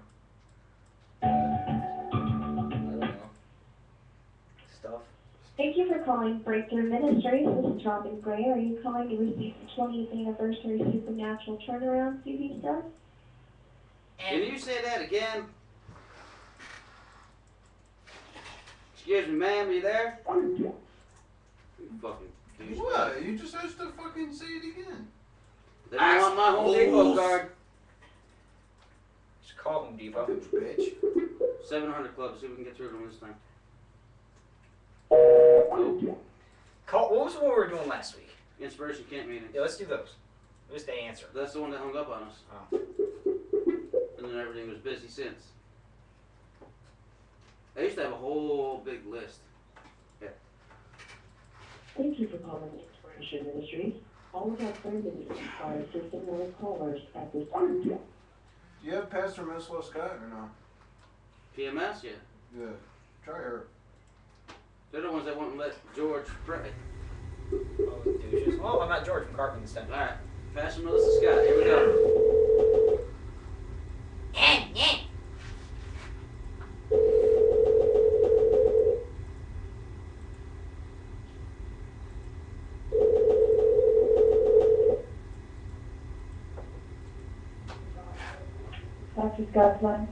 Speaker 10: I don't know. Stuff.
Speaker 19: Thank you for calling Breakthrough Ministries. This is Robin Gray. Are you calling to receive the 20th anniversary Supernatural Turnaround CD stuff?
Speaker 15: Can you say that again? Excuse me, ma'am, are you there? You fucking douchebag.
Speaker 7: What? You just asked to fucking say it again.
Speaker 15: They don't want my Home Depot card.
Speaker 9: Just call Home Depot.
Speaker 7: Bitch.
Speaker 15: 700 Club. See if we can get through to them this time.
Speaker 9: Call. What was the one we were doing last week?
Speaker 15: Inspiration Camp Meeting.
Speaker 9: Yeah, let's do those. At least they answer.
Speaker 15: That's the one that hung up on us.
Speaker 9: Oh.
Speaker 15: And then everything was busy since. I used to have a whole big list. Yeah.
Speaker 21: Thank you for calling Inspiration Ministries. All of our prayer ministries are assisting other callers at this time.
Speaker 7: Do you have Pastor Minslow Scott or no?
Speaker 15: PMS, yeah.
Speaker 7: Yeah. Try her.
Speaker 15: They're the ones that won't let George pray.
Speaker 9: Oh, those douches. Well, I'm not George from Cartman this time.
Speaker 15: Alright. Pastor Melissa Scott. Here we go.
Speaker 19: Pastor Scott's line.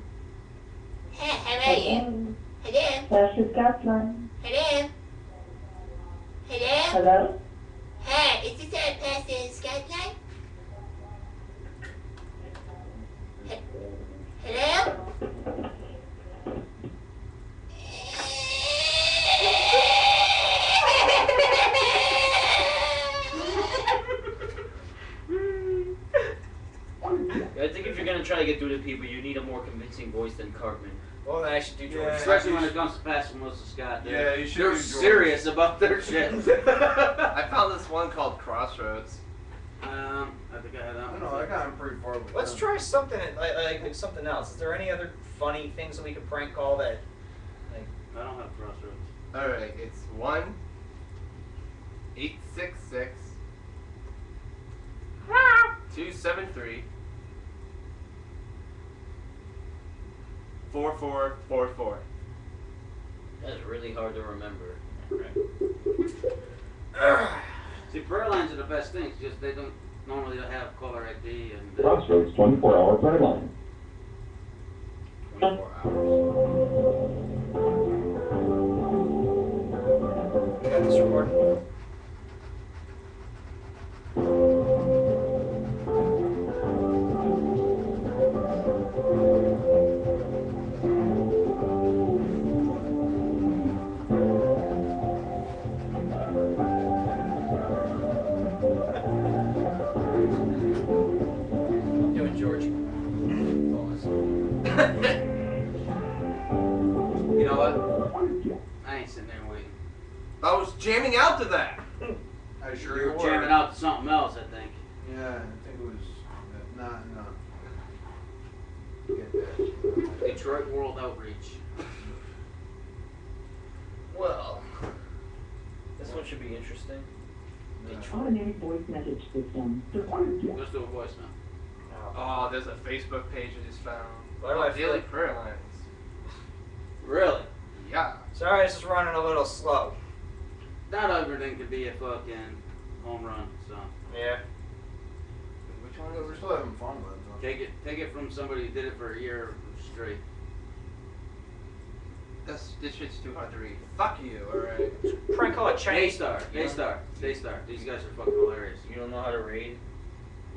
Speaker 16: How are you? Hello?
Speaker 19: Pastor Scott's line.
Speaker 16: Hello? Hello?
Speaker 19: Hello?
Speaker 16: Hi, is this Pastor Scott's line? Hello?
Speaker 10: I think if you're gonna try to get through to people, you need a more convincing voice than Cartman.
Speaker 9: Well, then I should do George.
Speaker 15: Especially when it comes to Pastor Melissa Scott.
Speaker 7: Yeah, you should
Speaker 15: They're
Speaker 7: do George.
Speaker 15: serious about their shit.
Speaker 12: I found this one called Crossroads.
Speaker 15: I think I had that
Speaker 7: I
Speaker 15: one.
Speaker 7: don't know, I got him pretty far with
Speaker 9: Let's
Speaker 7: them.
Speaker 9: try something like something else. Is there any other funny things that we could prank call that? Like,
Speaker 15: I don't have Crossroads.
Speaker 12: Alright, it's 1-866 273 4444.
Speaker 10: That's really hard to remember.
Speaker 15: See, prayer lines are the best things. Just they don't normally have caller ID and.
Speaker 3: Crossroads 24-hour prayer line.
Speaker 10: 24 hours.
Speaker 9: You got this recording? Doing George.
Speaker 15: You know what? I ain't sitting there waiting.
Speaker 12: I was jamming out to that.
Speaker 7: I sure
Speaker 15: You were jamming out to something else, I think.
Speaker 7: Yeah, I think it was no. Get that.
Speaker 15: Detroit World Outreach.
Speaker 10: Well, this one should be interesting.
Speaker 21: Automatic voice message system.
Speaker 15: Let's do a voicemail.
Speaker 12: Oh, there's a Facebook page I just found.
Speaker 9: Why do I feel
Speaker 12: Daily
Speaker 9: like-
Speaker 12: prayer lines.
Speaker 15: Really?
Speaker 12: Yeah.
Speaker 9: Sorry, this is running a little slow.
Speaker 15: Not everything could be a fucking home run, so.
Speaker 9: Yeah.
Speaker 7: Which one? We're still having fun with it.
Speaker 15: Take it from somebody who did it for a year straight.
Speaker 12: This shit's too hard to read. Fuck you, alright.
Speaker 9: Prank call it Chinese.
Speaker 15: Daystar. These guys are fucking hilarious.
Speaker 10: You don't know how to read?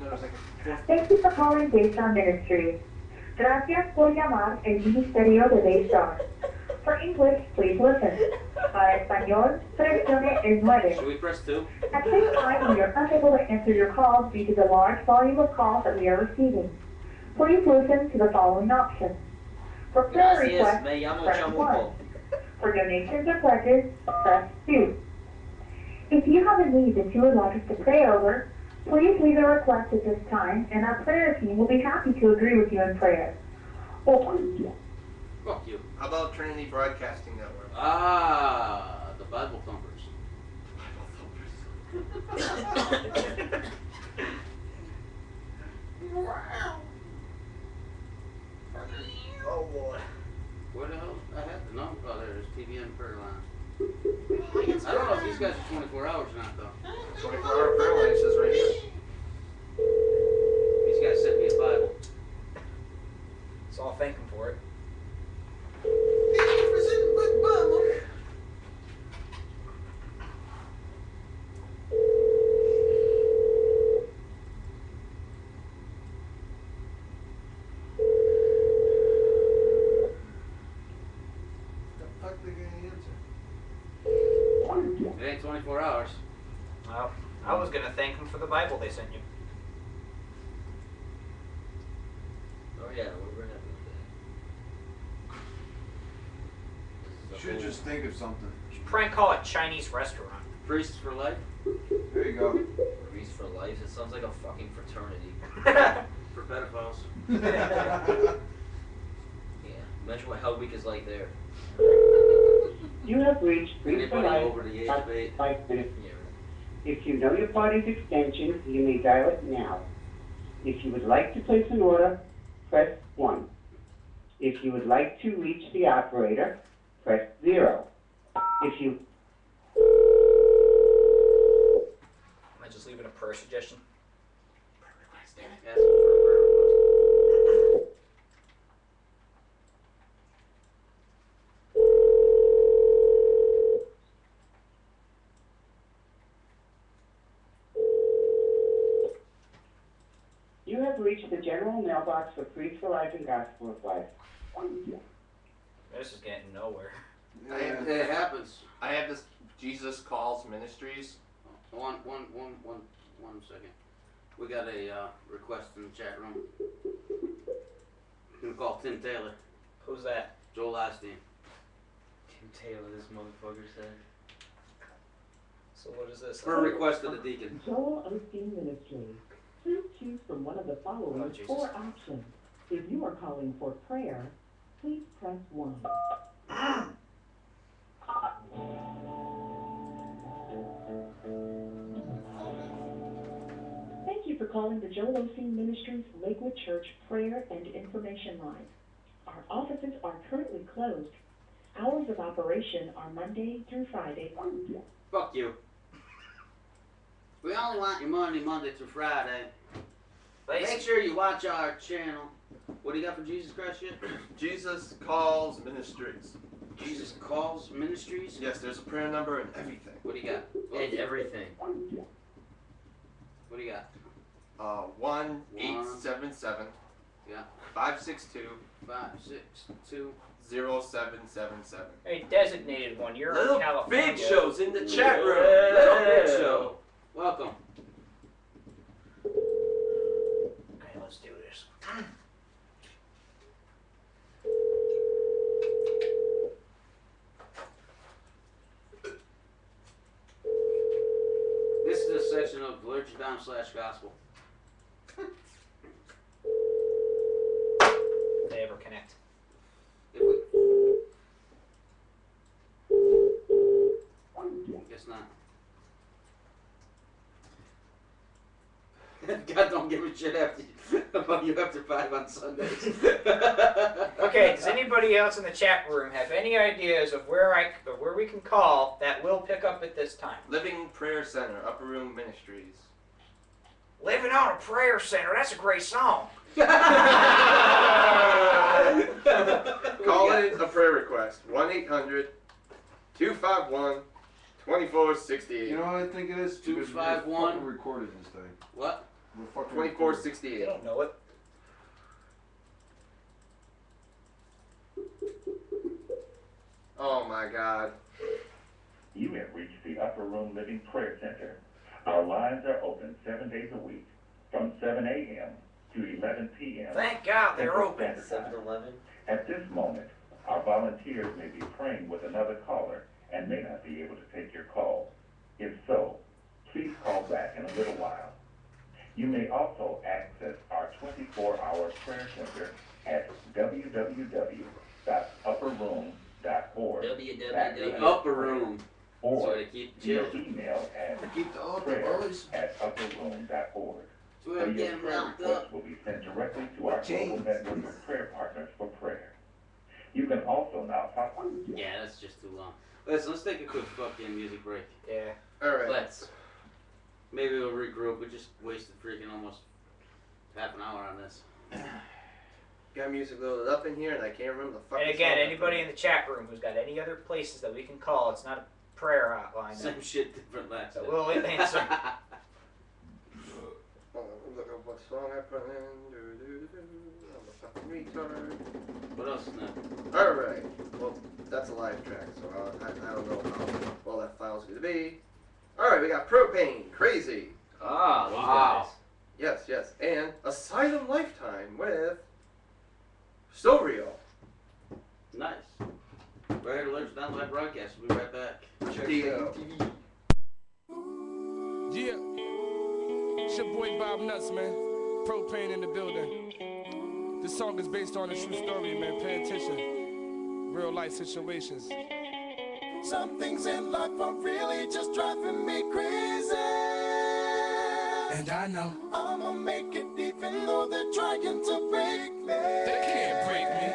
Speaker 12: No, it's like
Speaker 19: Thank you for calling Daystar Ministries. Gracias por llamar el Ministerio de Daystar. For English, please listen. Para español, presione el 9.
Speaker 15: Should we press 2?
Speaker 19: At this time, we are unable to answer your calls due to the large volume of calls that we are receiving. Please listen to the following options. For prayer
Speaker 10: Gracias,
Speaker 19: requests,
Speaker 10: me llamo
Speaker 19: press
Speaker 10: Chamuco.
Speaker 19: 1. For donations or pledges, press 2. If you have a need that you would like us to pray over, please leave a request at this time, and our prayer team will be happy to agree with you in prayer. Or,
Speaker 15: Fuck you.
Speaker 12: How about Trinity Broadcasting Network?
Speaker 15: Ah, the Bible thumpers.
Speaker 9: Oh boy.
Speaker 15: Where the hell? I have the number. Oh, there's TVN prayer line. I don't know if these guys are 24 hours or not, though.
Speaker 12: 24-hour prayer line says right here.
Speaker 15: These guys sent me a Bible.
Speaker 9: So I'll thank him for it.
Speaker 15: It ain't 24 hours.
Speaker 9: Well, I was gonna thank him for the Bible they sent you.
Speaker 10: Oh yeah, we're happy with that.
Speaker 7: Should just think of something.
Speaker 9: Should prank call a Chinese restaurant.
Speaker 15: Priests for life?
Speaker 7: There you go.
Speaker 10: Priest for life? It sounds like a fucking fraternity.
Speaker 15: For pedophiles.
Speaker 10: Yeah. Imagine what Hell Week is like there.
Speaker 21: You have reached Priest for
Speaker 15: Anybody
Speaker 21: Life.
Speaker 15: over the age of 8?
Speaker 21: 5 minutes.
Speaker 10: Yeah.
Speaker 21: If you know your party's extension, you may dial it now. If you would like to place an order, press 1. If you would like to reach the operator, press 0. If you...
Speaker 9: Am I just leaving a prayer suggestion?
Speaker 15: Ask them for a prayer request.
Speaker 21: You have reached the general mailbox for Priest for Life and Gospel of Life.
Speaker 9: This is getting nowhere.
Speaker 15: It happens.
Speaker 12: I have this Jesus Calls Ministries.
Speaker 15: One second. We got a request in the chat room. I'm gonna call Tim Taylor.
Speaker 9: Who's that?
Speaker 15: Joel Osteen.
Speaker 10: Tim Taylor, this motherfucker said.
Speaker 9: So what is this?
Speaker 15: For a request of the deacon.
Speaker 21: Joel Osteen Ministry. Please choose from one of the following
Speaker 9: Oh, Jesus.
Speaker 21: 4 options. If you are calling for prayer, please press 1. Thank you
Speaker 4: for calling the Joel Osteen Ministries Lakewood Church Prayer and Information Line. Our offices are currently closed. Hours of operation are Monday through Friday.
Speaker 15: Fuck you. We only want your money Monday through Friday. Make sure you watch our channel. What do you got for Jesus Christ shit?
Speaker 8: Jesus Calls Ministries.
Speaker 15: Jesus Calls Ministries?
Speaker 8: Yes, there's a prayer number and everything.
Speaker 15: What do you got?
Speaker 10: And everything.
Speaker 15: What do you got?
Speaker 8: 1-877.
Speaker 15: Yeah.
Speaker 8: 562.
Speaker 15: 562.
Speaker 8: 0777.
Speaker 9: A designated one. You're
Speaker 12: Little
Speaker 9: in California.
Speaker 12: Big Show's in the chat room.
Speaker 9: Yeah.
Speaker 12: Little Big Show.
Speaker 15: Welcome.
Speaker 9: Okay, let's do this.
Speaker 15: This is a section of Lurch.com/gospel.
Speaker 9: If they ever connect.
Speaker 15: Guess not. God don't give a shit about you after 5 on Sundays.
Speaker 9: Okay, does anybody else in the chat room have any ideas of where we can call that will pick up at this time?
Speaker 8: Living Prayer Center, Upper Room Ministries.
Speaker 9: Living on a Prayer Center, that's a great song.
Speaker 8: Call in a prayer request. 1-800-251-2468.
Speaker 7: You know what I think it is?
Speaker 15: 251.
Speaker 7: We're recording this thing.
Speaker 15: What?
Speaker 7: We're fucking
Speaker 8: 2468.
Speaker 9: You don't know it.
Speaker 8: Oh my God.
Speaker 22: You have reached the Upper Room Living Prayer Center. Our lines are open 7 days a week, from 7 a.m. to 11 p.m.
Speaker 9: Thank God they're
Speaker 22: Central
Speaker 9: open.
Speaker 22: Standard Time.
Speaker 10: 7-Eleven.
Speaker 22: At this moment, our volunteers may be praying with another caller and may not be able to take your call. If so, please call back in a little while. You may also access our 24-hour prayer center at www.upperroom.org.
Speaker 15: Upperroom.
Speaker 22: Or
Speaker 15: So to keep
Speaker 22: via
Speaker 15: chill.
Speaker 22: email at
Speaker 15: Keep the upper boys.
Speaker 22: prayer@upperroom.org.
Speaker 15: So we're
Speaker 22: Where your
Speaker 15: getting
Speaker 22: prayer
Speaker 15: locked
Speaker 22: requests
Speaker 15: up.
Speaker 22: will be sent directly to our global network of prayer partners for prayer. You can also now
Speaker 15: Yeah, that's just too long. Listen, let's take a quick fucking music break.
Speaker 9: Yeah.
Speaker 8: Alright.
Speaker 15: Let's. Maybe we'll regroup. We just wasted freaking almost half an hour on this.
Speaker 8: Got music loaded up in here and I can't remember the fucking
Speaker 9: And again,
Speaker 8: song.
Speaker 9: anybody in the chat room who's got any other places that we can call, it's not a prayer hotline.
Speaker 15: Same shit, different last.
Speaker 9: So we'll answer.
Speaker 8: Look at what song I put in. I'm a fucking retard.
Speaker 15: What else is that?
Speaker 8: Alright. Well, that's a live track, so I don't know how well that file's going to be. Alright, we got Propane, Crazy.
Speaker 15: Ah,
Speaker 8: Wow. Yes, yes. And Asylum Lifetime with Still Real.
Speaker 15: Nice. Right here to Lurch Down Live Broadcast. We'll be right back.
Speaker 8: Check it out.
Speaker 23: Yeah. It's your boy Bob Nuts, man. Propane in the building. This song is based on a true story, man. Pay attention. Real life situations.
Speaker 24: Some things in life are really just driving me crazy.
Speaker 23: And I know
Speaker 24: I'ma make it even though they're trying to break me.
Speaker 23: they can't break me.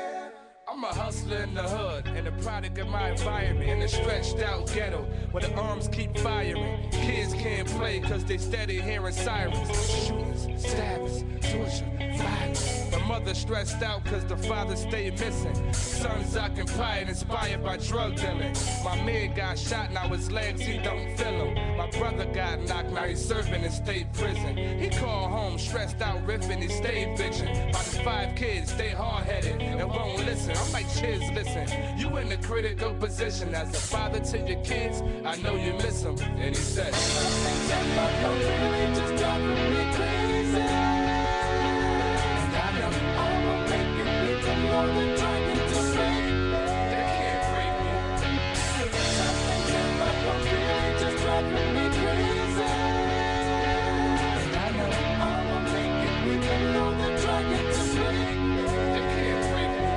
Speaker 23: I'm a hustler in the hood, and a product of my environment, in a stretched out ghetto, where the arms keep firing. Kids can't play cause they steady hearing sirens. Shootings, stabbings, torture, violence. The mother stressed out cause the father stayed missing. Sons occupied, inspired by drug dealing. My man got shot, now his legs, he don't feel him. My brother got knocked, now he's serving in state prison. He called home, stressed out, riffing, he stayed bitching. About his 5 kids, stay hard-headed and won't listen. I'm like, chiz, listen, you in a critical position. As a father to your kids, I know you miss them. And he said,
Speaker 24: really just driving me crazy.
Speaker 23: And I know
Speaker 24: I'ma make it even though they're trying to break me.
Speaker 23: they can't break me.
Speaker 24: Some things in life are really just driving me crazy.
Speaker 23: And I know
Speaker 24: I'ma make it even though they're trying to break me.
Speaker 23: they can't break me.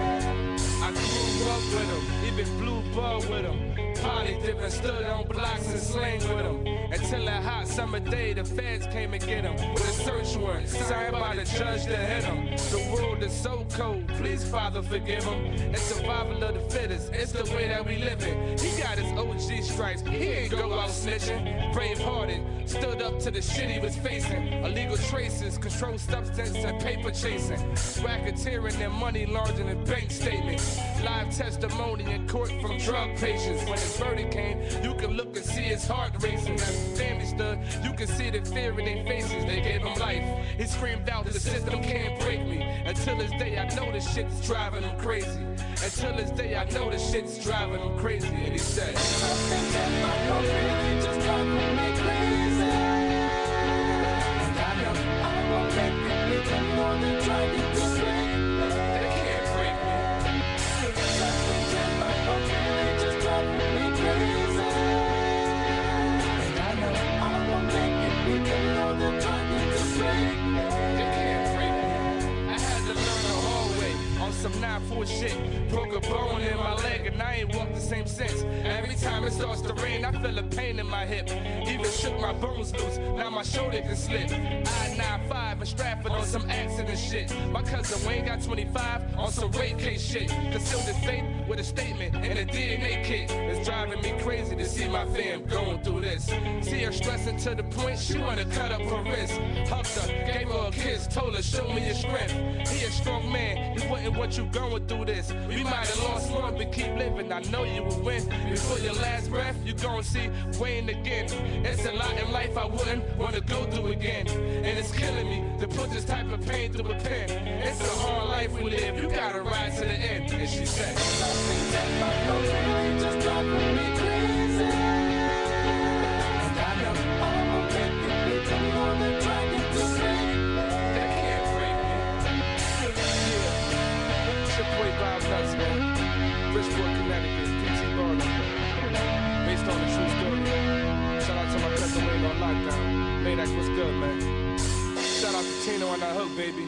Speaker 23: I grew up with them, even blue ball with them. Party dipping, stood on blocks and slang with them. Until a hot summer day, the feds came and get him with a search warrant signed by the judge to hit him. The world is so cold, please Father forgive him. It's survival of the fittest, it's the way that we live it. He got his OG stripes, he ain't go out snitching. Brave-hearted, stood up to the shit he was facing. Illegal traces, controlled substance and paper chasing. Racketeering and money laundering and bank statements. Live testimony in court from drug patients. When his verdict came, you can look and see his heart racing. As the family stood, you can see the fear in their faces. They gave him life. He screamed out, the system can't break me. Until this day, I know this shit's driving him crazy. Until this day, I know this shit's driving him crazy. And he said, just driving me crazy. And I know I won't let me become more than trying to break me. They can't break me. Something my cocaine just driving me crazy. And I know I won't let it become more than trying to break me. They can't break me. I had to learn the hard way on some 9-4 shit. Broke a bone in my leg and I ain't walked the same since. Every time it starts to rain, I feel a pain in my hip. Even shook my bones loose, now my shoulder can slip. I-95 and Stratford on some accident shit. My cousin Wayne got 25 on some rape case shit. Concealed his faith with a statement and a DNA kit. It's driving me crazy to see my fam going through this. See her stressing to the point she wanna cut up her wrist. Hugged her, gave her a kiss, told her show me your strength. He a strong man, he wouldn't want you going through this. We might have lost one, but keep living, I know you will win. Before your last breath, you gon' see Wayne again. It's a lot in life I wouldn't wanna go through again. And it's killing me to put this type of pain through a pen. It's a hard life we live, you gotta ride to the end. And she said, just driving me crazy. And I know I won't let it become more than trying to break me. They can't break me. Yeah. It's your boy Bob Nuts, man. Bridgeport, Connecticut, PT Barnum. Based on the true story. Shout out to my cousin Wayne on lockdown. Maydak was good, man. Shout out to Tino on that hook, baby.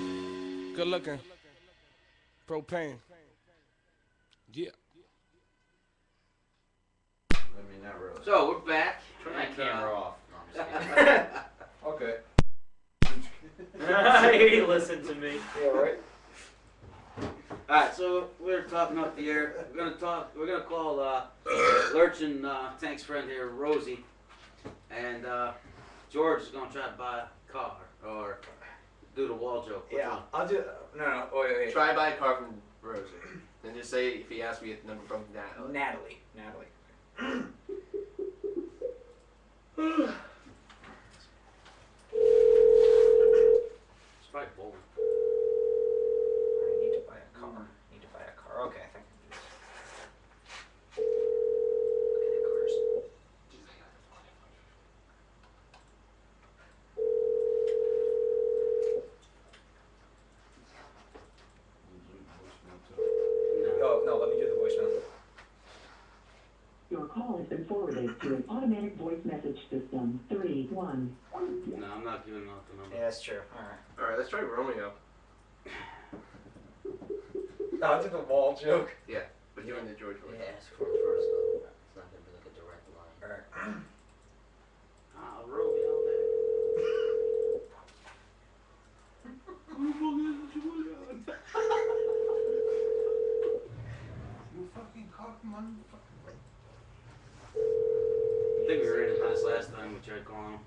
Speaker 23: Good looking. Propane. Yeah.
Speaker 6: So we're back.
Speaker 10: Turn that camera off. No,
Speaker 7: Okay.
Speaker 9: He listened to me.
Speaker 7: Yeah, right.
Speaker 6: Alright, so we're talking up the air. We're gonna call Lurch and Tank's friend here, Rosie. And George is gonna try to buy a car or do the wall joke.
Speaker 10: Yeah, I'll do. No, wait.
Speaker 12: Try buy a car from Rosie. Then just say if he asks me the number from Natalie.
Speaker 10: Natalie.
Speaker 6: It's probably bold.
Speaker 10: I need to buy a car. Okay, I think. Look at cars. Oh, no, let me do the voicemail.
Speaker 4: Your call has been forwarded to an automatic voice message system. 3-1.
Speaker 6: No, I'm not giving out the number.
Speaker 10: Yeah, that's true.
Speaker 12: Alright, let's try Romeo.
Speaker 10: No, I did the wall joke.
Speaker 12: Yeah, but you and the George voice.
Speaker 15: Yeah, ask for it first though. It's not gonna be like a direct line.
Speaker 10: Alright.
Speaker 6: Romeo there.
Speaker 7: You fucking cock motherfucker.
Speaker 6: I think we ran into this last time we tried calling him.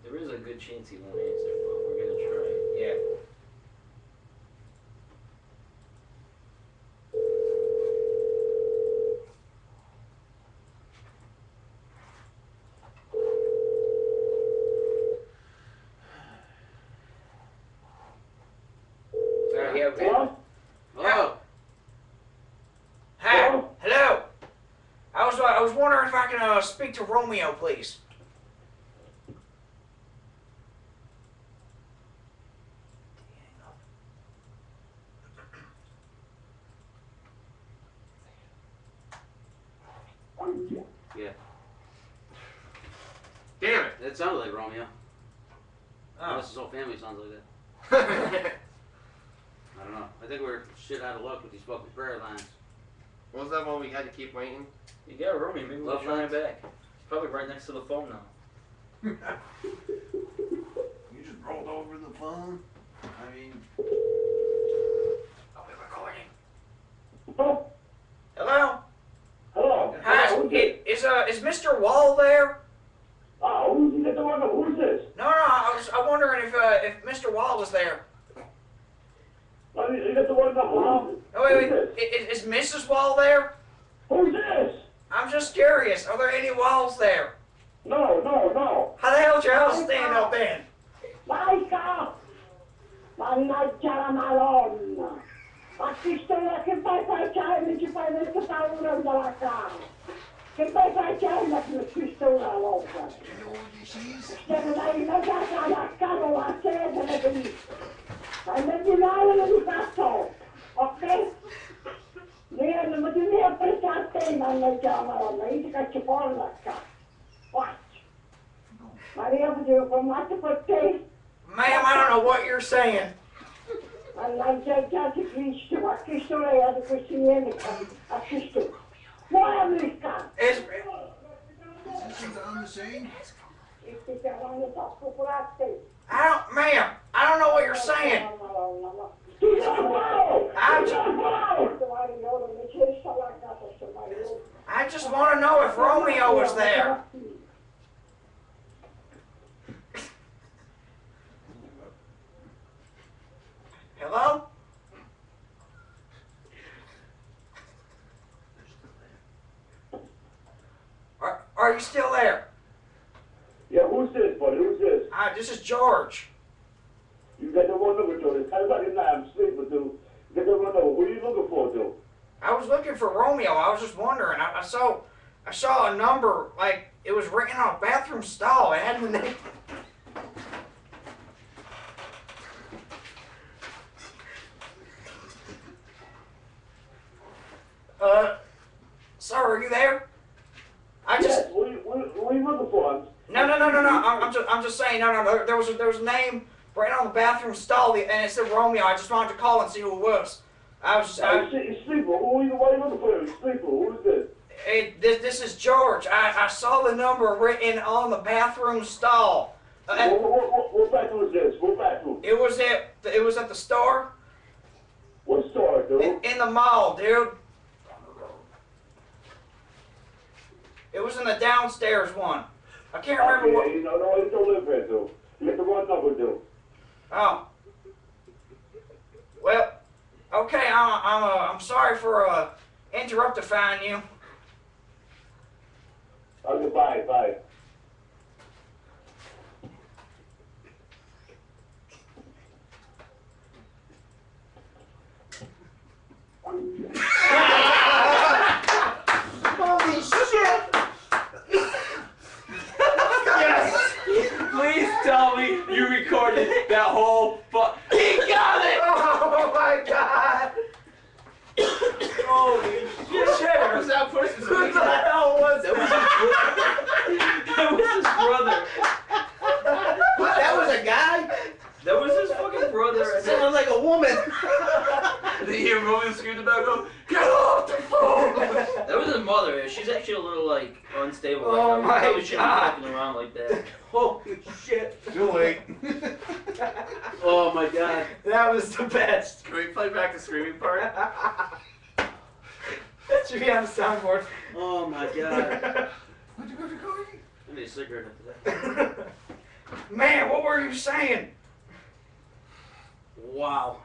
Speaker 15: There is a good chance he won't answer, but we're gonna try.
Speaker 10: Yeah.
Speaker 6: Hello?
Speaker 20: Hi. Hello. I was wondering if I can speak to Romeo, please.
Speaker 6: Yeah.
Speaker 12: Damn it!
Speaker 6: It sounded like Romeo.
Speaker 20: Oh.
Speaker 6: Unless his whole family sounds like that. I don't know. I think we're shit out of luck with these fucking prayer lines.
Speaker 12: What was that one we had to keep waiting?
Speaker 15: You got Romeo, maybe we'll
Speaker 6: Love
Speaker 15: try
Speaker 6: lines?
Speaker 15: him back. He's probably right next to the phone now.
Speaker 7: You just rolled over the phone. I mean.
Speaker 20: Are we recording? Hello?
Speaker 3: Hello.
Speaker 20: Hi, is Mr. Wall there?
Speaker 3: Oh, who's this?
Speaker 20: No, I'm wondering if Mr. Wall was there.
Speaker 3: Oh, you got the one number.
Speaker 20: Oh, wait, is Mrs. Wall there?
Speaker 3: Who's this?
Speaker 20: I'm just curious. Are there any walls there?
Speaker 3: No.
Speaker 20: How the hell did your house stand up then?
Speaker 19: Majka! Mannaggia la Madonna! Ma che storia che poi facciamo ci fai mettere paura dalla casa? Che poi facciamo che storia la volta? Se non hai mangiato la casa la sera ne vedi. Ma non ti male di fatto, ok? Non mi apprezzare te, mannaggia la Madonna, io ti caccio fuori la casa. Watch. Maria, devo combattere per te.
Speaker 20: Ma'am, I don't know what you're saying.
Speaker 19: Mannaggia Cristo, ma che storia di questi miei a Cristo. Muore America!
Speaker 20: Is
Speaker 7: this on the scene?
Speaker 20: Ma'am, I don't know what you're saying. I just want to know if Romeo was there. Hello? Are you still there?
Speaker 3: Yeah, who's this, buddy? Who's this?
Speaker 20: This is George.
Speaker 3: You got the one number, George. Tell me now, I'm sleeping, dude. You got the one number. What are you looking for, dude?
Speaker 20: I was looking for Romeo. I was just wondering. I saw a number, like, it was written on a bathroom stall. It had the name. Sir, are you there?
Speaker 3: Yes, what are you looking for?
Speaker 20: No. I'm just saying. No. There was a name right on the bathroom stall, and it said Romeo. I just wanted to call and see who it was.
Speaker 3: You're sleeping. Why are you looking for? You're sleeping. Who is this?
Speaker 20: This is George. I saw the number written on the bathroom stall.
Speaker 3: What bathroom is this? What bathroom?
Speaker 20: It was at the store.
Speaker 3: What store, dude?
Speaker 20: In the mall, dude. It was in the downstairs one. I can't remember what.
Speaker 3: No, you don't live here, dude. You got the wrong number, dude.
Speaker 20: Oh. Well, okay. I'm sorry for interruptifying you.
Speaker 3: Okay, bye.
Speaker 8: Holy shit! Yes! Please tell me you recorded that whole He got it!
Speaker 20: Oh my god!
Speaker 8: Holy shit!
Speaker 20: Cheddar!
Speaker 8: Was that person?
Speaker 20: Who the hell was that?
Speaker 8: That was his brother.
Speaker 10: What? That was a guy?
Speaker 8: That was his fucking brother.
Speaker 10: It sounded like a woman.
Speaker 8: Did you hear Roman scream in the background? Get off the phone!
Speaker 10: That was his mother. She's actually a little, like, unstable
Speaker 20: Oh
Speaker 10: right now.
Speaker 20: my
Speaker 10: Probably shouldn't be
Speaker 20: God.
Speaker 10: walking around like that.
Speaker 8: Holy shit.
Speaker 7: Too late.
Speaker 10: Oh my god.
Speaker 20: That was the best.
Speaker 8: Can we play back the screaming part?
Speaker 20: That should be on the soundboard.
Speaker 10: Oh my god. I need a cigarette after that.
Speaker 20: Man, what were you saying?
Speaker 10: Wow.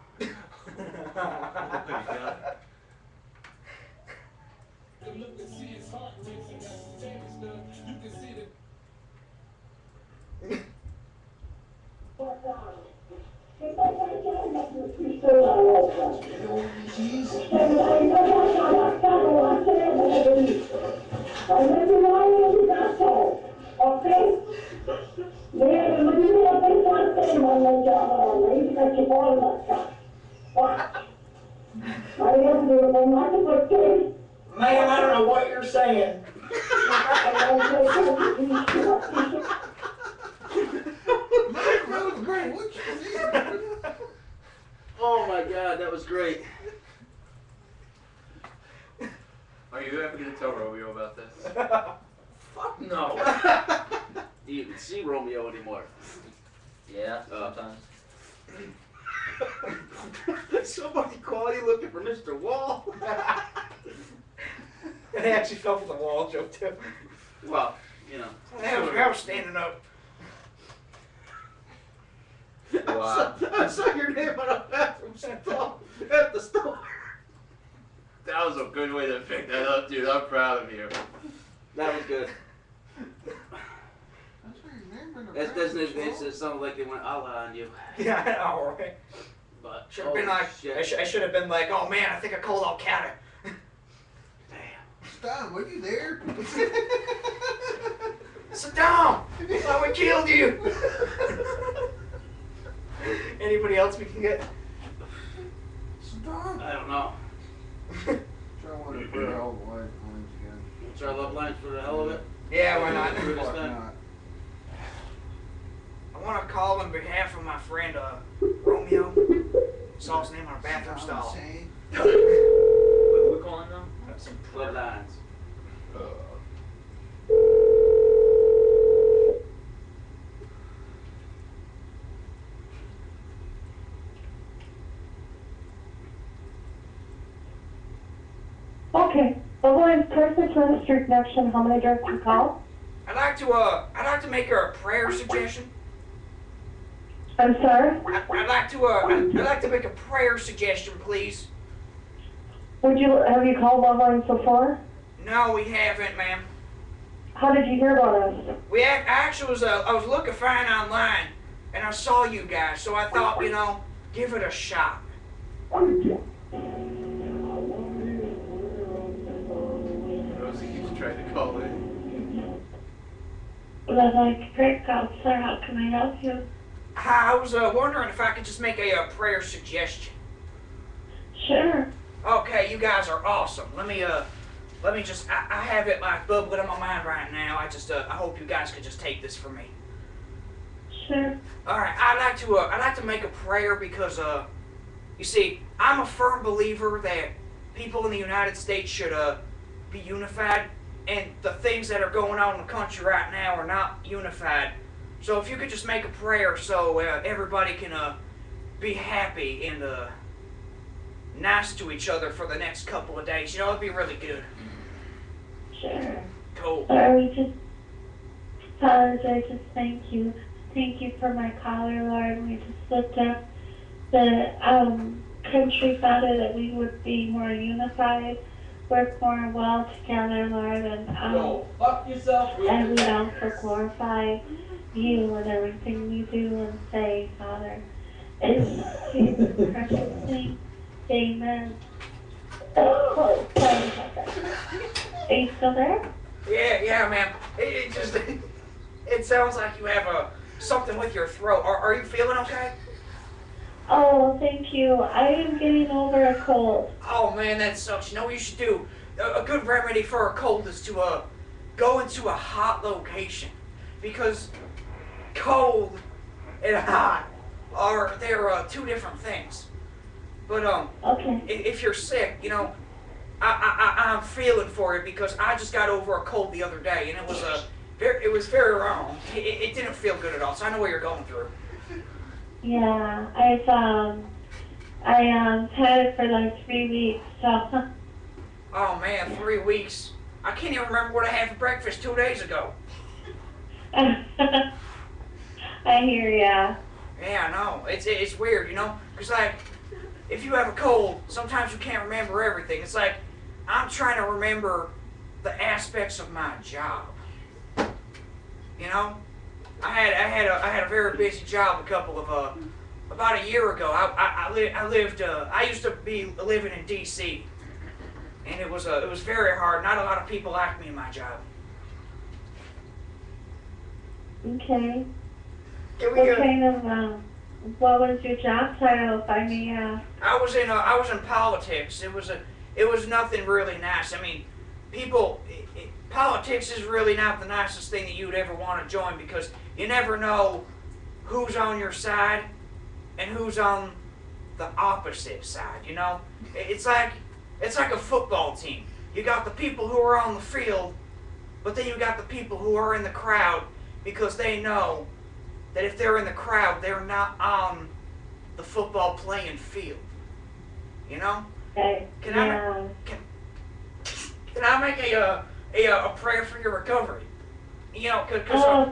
Speaker 20: Man, I don't know what you're saying.
Speaker 10: Oh my god, that was great.
Speaker 8: Are you ever gonna tell Romeo about this?
Speaker 10: Fuck no.
Speaker 15: Do you even see Romeo anymore?
Speaker 10: Yeah, sometimes.
Speaker 15: Somebody called you looking for Mr. Wall.
Speaker 20: And they actually fell for the wall joke too.
Speaker 15: Well, you know.
Speaker 20: I was standing up.
Speaker 10: Wow.
Speaker 15: I saw your name on a bathroom stall at the store.
Speaker 8: That was a good way to pick that up, dude. I'm proud of you.
Speaker 10: That was good.
Speaker 15: That doesn't it sounded like they went Allah on you.
Speaker 20: Yeah, I know, right?
Speaker 15: But
Speaker 20: should have been like, I should have been like, oh man, I think I called Al Qaeda.
Speaker 7: Stop, were you there?
Speaker 20: Saddam! Oh, we killed you! Anybody else we can get?
Speaker 7: Saddam!
Speaker 15: I don't know.
Speaker 7: Try one of the prayer lines again.
Speaker 15: Try love lines for the hell of it?
Speaker 20: Yeah, why not?
Speaker 15: For this
Speaker 7: Why
Speaker 15: time?
Speaker 7: not?
Speaker 20: I want to call on behalf of my friend Romeo. Saw his name on a bathroom stall.
Speaker 10: What are we calling now?
Speaker 20: Some
Speaker 15: Love lines.
Speaker 19: Okay. Otherwise, person to the street connection, how many direct you call?
Speaker 20: I'd like to make her a prayer suggestion.
Speaker 19: I'm sorry?
Speaker 20: I'd like to make a prayer suggestion, please.
Speaker 19: Have you called Love Lines before?
Speaker 20: No, we haven't, ma'am.
Speaker 19: How did you hear about us?
Speaker 20: I was looking fine online, and I saw you guys, so I thought, give it a shot.
Speaker 8: Rosie keeps trying to call in.
Speaker 19: Love Lines, great counselor, how can I help you?
Speaker 20: I was wondering if I could just make a prayer suggestion.
Speaker 19: Sure.
Speaker 20: Okay, you guys are awesome. Let me just, I have it like bubbling in my mind right now. I hope you guys could just take this from me.
Speaker 19: Sure.
Speaker 20: Alright, I'd like to make a prayer because, you see, I'm a firm believer that people in the United States should, be unified, and the things that are going on in the country right now are not unified. So if you could just make a prayer so everybody can, be happy and, nice to each other for the next couple of days. It'd be really good.
Speaker 19: Sure.
Speaker 20: Cool.
Speaker 19: Sorry, we just apologize, just thank you. Thank you for my caller, Lord. We just looked up the country, Father, that we would be more unified, work more well together, Lord, and
Speaker 10: fuck yourself.
Speaker 19: and we also glorify you in everything we do and say, Father. In Jesus' precious name, amen. Oh, sorry about that. Are you still there?
Speaker 20: Yeah, ma'am. It sounds like you have something with your throat. Are you feeling okay?
Speaker 19: Oh, thank you. I am getting over a cold.
Speaker 20: Oh man, that sucks. You know what you should do? A good remedy for a cold is to go into a hot location, because cold and hot they're two different things. But
Speaker 19: okay.
Speaker 20: If you're sick, I'm feeling for it because I just got over a cold the other day and it was very wrong. It didn't feel good at all. So I know what you're going through.
Speaker 19: Yeah, I had it for like 3 weeks, so.
Speaker 20: Oh man, 3 weeks. I can't even remember what I had for breakfast 2 days ago.
Speaker 19: I hear ya.
Speaker 20: Yeah, I know. It's weird, because like, if you have a cold, sometimes you can't remember everything. It's like, I'm trying to remember the aspects of my job. I had a very busy job about a year ago. I used to be living in D.C. and it was very hard. Not a lot of people liked me in my job.
Speaker 19: Okay. What was your job title, if I may ask?
Speaker 20: I was in politics. It was nothing really nice. I mean, politics is really not the nicest thing that you'd ever want to join, because you never know who's on your side and who's on the opposite side, It's like a football team. You got the people who are on the field, but then you got the people who are in the crowd, because they know that if they're in the crowd, they're not on the football playing field. You know?
Speaker 19: Okay.
Speaker 20: Can
Speaker 19: Yeah.
Speaker 20: Can I make a prayer for your recovery? You know,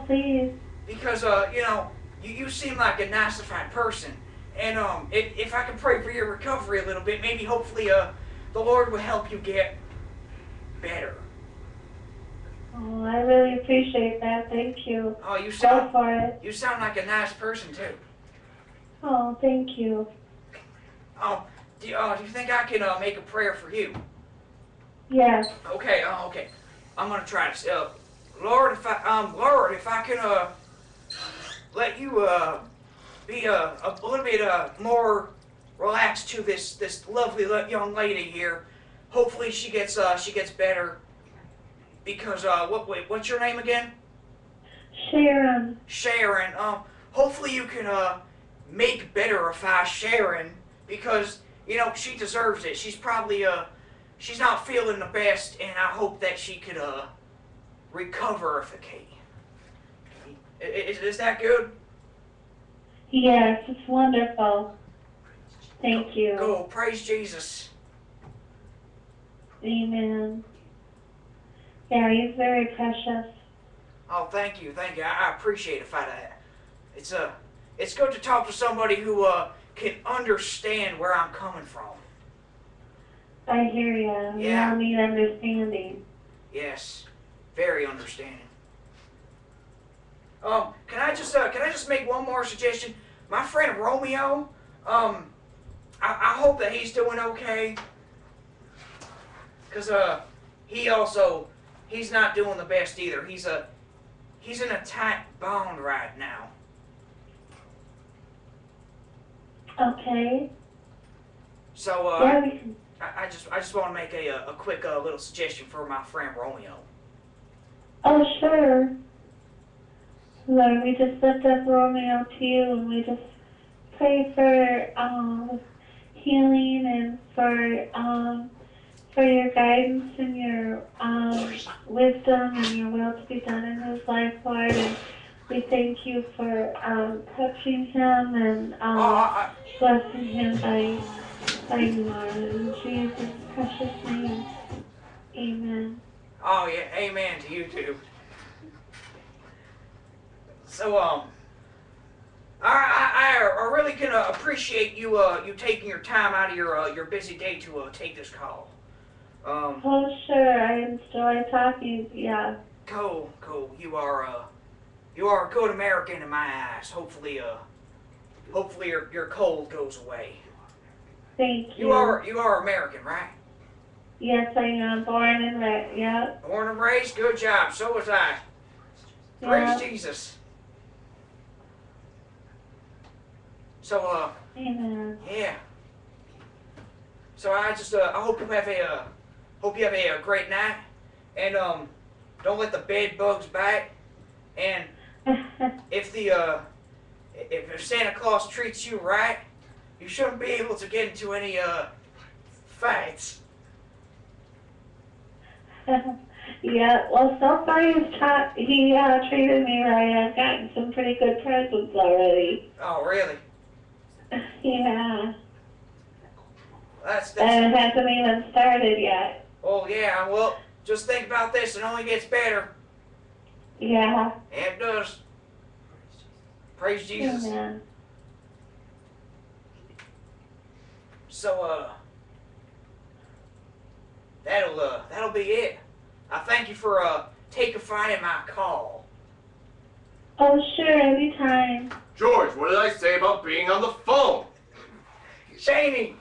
Speaker 19: Please.
Speaker 20: because you know, you seem like a nice-ified person, and if I can pray for your recovery a little bit, maybe hopefully the Lord will help you get better.
Speaker 19: Oh, I really appreciate that. Thank you.
Speaker 20: Oh,
Speaker 19: Go for it.
Speaker 20: You sound like a nice person too.
Speaker 19: Oh, thank you.
Speaker 20: Oh, do you think I can make a prayer for you?
Speaker 19: Yes.
Speaker 20: Okay. Okay. I'm gonna try this. Lord, if I can let you be a little bit more relaxed to this lovely young lady here. Hopefully she gets better. Because what's your name again?
Speaker 19: Sharon.
Speaker 20: Sharon. Hopefully you can make better of Sharon, because you know she deserves it. She's probably she's not feeling the best, and I hope that she could recover. Is that good?
Speaker 19: Yes, it's wonderful. Thank you.
Speaker 20: Go, praise Jesus.
Speaker 19: Amen. Yeah, he's very precious.
Speaker 20: Oh, thank you. I appreciate it, that. It's good to talk to somebody who can understand where I'm coming from.
Speaker 19: I hear you. We all need understanding.
Speaker 20: Yes, very understanding. Can I just make one more suggestion? My friend Romeo, I hope that he's doing okay. Cause he's not doing the best either. He's in a tight bond right now.
Speaker 19: Okay.
Speaker 20: So I just want to make a quick little suggestion for my friend Romeo.
Speaker 19: Oh, sure. Lord, we just lift up Romeo to you, and we just pray for healing and for your guidance and your wisdom and your will to be done in his life, Lord. And we thank you for touching him and blessing him by Lord. In Jesus' precious name, amen.
Speaker 20: Oh yeah, amen to you too. So I really can appreciate you taking your time out of your busy day to take this call.
Speaker 19: Oh sure, I enjoy talking. Yeah.
Speaker 20: Cool. You are a good American in my eyes. Hopefully your cold goes away.
Speaker 19: Thank you.
Speaker 20: You are American, right?
Speaker 19: Yes, I am. Born and raised. Yeah.
Speaker 20: Born and raised. Good job. So was I. Praise Jesus. So
Speaker 19: Amen.
Speaker 20: yeah. So I hope you have a great night, and don't let the bed bugs bite, and if Santa Claus treats you right, you shouldn't be able to get into any fights.
Speaker 19: Yeah, well, so far he treated me right. I've gotten some pretty good presents already.
Speaker 20: Oh, really?
Speaker 19: Yeah.
Speaker 20: That's
Speaker 19: and it hasn't even started yet.
Speaker 20: Oh, yeah, well, just think about this. It only gets better.
Speaker 19: Yeah.
Speaker 20: It does. Praise Jesus.
Speaker 19: Amen.
Speaker 20: So, that'll be it. I thank you for finding my call.
Speaker 19: Oh, sure, anytime.
Speaker 8: George, what did I say about being on the phone?
Speaker 20: Jamie,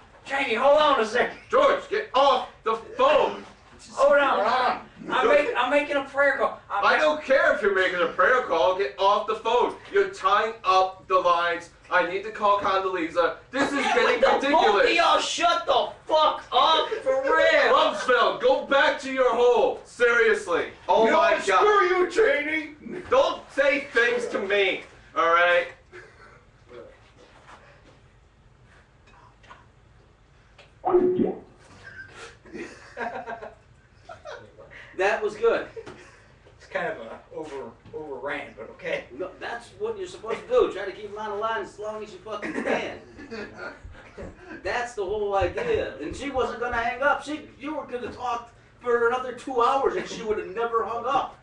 Speaker 20: hold on a second.
Speaker 8: George, get off the phone.
Speaker 20: Hold on. I'm making a prayer call.
Speaker 8: I don't care if you're making a prayer call. Get off the phone. You're tying up the lines. I need to call Condoleezza. This is getting ridiculous.
Speaker 10: Both of y'all shut the fuck up, for real.
Speaker 8: Rumsfeld, go back to your hole. Seriously. Oh
Speaker 7: No,
Speaker 8: my God.
Speaker 7: screw you, Cheney.
Speaker 8: Don't say things to me. All right.
Speaker 10: That was good.
Speaker 20: It's kind of overran, but okay.
Speaker 15: No, that's what you're supposed to do. Try to keep them on the line as long as you fucking can. That's the whole idea. And she wasn't gonna hang up. You were gonna talk for another 2 hours, and she would have never hung up.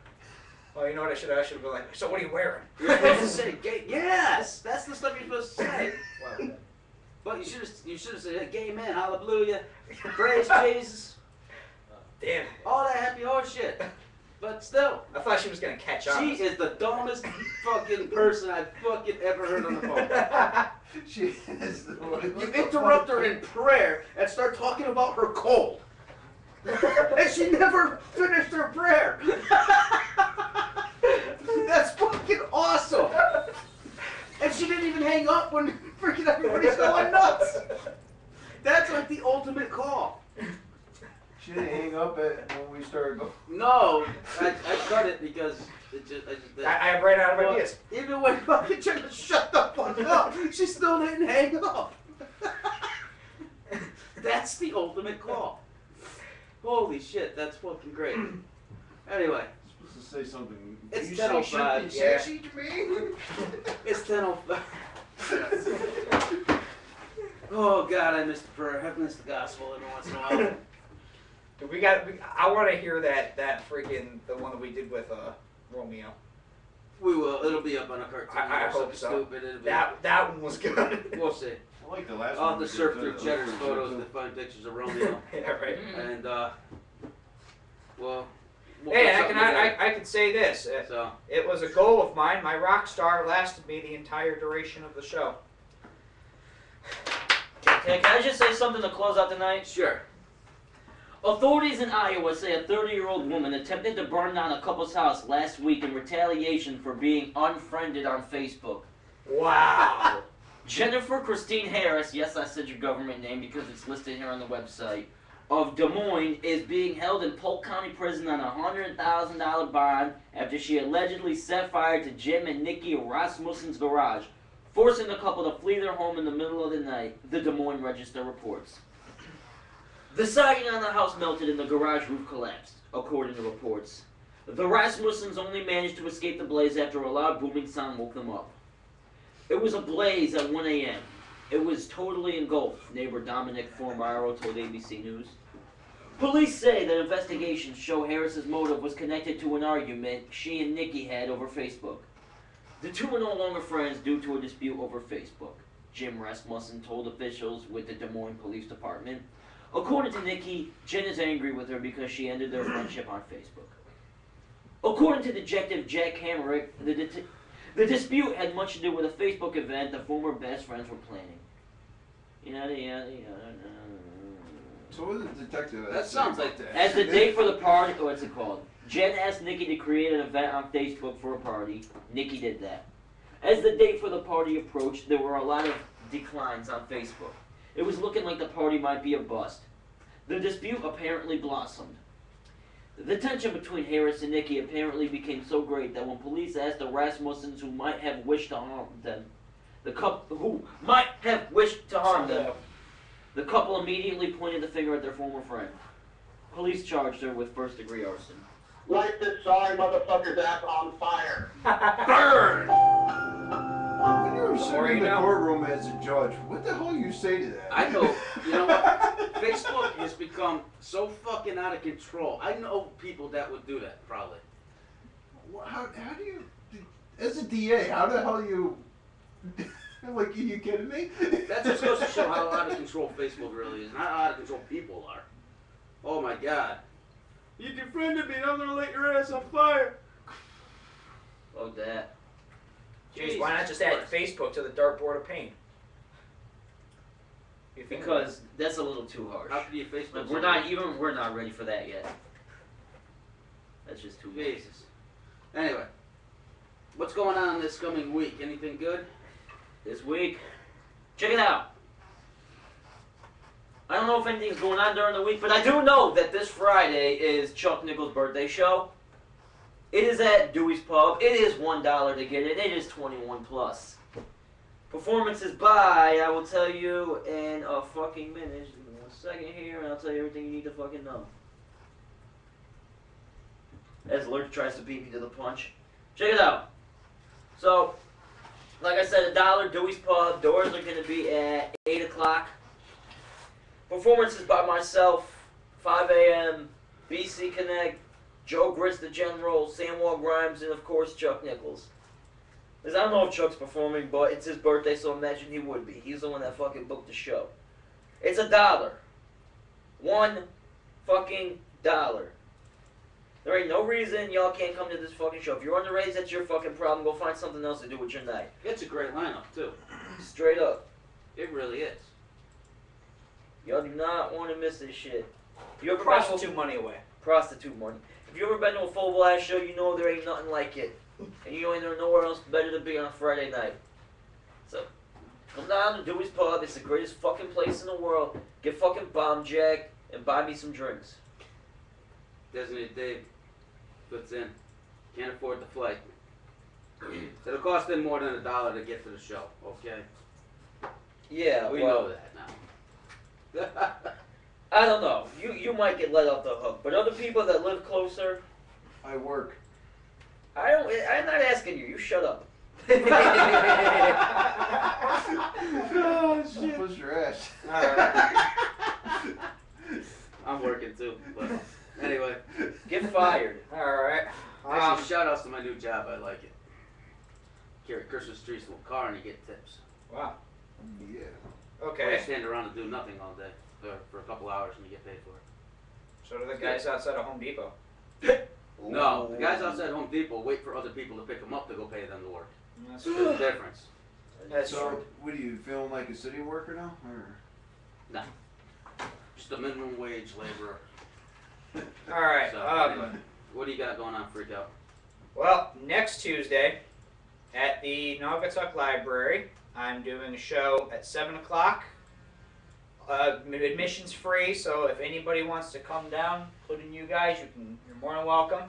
Speaker 9: Well, you know what I should have been like. So what are you wearing?
Speaker 15: You're supposed to say, gay. Yes, that's the stuff you're supposed to say.
Speaker 9: Wow.
Speaker 15: But you should have said, gay man, hallelujah, praise Jesus.
Speaker 9: Damn.
Speaker 15: All that happy horse shit. But still.
Speaker 9: I thought she was gonna catch on.
Speaker 15: She is the dumbest fucking person I've fucking ever heard on the phone.
Speaker 7: She is the
Speaker 15: You interrupt her in prayer and start talking about her cold. And she never finished her prayer. That's fucking awesome. And she didn't even hang up when freaking everybody's going nuts. That's like the ultimate call.
Speaker 7: She didn't hang up when we started going.
Speaker 15: No, I cut it because
Speaker 9: I have right out of ideas.
Speaker 15: Even when fucking trying to shut the fuck up, she still didn't hang up. That's the ultimate call. Holy shit, that's fucking great. Anyway.
Speaker 7: Supposed to say something.
Speaker 15: It's
Speaker 7: You
Speaker 15: 10:05.
Speaker 7: say she to me?
Speaker 15: It's 10:05. Oh God, I missed the prayer. I've missed the gospel every once in a while.
Speaker 9: I want to hear that freaking the one that we did with Romeo.
Speaker 15: We will. It'll be up on a cartoon.
Speaker 9: I hope so.
Speaker 15: Stupid. It'll be
Speaker 9: That one was good.
Speaker 15: We'll see.
Speaker 7: I like the last
Speaker 15: I'll
Speaker 7: one.
Speaker 15: have to surf through Cheddar's photos to find pictures of Romeo.
Speaker 9: Yeah, right.
Speaker 15: And well.
Speaker 9: Hey, I can say this. It was a goal of mine. My rock star lasted me the entire duration of the show.
Speaker 10: Can I just say something to close out tonight?
Speaker 15: Sure.
Speaker 10: Authorities in Iowa say a 30-year-old woman attempted to burn down a couple's house last week in retaliation for being unfriended on Facebook.
Speaker 9: Wow.
Speaker 10: Jennifer Christine Harris, yes, I said your government name because it's listed here on the website, of Des Moines is being held in Polk County Prison on a $100,000 bond after she allegedly set fire to Jim and Nikki Rasmussen's garage, forcing the couple to flee their home in the middle of the night, the Des Moines Register reports. The siding on the house melted and the garage roof collapsed, according to reports. The Rasmussens only managed to escape the blaze after a loud booming sound woke them up. It was a blaze at 1 a.m. It was totally engulfed, neighbor Dominic Formaro told ABC News. Police say that investigations show Harris's motive was connected to an argument she and Nikki had over Facebook. The two are no longer friends due to a dispute over Facebook, Jim Rasmussen told officials with the Des Moines Police Department. According to Nikki, Jen is angry with her because she ended their friendship on Facebook. According to Detective Jack Hamerick, the dispute had much to do with a Facebook event the former best friends were planning. Yada, yada, yada.
Speaker 7: So what is the detective?
Speaker 15: That sounds like that.
Speaker 10: As the date for the party, what's it called? Jen asked Nikki to create an event on Facebook for a party. Nikki did that. As the date for the party approached, there were a lot of declines on Facebook. It was looking like the party might be a bust. The dispute apparently blossomed. The tension between Harris and Nikki apparently became so great that when police asked the Rasmussens who might have wished to harm them, the couple immediately pointed the finger at their former friend. Police charged her with first-degree arson.
Speaker 2: Light this sorry motherfucker's ass on fire.
Speaker 10: Burn!
Speaker 7: When you're sitting in the courtroom as a judge, what the hell you say to that?
Speaker 15: I know. You know what? Facebook has become so fucking out of control. I know people that would do that, probably.
Speaker 7: How do you, as a DA, how the hell you, like, are you kidding me?
Speaker 15: That just goes to show how out of control Facebook really is, not how out of control people are. Oh my God. You defriended me and I'm gonna light your ass on fire.
Speaker 10: Oh, that.
Speaker 9: Jeez, why not just add Facebook to the dartboard of pain?
Speaker 10: Because that's a little too harsh.
Speaker 15: How can you Facebook?
Speaker 10: We're not ready for that yet. That's just too
Speaker 15: Jesus. Anyway, what's going on this coming week? Anything good?
Speaker 10: This week, check it out. I don't know if anything's going on during the week, but I do know that this Friday is Chuck Nichols' birthday show. It is at Dewey's Pub. It is $1 to get in. It is 21 plus. Performances by, I will tell you in a fucking minute. Just give me 1 second here, and I'll tell you everything you need to fucking know. As Lurch tries to beat me to the punch. Check it out. So, like I said, $1, Dewey's Pub. Doors are going to be at 8 o'clock. Performances by myself, 5 a.m., BC Connect, Joe Grits the General, Samuel Grimes, and of course Chuck Nichols. Because I don't know if Chuck's performing, but it's his birthday, so imagine he would be. He's the one that fucking booked the show. It's $1. $1 fucking dollar. There ain't no reason y'all can't come to this fucking show. If you're underage, that's your fucking problem. Go find something else to do with your night.
Speaker 15: It's a great lineup, too.
Speaker 10: Straight up.
Speaker 15: It really is.
Speaker 10: Y'all do not want to miss this shit. You ever
Speaker 9: Prostitute money away.
Speaker 10: Prostitute money. If you ever been to a full blast show, you know there ain't nothing like it. And you ain't there nowhere else better to be on a Friday night. So, come down to Dewey's Pub. It's the greatest fucking place in the world. Get fucking bomb jack and buy me some drinks.
Speaker 15: Designated Dave puts in. Can't afford the flight. It'll cost him more than $1 to get to the show, okay?
Speaker 10: Yeah,
Speaker 15: we
Speaker 10: well,
Speaker 15: know that now.
Speaker 10: I don't know. You might get let off the hook, but other people that live closer.
Speaker 7: I work.
Speaker 10: I'm not asking you. You shut up.
Speaker 7: Oh shit! Push your ass.
Speaker 15: I'm working too, but anyway.
Speaker 10: Get fired.
Speaker 9: Alright.
Speaker 15: Actually, shout outs to my new job. I like it. Carry Christmas trees to a car and you get tips.
Speaker 9: Wow.
Speaker 7: Yeah.
Speaker 15: Or you stand around and do nothing all day for a couple hours and you get paid for it.
Speaker 9: So do the guys outside of Home Depot.
Speaker 15: No, the guys outside Home Depot wait for other people to pick them up to go pay them to work.
Speaker 9: That's
Speaker 15: There's a difference.
Speaker 9: That's
Speaker 7: so,
Speaker 9: true.
Speaker 7: what are you feeling like a city worker now? Or?
Speaker 15: No. Just a minimum wage laborer.
Speaker 9: Alright,
Speaker 15: So, anyway, what do you got going on, Freak Out?
Speaker 9: Well, next Tuesday at the Naugatuck Library, I'm doing a show at 7 o'clock. Admission's free, so if anybody wants to come down, including you guys, you're more than welcome.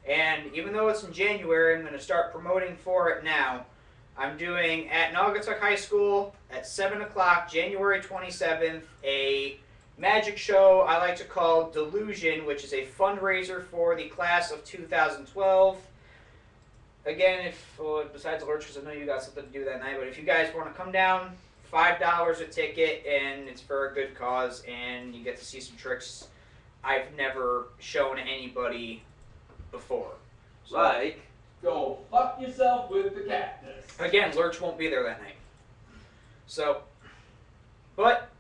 Speaker 9: And even though it's in January, I'm going to start promoting for it now. I'm doing at Naugatuck High School at 7 o'clock, January 27th, a magic show I like to call Delusion, which is a fundraiser for the class of 2012. Again, if besides Lurch, because I know you got something to do that night, but if you guys want to come down, $5 a ticket, and it's for a good cause, and you get to see some tricks I've never shown anybody before. So,
Speaker 1: Like, go fuck yourself with the cactus.
Speaker 9: again, Lurch won't be there that night. So, but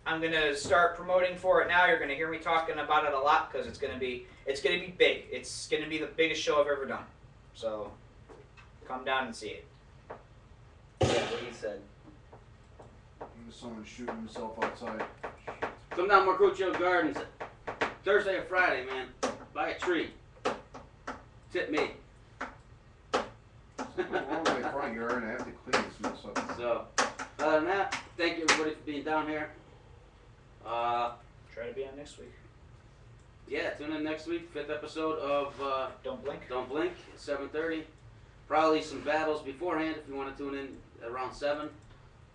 Speaker 9: I'm gonna start promoting for it now. You're gonna hear me talking about it a lot because it's gonna be big. It's gonna be the biggest show I've ever done. So, come down and see it.
Speaker 10: Yeah, what he said.
Speaker 7: Someone shooting himself outside.
Speaker 15: Come down Mercutio Gardens Thursday or Friday, man. Buy a tree. Tip me.
Speaker 7: Wrong with my front yard, I have to clean this mess up.
Speaker 15: So, other than that, thank you everybody for being down here.
Speaker 9: Try to be on next week.
Speaker 15: Yeah, tune in next week, 5th episode of
Speaker 9: Don't Blink.
Speaker 15: Don't Blink, 7:30. Probably some battles beforehand if you want to tune in around 7.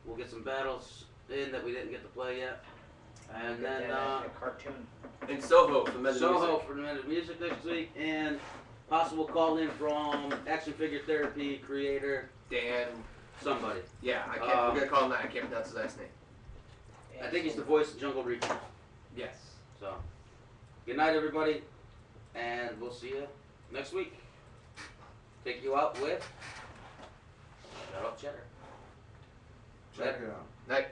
Speaker 15: We'll get some battles in that we didn't get to play yet. And then
Speaker 9: a cartoon.
Speaker 12: In Soho for the Men of
Speaker 15: Soho
Speaker 12: Music.
Speaker 15: for the Men of Music next week, and possible call in from Action Figure Therapy creator
Speaker 12: Dan.
Speaker 15: somebody.
Speaker 12: Yeah, I can't. I'm gonna call him that. I can't pronounce his last name.
Speaker 15: I think he's the voice of Jungle Recon.
Speaker 12: Yes.
Speaker 15: So, good night, everybody, and we'll see you next week. Take you out with Shut Up Cheddar.
Speaker 7: Check it out.
Speaker 12: Night.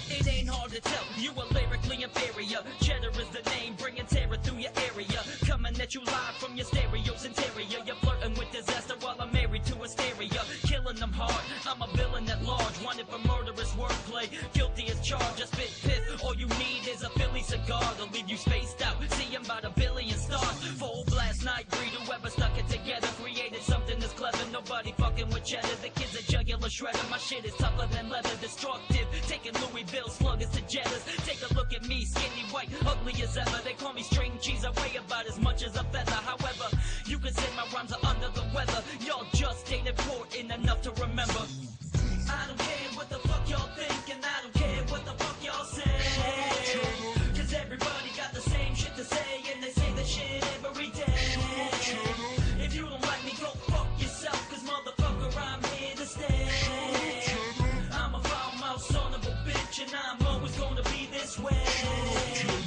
Speaker 5: It ain't hard to tell, you are lyrically inferior. Cheddar is the name, bringing terror through your area. Coming at you live from your stereo's interior. You're flirting with disaster while I'm married to hysteria. Killing them hard, I'm a villain at large. Wanted for murderous wordplay, guilty as charged. Just spit piss, all you need is a Philly cigar. They'll leave you spaced out, see 'em by the billion stars. Full blast night breed, whoever stuck it together. Created something that's clever, nobody fucking with cheddar. The kid's a jugular shredder, my shit is tougher than leather. Destructive, taking Louisville sluggers to jetters. Take a look at me, skinny white, ugly as ever. They call me string cheese, I weigh about as much as a feather. However, you can say my rhymes are under the weather. Y'all just ain't important. this way.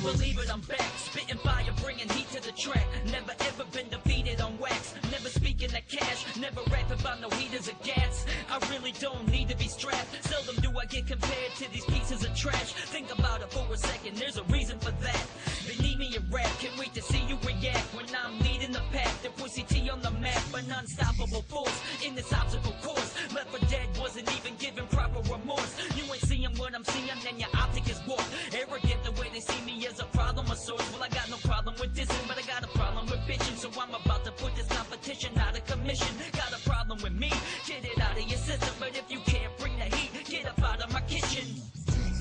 Speaker 5: Believe it, I'm back, spitting fire, bringing heat to the track. Never ever been defeated on wax. Never speaking of cash, never rap about no heaters or gas. I really don't need to be strapped. Seldom do I get compared to these pieces of trash. Think about it for a second, there's a reason for that. They need me in rap, can't wait to see you react when I'm leading the pack. The Pussy T on the map, an unstoppable force in this obstacle course. Left for Dead wasn't even given proper remorse. You ain't seeing what I'm seeing, then your optic is warped. Arrogant the way they see me as a problem of sorts. Well, I got no problem with dissing, but I got a problem with bitching. So I'm about to put this competition out of commission. Got a problem with me, get it out of your system. But if you can't bring the heat, get up out of my kitchen.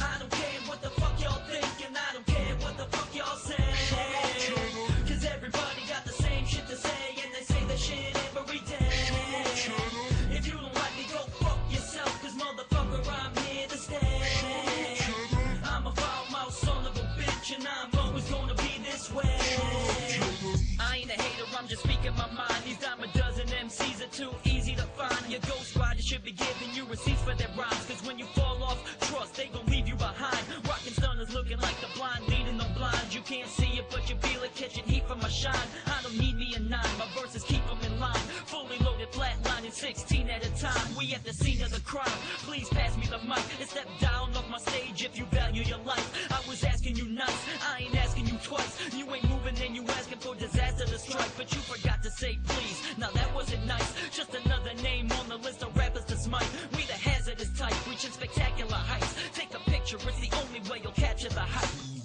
Speaker 5: I don't care what the fuck y'all think, and I don't care what the fuck y'all say. Cause everybody got the same shit to say, and they say the shit every day. If you don't like me, go fuck yourself, cause motherfucker, I'm here to stay. I'm a foul mouth son of a bitch, and I'm always gonna be this way. I ain't a hater, I'm just speaking my mind. These dime a dozen MCs are too easy to find. Your ghost rider should be giving you receipts for their rhymes, cause when you fall off, trust, they gon' leave you behind. Rockin' stunners looking like the blind leading the blind. You can't see it, but you feel it, catching heat from my shine. I don't need me a 9, my verses keep them in line. Fully loaded, flatlining 16 at a time. We at the scene of the crime, please pass me the mic and step down off my stage if you value your life. I was asking you nice, I ain't asking you twice. You ain't moving and you asking for disaster to strike, but you forgot to say please. Now that wasn't nice, just another name on the list of rappers to smite. We the hazardous type, reaching spectacular heights. Take a picture, it's the only way you'll capture the hype.